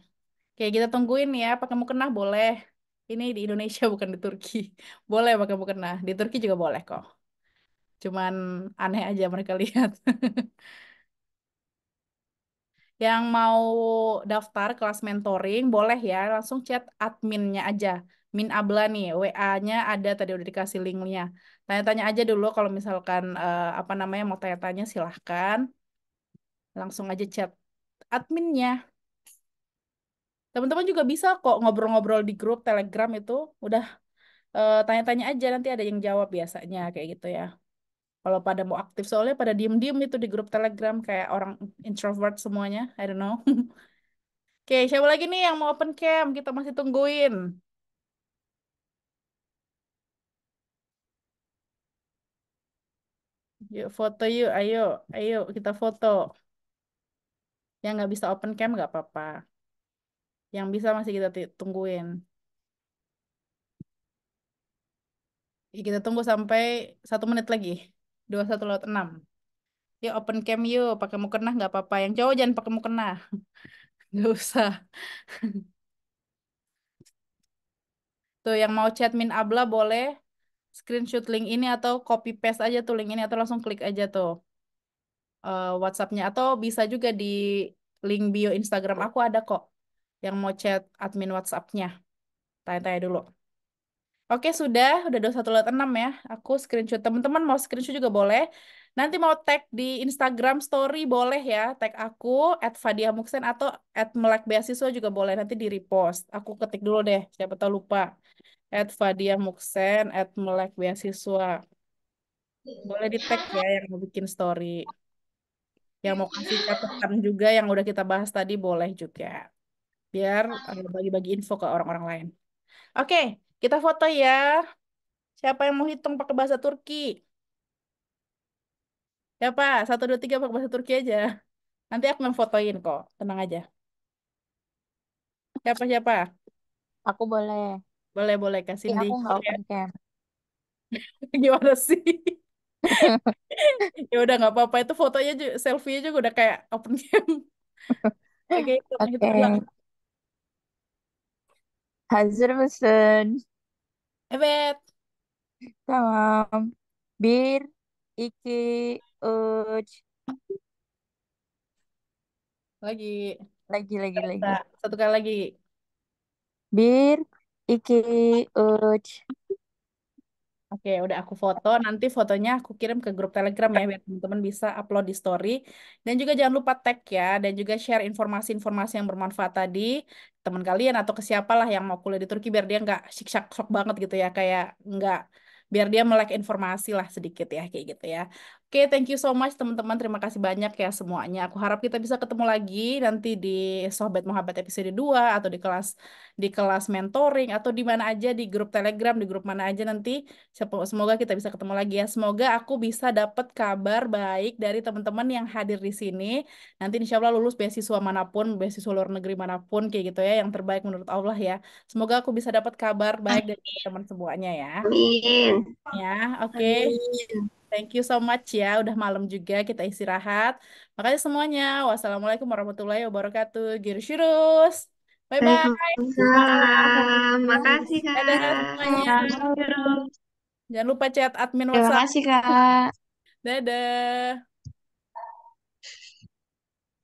kayak kita tungguin ya, pakai mukena boleh. Ini di Indonesia bukan di Turki. Boleh pakai mukena. Di Turki juga boleh kok. Cuman aneh aja mereka lihat. Yang mau daftar kelas mentoring boleh ya, langsung chat adminnya aja. Min Abla nih, WA-nya ada tadi udah dikasih linknya. Tanya-tanya aja dulu kalau misalkan apa namanya mau tanya-tanya silahkan. Langsung aja chat adminnya. Teman-teman juga bisa kok ngobrol-ngobrol di grup Telegram itu. Udah tanya-tanya aja nanti ada yang jawab biasanya kayak gitu ya. Kalau pada mau aktif soalnya pada diem-diem itu di grup Telegram kayak orang introvert semuanya. I don't know. Oke, siapa lagi nih yang mau open cam? Kita masih tungguin. Yuk foto yuk, ayo, ayo kita foto. Yang nggak bisa open cam nggak apa-apa. Yang bisa masih kita tungguin. Kita tunggu sampai 1 menit lagi. 21:06. Yuk open cam yuk, pakai mukena nggak apa-apa. Yang cowok jangan pakai mukena, nggak usah. Tuh yang mau chat Min Abla boleh screenshot link ini atau copy paste aja tuh link ini atau langsung klik aja tuh WhatsApp-nya atau bisa juga di link bio Instagram aku ada kok yang mau chat admin WhatsApp-nya. Tanya-tanya dulu. Oke, sudah 21:06 ya. Aku screenshot. Teman-teman mau screenshot juga boleh. Nanti mau tag di Instagram story boleh ya. Tag aku @fadiamuksen atau @melekbeasiswa juga boleh. Nanti di repost. Aku ketik dulu deh. Siapa tahu lupa. @fadiamuksen @melekbeasiswa. Boleh di tag ya yang mau bikin story. Yang mau kasih catatan juga yang udah kita bahas tadi boleh juga. Biar bagi-bagi info ke orang-orang lain. Oke, kita foto ya. Siapa yang mau hitung pakai bahasa Turki? Siapa? 1, 2, 3 pakai bahasa Turki aja. Nanti aku yang fotoin kok. Tenang aja. Siapa? Aku boleh. Boleh Kak Tapi Cindy. aku nggak open cam. Gimana sih? Ya udah nggak apa-apa. Itu fotonya juga, selfie juga udah kayak open cam. Oke, Oke. hitung dulu. Hazır mısın? Evet. Tamam. Bir, iki, üç. Lagi. Lagi. Satu kali lagi. Bir, iki, üç. Oke, udah aku foto. Nanti fotonya aku kirim ke grup Telegram ya, biar teman-teman bisa upload di story. Dan juga jangan lupa tag ya, dan juga share informasi-informasi yang bermanfaat tadi teman kalian atau ke siapalah yang mau kuliah di Turki biar dia nggak shock banget gitu ya, kayak nggak biar dia melek informasi lah sedikit ya, kayak gitu ya. Oke, thank you so much teman-teman. Terima kasih banyak ya semuanya. Aku harap kita bisa ketemu lagi nanti di Sohbat Muhabbad episode 2 atau di kelas mentoring atau di mana aja di grup Telegram, di grup mana aja nanti. Semoga kita bisa ketemu lagi ya. Semoga aku bisa dapat kabar baik dari teman-teman yang hadir di sini. Nanti insya Allah lulus beasiswa manapun, beasiswa luar negeri manapun, kayak gitu ya. Yang terbaik menurut Allah ya. Semoga aku bisa dapat kabar baik dari teman-teman semuanya ya. Amin. Ya, oke. Amin. Thank you so much ya. Udah malam juga kita istirahat. Makasih semuanya. Wassalamualaikum warahmatullahi wabarakatuh. Görüşürüz. Bye-bye. Waalaikumsalam. Makasih, Dadah Kak. semuanya. Terus. Jangan lupa chat admin Terima WhatsApp. kasih, Kak. Dadah.